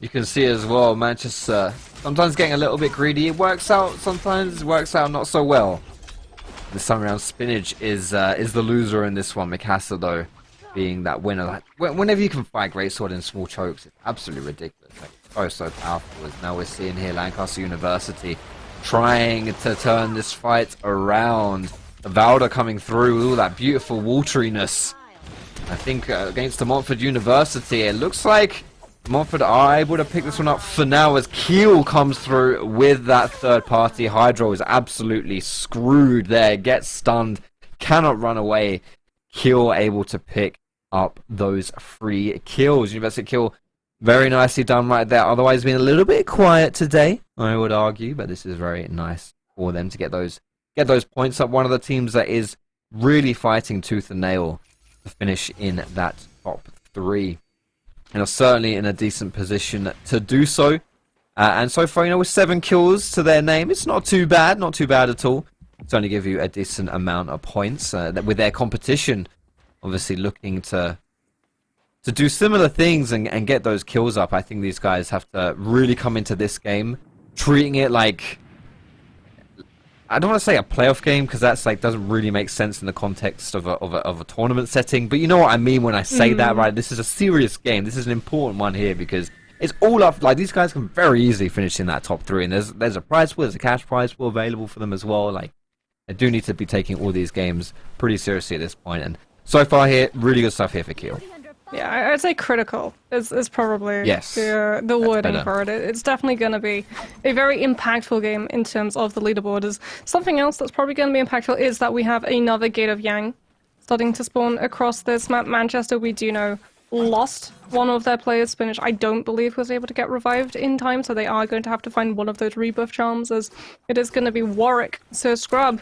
You can see as well, Manchester sometimes getting a little bit greedy. It works out, sometimes it works out not so well. This time around, Spinach is the loser in this one. Mikasa, though, being that winner. Like, whenever you can fight Greatsword in small chokes, it's absolutely ridiculous. Like, so powerful. As now we're seeing here Lancaster University trying to turn this fight around. The Valda coming through with all that beautiful wateriness. I think against the Montfort University, it looks like Montfort are able to pick this one up for now as Kiel comes through with that third party. Hydro is absolutely screwed there, gets stunned, cannot run away. Kiel able to pick up those 3 kills. University Kiel, very nicely done right there. Otherwise been a little bit quiet today, I would argue, but this is very nice for them to get those points up. One of the teams that is really fighting tooth and nail to finish in that top 3. And are certainly in a decent position to do so. And so far, with 7 kills to their name, it's not too bad at all. It's only give you a decent amount of points with their competition. Obviously looking to do similar things and get those kills up. I think these guys have to really come into this game treating it like, I don't want to say a playoff game, because that's doesn't really make sense in the context of a tournament setting. But you know what I mean when I say that, right? This is a serious game. This is an important one here because it's all up. These guys can very easily finish in that top 3, and there's a prize pool, there's a cash prize pool available for them as well. They do need to be taking all these games pretty seriously at this point. And so far here, really good stuff here for Kiel. Yeah, I'd say critical is probably the wording for it. It's definitely going to be a very impactful game in terms of the leaderboard. Something else that's probably going to be impactful is that we have another Gate of Yang starting to spawn across this map. Manchester, we do know, lost one of their players. Spinach, I don't believe, was able to get revived in time, so they are going to have to find one of those rebuff charms, as it is going to be Warwick. So Scrub,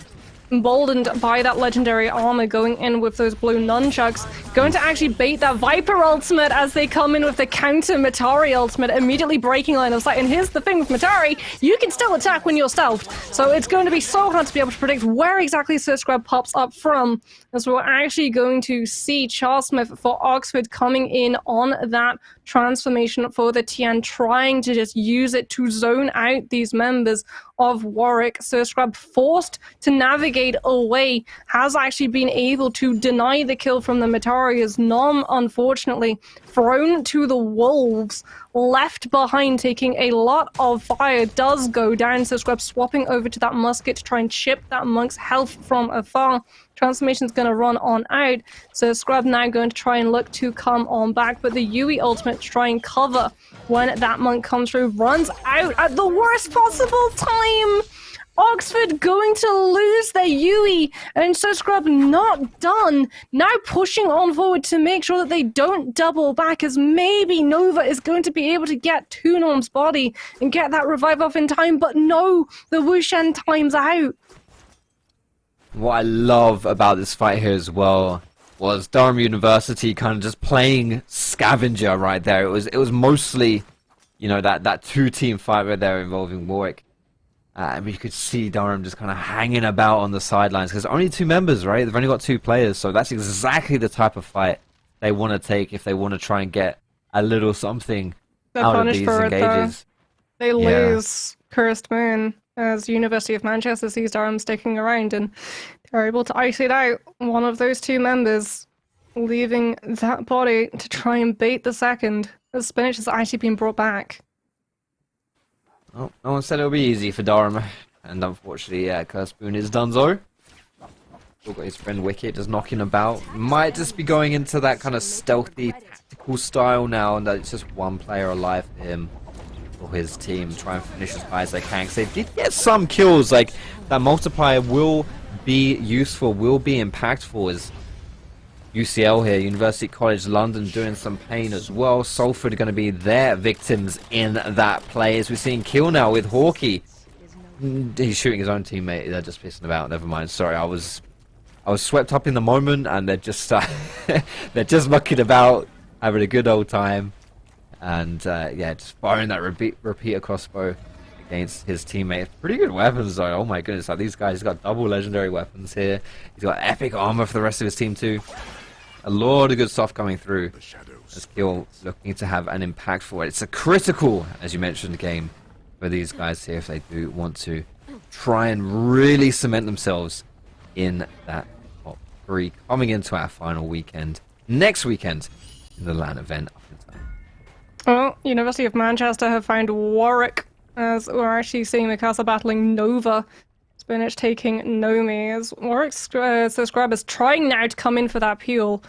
emboldened by that legendary armor, going in with those blue nunchucks, going to actually bait that Viper ultimate as they come in with the counter Matari ultimate, immediately breaking line of sight. And here's the thing with Matari, you can still attack when you're stealthed, so it's going to be so hard to be able to predict where exactly Sir Scrub pops up from, as we're actually going to see Charles Smith for Oxford coming in on that transformation for the Tian, trying to just use it to zone out these members of Warwick. Sir Scrub, forced to navigate away, has actually been able to deny the kill from the Matari, as Nom, unfortunately, thrown to the wolves, left behind, taking a lot of fire, does go down. Sir Scrub swapping over to that musket to try and chip that monk's health from afar. Transformation's going to run on out, so Scrub now going to try and look to come on back, but the Yui ultimate to try and cover when that monk comes through, runs out at the worst possible time. Oxford going to lose their Yui, and so Scrub not done. Now pushing on forward to make sure that they don't double back, as maybe Nova is going to be able to get to Norm's body and get that revive off in time, but no, the Wushan time's out. What I love about this fight here as well was Durham University kind of just playing scavenger right there. It was mostly, that 2-team fight right there involving Warwick. You could see Durham just kind of hanging about on the sidelines because only 2 members, right? They've only got 2 players, so that's exactly the type of fight they want to take if they want to try and get a little something out of these engages. They lose Cursed Moon, as University of Manchester sees Durham sticking around, and they're able to isolate out one of those 2 members, leaving that body to try and bait the second, as Spinach has actually been brought back. Oh, no one said it'll be easy for Durham, and unfortunately, Cursed Moon is donezo. Still got his friend Wicket just knocking about. Might just be going into that kind of stealthy, tactical style now, and that it's just 1 player alive for him. His team try and finish as high as they can, because they did get some kills. That multiplier will be useful, will be impactful, as UCL here, University College London, doing some pain as well. Salford are going to be their victims in that play, as we're seeing kill now with Hawkeye. He's shooting his own teammate. They're just pissing about. Never mind, sorry, I was swept up in the moment, and they're just they're just mucking about, having a good old time. And just firing that repeater crossbow against his teammate. Pretty good weapons though, oh my goodness. These guys got double legendary weapons here. He's got epic armor for the rest of his team too. A lot of good stuff coming through. As Kiel looking to have an impactful, it's a critical, as you mentioned, game for these guys here if they do want to try and really cement themselves in that top 3 coming into our final weekend, next weekend in the LAN event. Well, University of Manchester have found Warwick as we're actually seeing Mikasa battling Nova. Spinach taking Nomi as Warwick Scrub is trying now to come in for that peel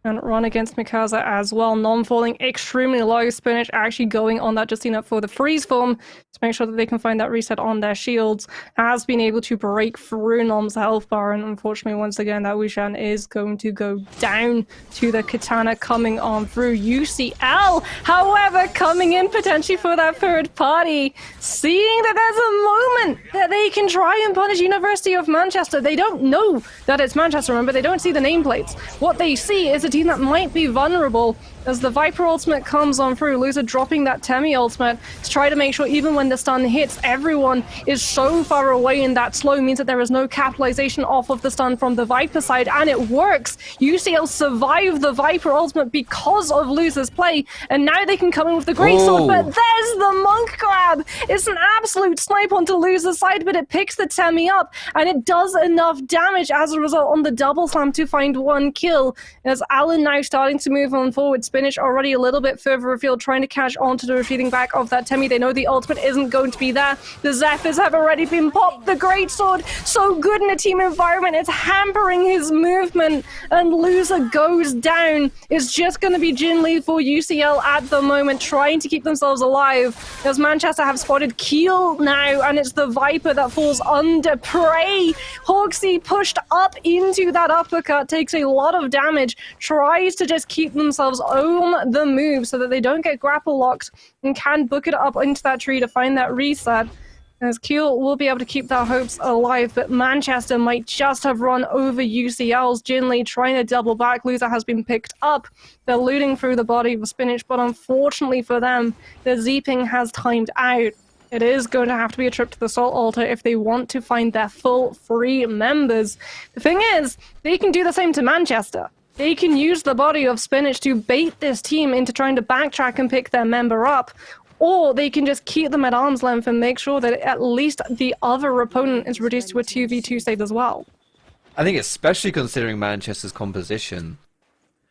and run against Mikasa as well. Nom falling extremely low. Spinach actually going on that Justina for the freeze form to make sure that they can find that reset on their shields. Has been able to break through Nom's health bar, and unfortunately once again that Wushan is going to go down to the katana coming on through. UCL, however, coming in potentially for that third party, seeing that there's a moment that they can try and punish University of Manchester. They don't know that it's Manchester, remember, they don't see the nameplates. What they see is a team that might be vulnerable as the Viper ultimate comes on through. Loser dropping that Temi ultimate to try to make sure even when the stun hits, everyone is so far away, and that slow means that there is no capitalization off of the stun from the Viper side, and it works. UCL survive the Viper ultimate because of Loser's play, and now they can come in with the greatsword, but there's the monk grab. It's an absolute snipe onto Loser's side, but it picks the Temi up, and it does enough damage as a result on the double slam to find one kill, as Alan now starting to move on forward. Spinach already a little bit further afield, trying to catch on to the retreating back of that Temi. They know the ultimate isn't going to be there. The Zephyrs have already been popped. The greatsword, so good in a team environment, it's hampering his movement, and Loser goes down. It's just going to be Jin Lee for UCL at the moment, trying to keep themselves alive, as Manchester have spotted Keel now, and it's the Viper that falls under prey. Hawksy pushed up into that uppercut, takes a lot of damage, tries to just keep themselves on the move so that they don't get grapple locked and can book it up into that tree to find that reset, as Keel will be able to keep their hopes alive, but Manchester might just have run over UCL's. Jin Lee trying to double back. Loser has been picked up. They're looting through the body of Spinach, but unfortunately for them, the Zeeping has timed out. It is going to have to be a trip to the Salt Altar if they want to find their full 3 members. The thing is, they can do the same to Manchester. They can use the body of Spinach to bait this team into trying to backtrack and pick their member up, or they can just keep them at arm's length and make sure that at least the other opponent is reduced to a 2v2 state as well. I think especially considering Manchester's composition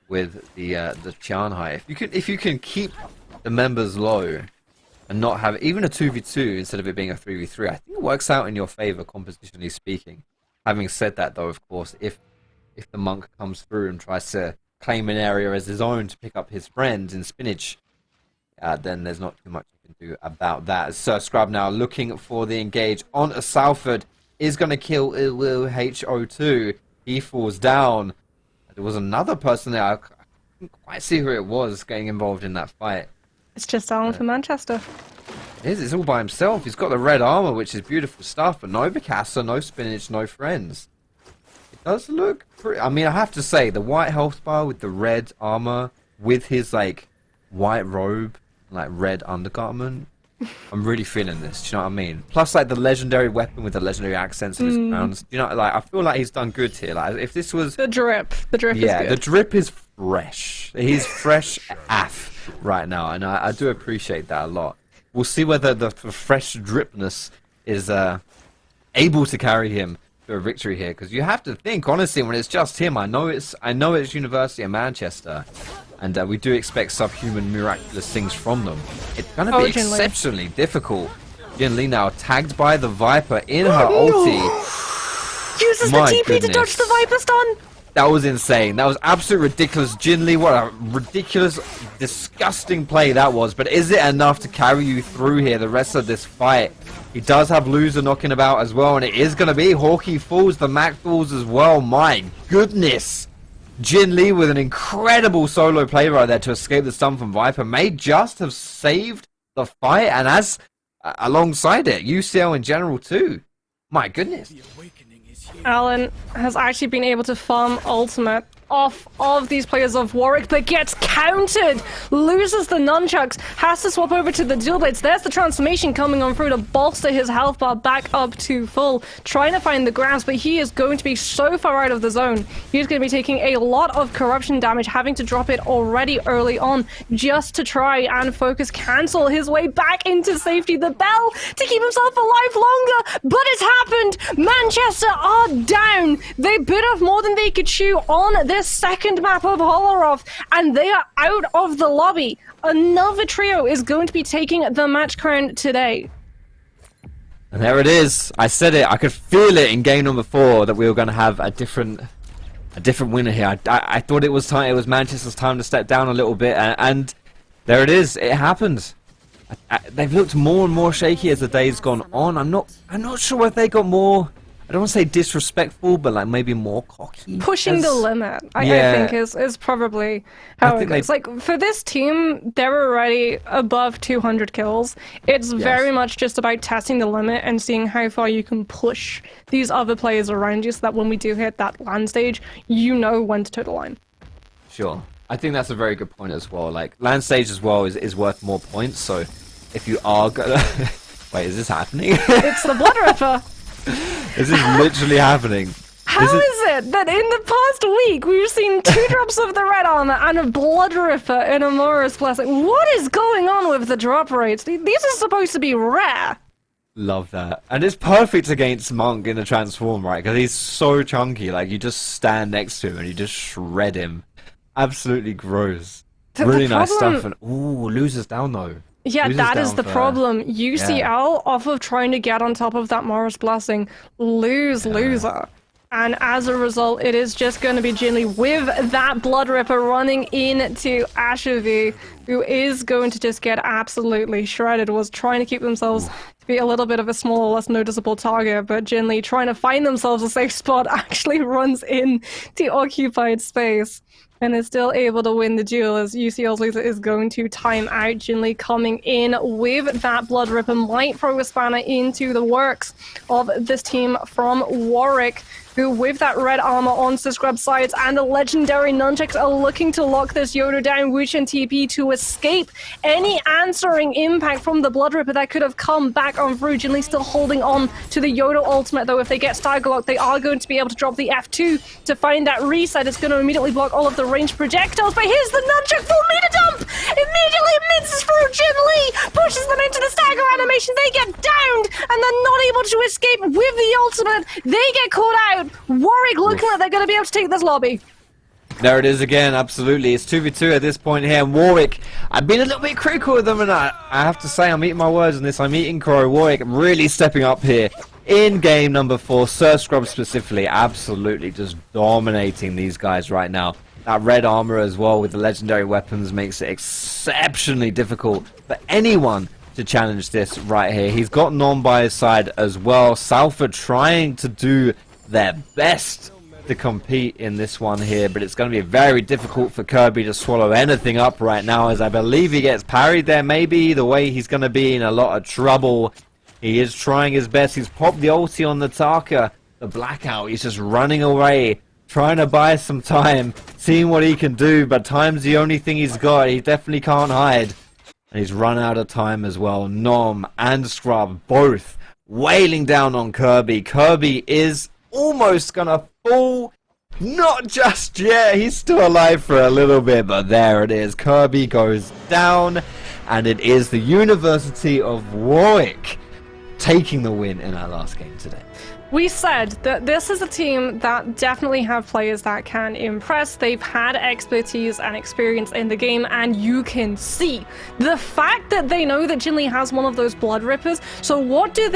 with the Tianhai, if you can keep the members low and not have even a 2v2 instead of it being a 3v3, I think it works out in your favor compositionally speaking. Having said that, though, of course, if the monk comes through and tries to claim an area as his own to pick up his friends in Spinach, then there's not too much you can do about that. Sir Scrub now looking for the engage on a Salford, is going to kill HO2. He falls down. There was another person there. I couldn't quite see who it was getting involved in that fight. It's just Alan for Manchester. It is. It's all by himself. He's got the red armor, which is beautiful stuff, but no Mikasa, no Spinach, no friends. Does look pretty. I mean, I have to say, the white health bar with the red armor, with his like white robe, like red undergarment, I'm really feeling this. Do you know what I mean? Plus, like the legendary weapon with the legendary accents of his crowns. Do you know? Like, I feel like he's done good here. Like, if this was the drip is good. The drip is fresh. He's fresh AF right now, and I do appreciate that a lot. We'll see whether the fresh dripness is able to carry him to a victory here, because you have to think honestly when it's just him. I know it's University of Manchester, and we do expect subhuman miraculous things from them. It's going to be exceptionally difficult. Jin Lee now tagged by the Viper in her ulti. Uses the TP to dodge the Viper stun. That was insane. That was absolutely ridiculous. Jin Lee, what a ridiculous, disgusting play that was. But is it enough to carry you through here the rest of this fight? He does have Loser knocking about as well, and it is going to be Hawkeye falls, the Mac falls as well. My goodness. Jin Lee with an incredible solo play right there to escape the stun from Viper may just have saved the fight, and as alongside it, UCL in general too. My goodness. Alan has actually been able to farm ultimate off of these players of Warwick, but gets countered, loses the nunchucks, has to swap over to the dual blades. There's the transformation coming on through to bolster his health bar back up to full, trying to find the grabs, but he is going to be so far out of the zone. He's going to be taking a lot of corruption damage, having to drop it already early on just to try and focus cancel his way back into safety. The bell to keep himself alive longer, but it's happened. Manchester are down. They bit off more than they could chew on this second map of Holoroth, and they are out of the lobby. Another trio is going to be taking the match crown today. And there it is. I said it. I could feel it in game number 4 that we were going to have a different winner here. I thought it was time. It was Manchester's time to step down a little bit, and there it is. It happened. They've looked more and more shaky as the day's gone on. I'm not sure if they got more. I don't want to say disrespectful, but like maybe more cocky. Pushing the limit, I think, is probably how it goes. Like, for this team, they're already above 200 kills. It's very much just about testing the limit and seeing how far you can push these other players around you so that when we do hit that land stage, you know when to toe the line. Sure. I think that's a very good point as well. Like, land stage as well is worth more points, so if you are gonna... Wait, is this happening? It's the Blood Ripper! Is this literally happening? How is it that in the past week we've seen 2 drops of the red armor and a Blood Ripper in a Mora's Blessing? What is going on with the drop rates? These are supposed to be rare. Love that. And it's perfect against Monk in the transform, right? Because he's so chunky. Like, you just stand next to him and you just shred him. Absolutely gross. Really nice stuff. And ooh, loses down though. Yeah, that is the problem. UCL, off of trying to get on top of that Morris Blessing, loser. And as a result, it is just going to be Jinli with that Blood Ripper running into Ashavi, who is going to just get absolutely shredded. Was trying to keep themselves to be a little bit of a smaller, less noticeable target, but Jinli, trying to find themselves a safe spot, actually runs in to occupied space and is still able to win the duel as UCL's loser is going to time out. Jinli coming in with that Blood Ripper might throw a spanner into the works of this team from Warwick, who with that red armor on Scrub sides and the legendary nunchucks are looking to lock this Yoda down. Wuchen TP to escape any answering impact from the Blood Ripper that could have come back on through. Jinli still holding on to the Yoda ultimate, though. If they get Stagger Lock, they are going to be able to drop the F2 to find that reset. It's going to immediately block all of the ranged projectiles, but here's the nunchuck full meter dump! Immediately minces through Jinli, pushes them into the stagger animation. They get downed, and they're not able to escape with the ultimate. They get caught out. Warwick looking like they're going to be able to take this lobby. There it is again, absolutely. It's 2v2 at this point here. Warwick, I've been a little bit critical of them, and I have to say, I'm eating my words on this. I'm eating crow. Warwick really stepping up here in game number 4. Sir Scrub specifically, absolutely just dominating these guys right now. That red armor as well with the legendary weapons makes it exceptionally difficult for anyone to challenge this right here. He's got Nom by his side as well. Salford trying to do their best to compete in this one here, but it's going to be very difficult for Kirby to swallow anything up right now, as I believe he gets parried there. Maybe the way he's going to be in a lot of trouble. He is trying his best. He's popped the ulti on the Taka, the blackout. He's just running away, trying to buy some time, seeing what he can do, but time's the only thing he's got. He definitely can't hide, and he's run out of time as well. Nom and Scrub both wailing down on Kirby. Kirby is almost gonna fall. Not just yet. He's still alive for a little bit, but there it is. Kirby goes down, and it is the University of Warwick taking the win in our last game today. We said that this is a team that definitely have players that can impress. They've had expertise and experience in the game, and you can see the fact that they know that Jinli has one of those Blood Rippers. So what do?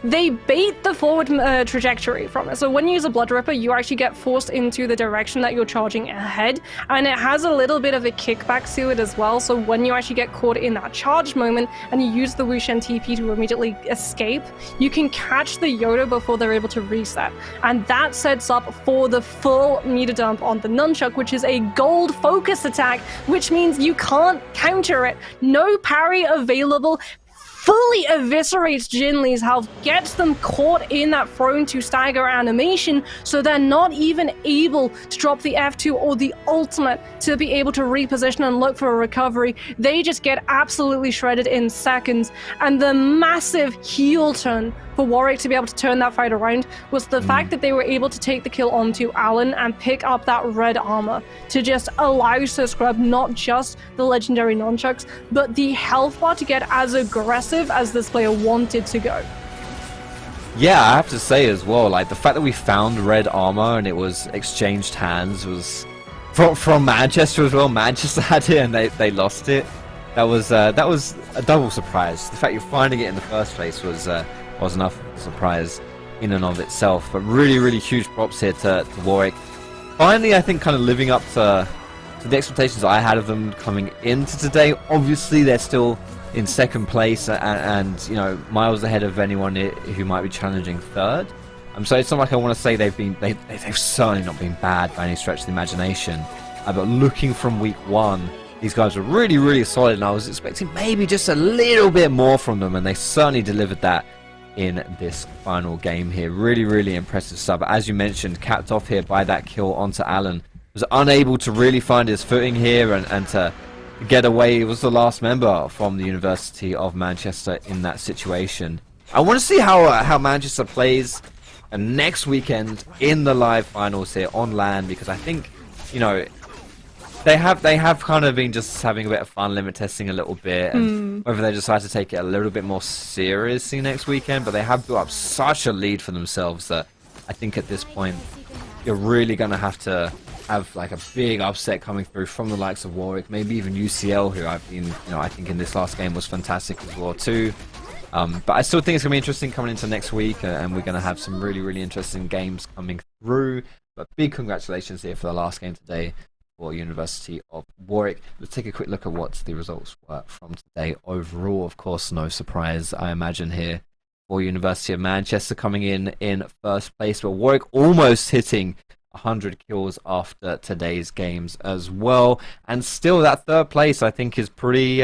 They bait the forward trajectory from it. So when you use a Blood Ripper, you actually get forced into the direction that you're charging ahead, and it has a little bit of a kickback to it as well. So when you actually get caught in that charge moment and you use the Wuchen TP to immediately escape, you can catch the Yoda before they're able to reset, and that sets up for the full meter dump on the nunchuck, which is a gold focus attack, which means you can't counter it. No parry available. Fully eviscerates Jinli's health, gets them caught in that thrown to stagger animation, so they're not even able to drop the F2 or the ultimate to be able to reposition and look for a recovery. They just get absolutely shredded in seconds, and the massive heel turn for Warwick to be able to turn that fight around was the fact that they were able to take the kill onto Alan and pick up that red armor to just allow Sir Scrub not just the legendary nunchucks, but the health bar to get as aggressive as this player wanted to go. Yeah, I have to say as well, like the fact that we found red armor and it was exchanged hands was from Manchester as well. Manchester had it and they lost it. That was a double surprise. The fact you're finding it in the first place was was enough of a surprise in and of itself. But really, really huge props here to Warwick. Finally, I think kind of living up to the expectations I had of them coming into today. Obviously, they're still in second place and you know, miles ahead of anyone who might be challenging third. So it's not like I want to say they've certainly not been bad by any stretch of the imagination. But looking from week one, these guys were really, really solid, and I was expecting maybe just a little bit more from them, and they certainly delivered that in this final game here. Really, really impressive stuff. As you mentioned, capped off here by that kill onto Alan. Was unable to really find his footing here and to get away. He was the last member from the University of Manchester in that situation. I want to see how Manchester plays next weekend in the live finals here on LAN, because I think, you know, they have kind of been just having a bit of fun, limit testing a little bit, and whether they decide to take it a little bit more seriously next weekend. But they have built up such a lead for themselves that I think at this point you're really going to have like a big upset coming through from the likes of Warwick, maybe even UCL, who I've been, you know, I think in this last game was fantastic as well too. But I still think it's going to be interesting coming into next week, and we're going to have some really, really interesting games coming through. But big congratulations here for the last game today for University of Warwick. Let's take a quick look at what the results were from today overall. Of course, no surprise, I imagine, here for University of Manchester coming in first place, but Warwick almost hitting 100 kills after today's games as well. And still, that third place, I think, is pretty...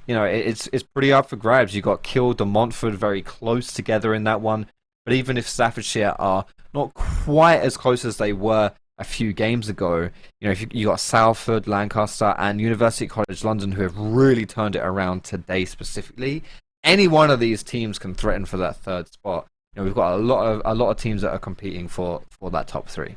you know, it's pretty up for grabs. You got Killed and Montford very close together in that one. But even if Staffordshire are not quite as close as they were a few games ago, you know, if you got Salford, Lancaster, and University College London, who have really turned it around today specifically, any one of these teams can threaten for that third spot. You know, we've got a lot of teams that are competing for that top three.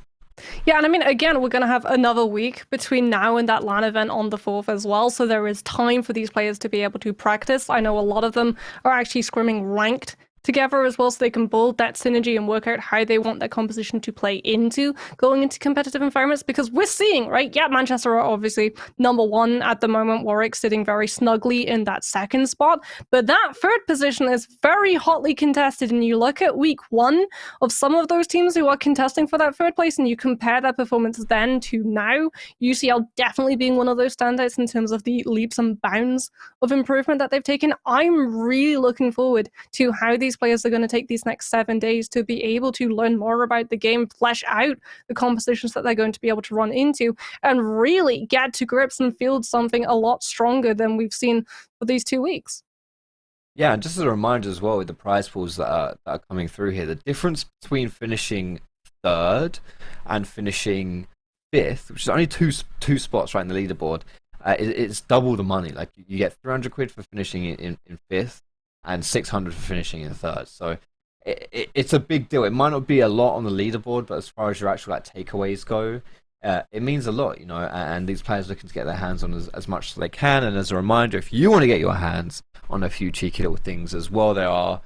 Yeah, and I mean, again, we're going to have another week between now and that LAN event on the 4th as well, so there is time for these players to be able to practice. I know a lot of them are actually scrimming ranked together as well, so they can build that synergy and work out how they want their composition to play into going into competitive environments, because we're seeing, right, yeah, Manchester are obviously number one at the moment, Warwick sitting very snugly in that second spot, but that third position is very hotly contested, and you look at week one of some of those teams who are contesting for that third place, and you compare their performance then to now, UCL definitely being one of those standouts in terms of the leaps and bounds of improvement that they've taken. I'm really looking forward to how these players are going to take these next 7 days to be able to learn more about the game, flesh out the compositions that they're going to be able to run into, and really get to grips and field something a lot stronger than we've seen for these 2 weeks. Yeah, and just as a reminder as well, with the prize pools that are coming through here, the difference between finishing third and finishing fifth, which is only two spots right in the leaderboard, it's double the money. Like, you get 300 quid for finishing in fifth, and 600 for finishing in third. So it's a big deal. It might not be a lot on the leaderboard, but as far as your actual takeaways go, it means a lot, you know, and these players looking to get their hands on as much as they can. And as a reminder, if you want to get your hands on a few cheeky little things as well, there are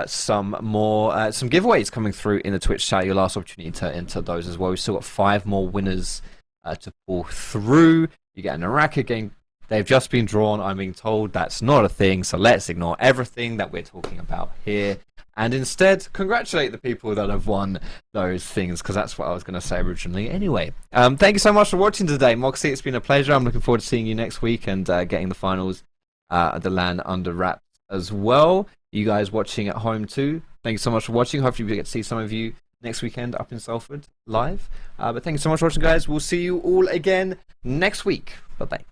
some giveaways coming through in the Twitch chat. Your last opportunity to enter those as well. We've still got 5 more winners to pull through. You get a NARAKA game. They've just been drawn. I'm being told that's not a thing, so let's ignore everything that we're talking about here and instead congratulate the people that have won those things, because that's what I was going to say originally anyway. Thank you so much for watching today, Moxie. It's been a pleasure. I'm looking forward to seeing you next week and getting the finals at the LAN under wraps as well. You guys watching at home too, thank you so much for watching. Hopefully we get to see some of you next weekend up in Salford live. But thank you so much for watching, guys. We'll see you all again next week. Bye-bye.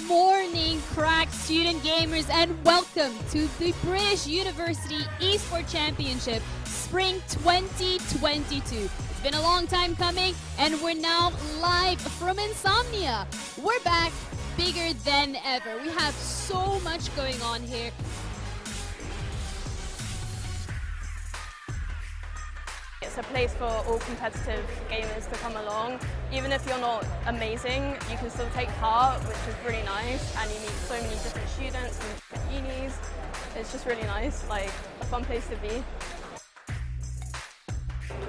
morning, crack student gamers, and welcome to the British University Esport Championship Spring 2022. It's been a long time coming, and we're now live from Insomnia. We're back bigger than ever. We have so much going on here. It's a place for all competitive gamers to come along. Even if you're not amazing, you can still take part, which is really nice, and you meet so many different students from different unis. It's just really nice, like a fun place to be.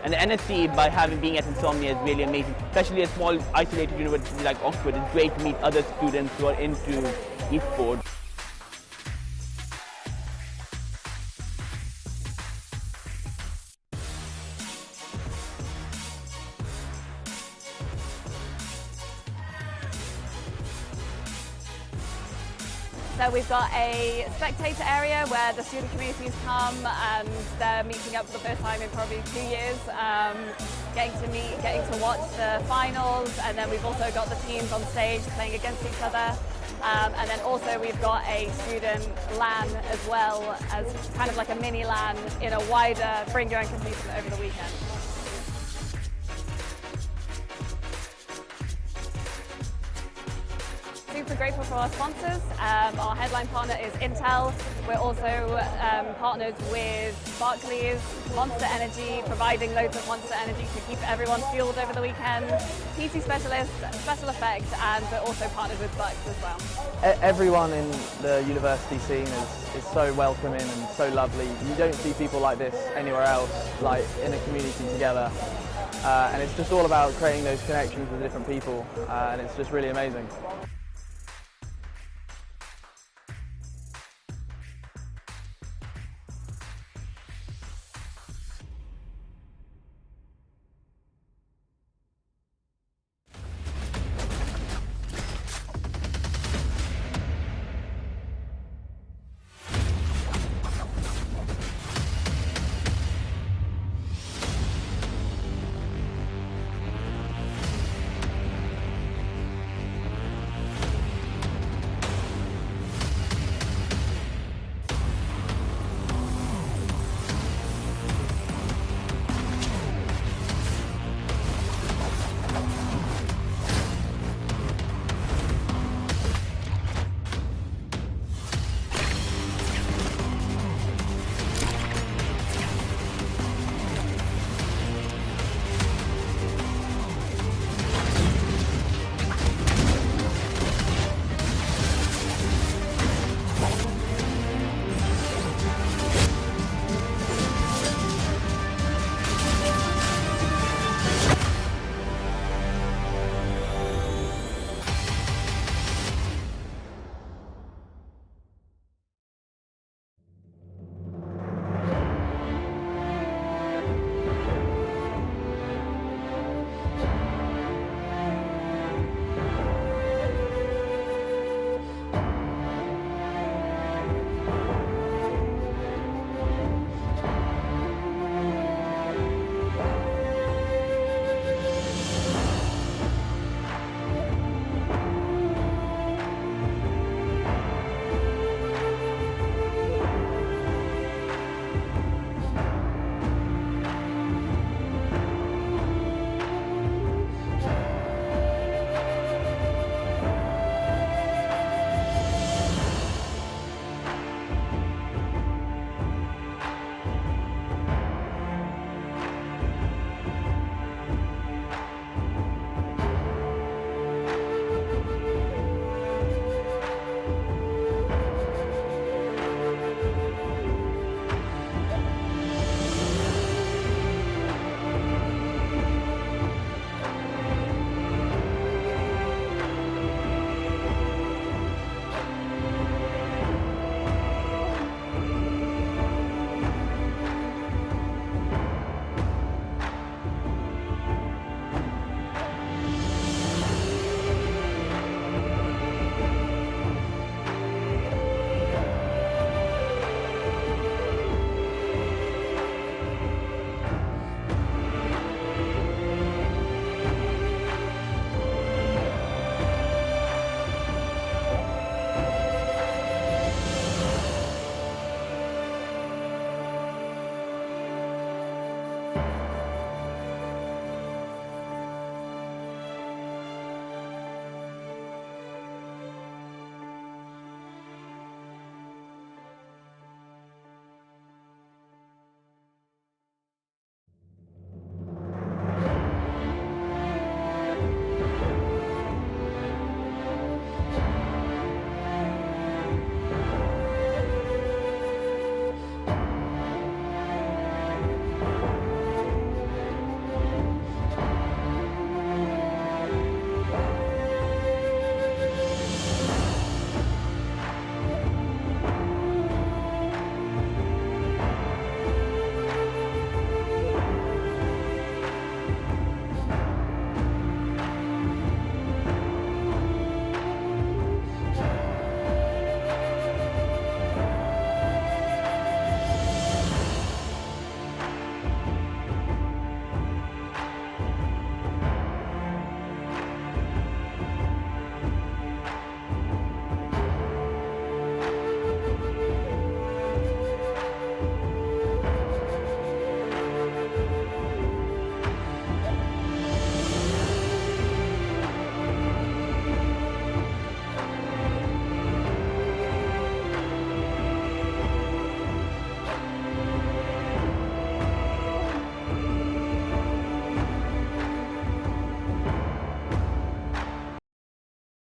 And the NSC, by being at Insomnia, is really amazing. Especially a small, isolated university like Oxford, it's great to meet other students who are into esports. So we've got a spectator area where the student communities come and they're meeting up for the first time in probably 2 years, getting to watch the finals, and then we've also got the teams on stage playing against each other. And then also we've got a student LAN as well, as kind of like a mini LAN in a wider bring your own computer over the weekend. Super grateful for our sponsors. Our headline partner is Intel. We're also partnered with Barclays, Monster Energy, providing loads of Monster Energy to keep everyone fueled over the weekend. PC Specialist, Special Effects, and we're also partnered with Bucks as well. Everyone in the university scene is so welcoming and so lovely. You don't see people like this anywhere else, like in a community together. And it's just all about creating those connections with different people, and it's just really amazing.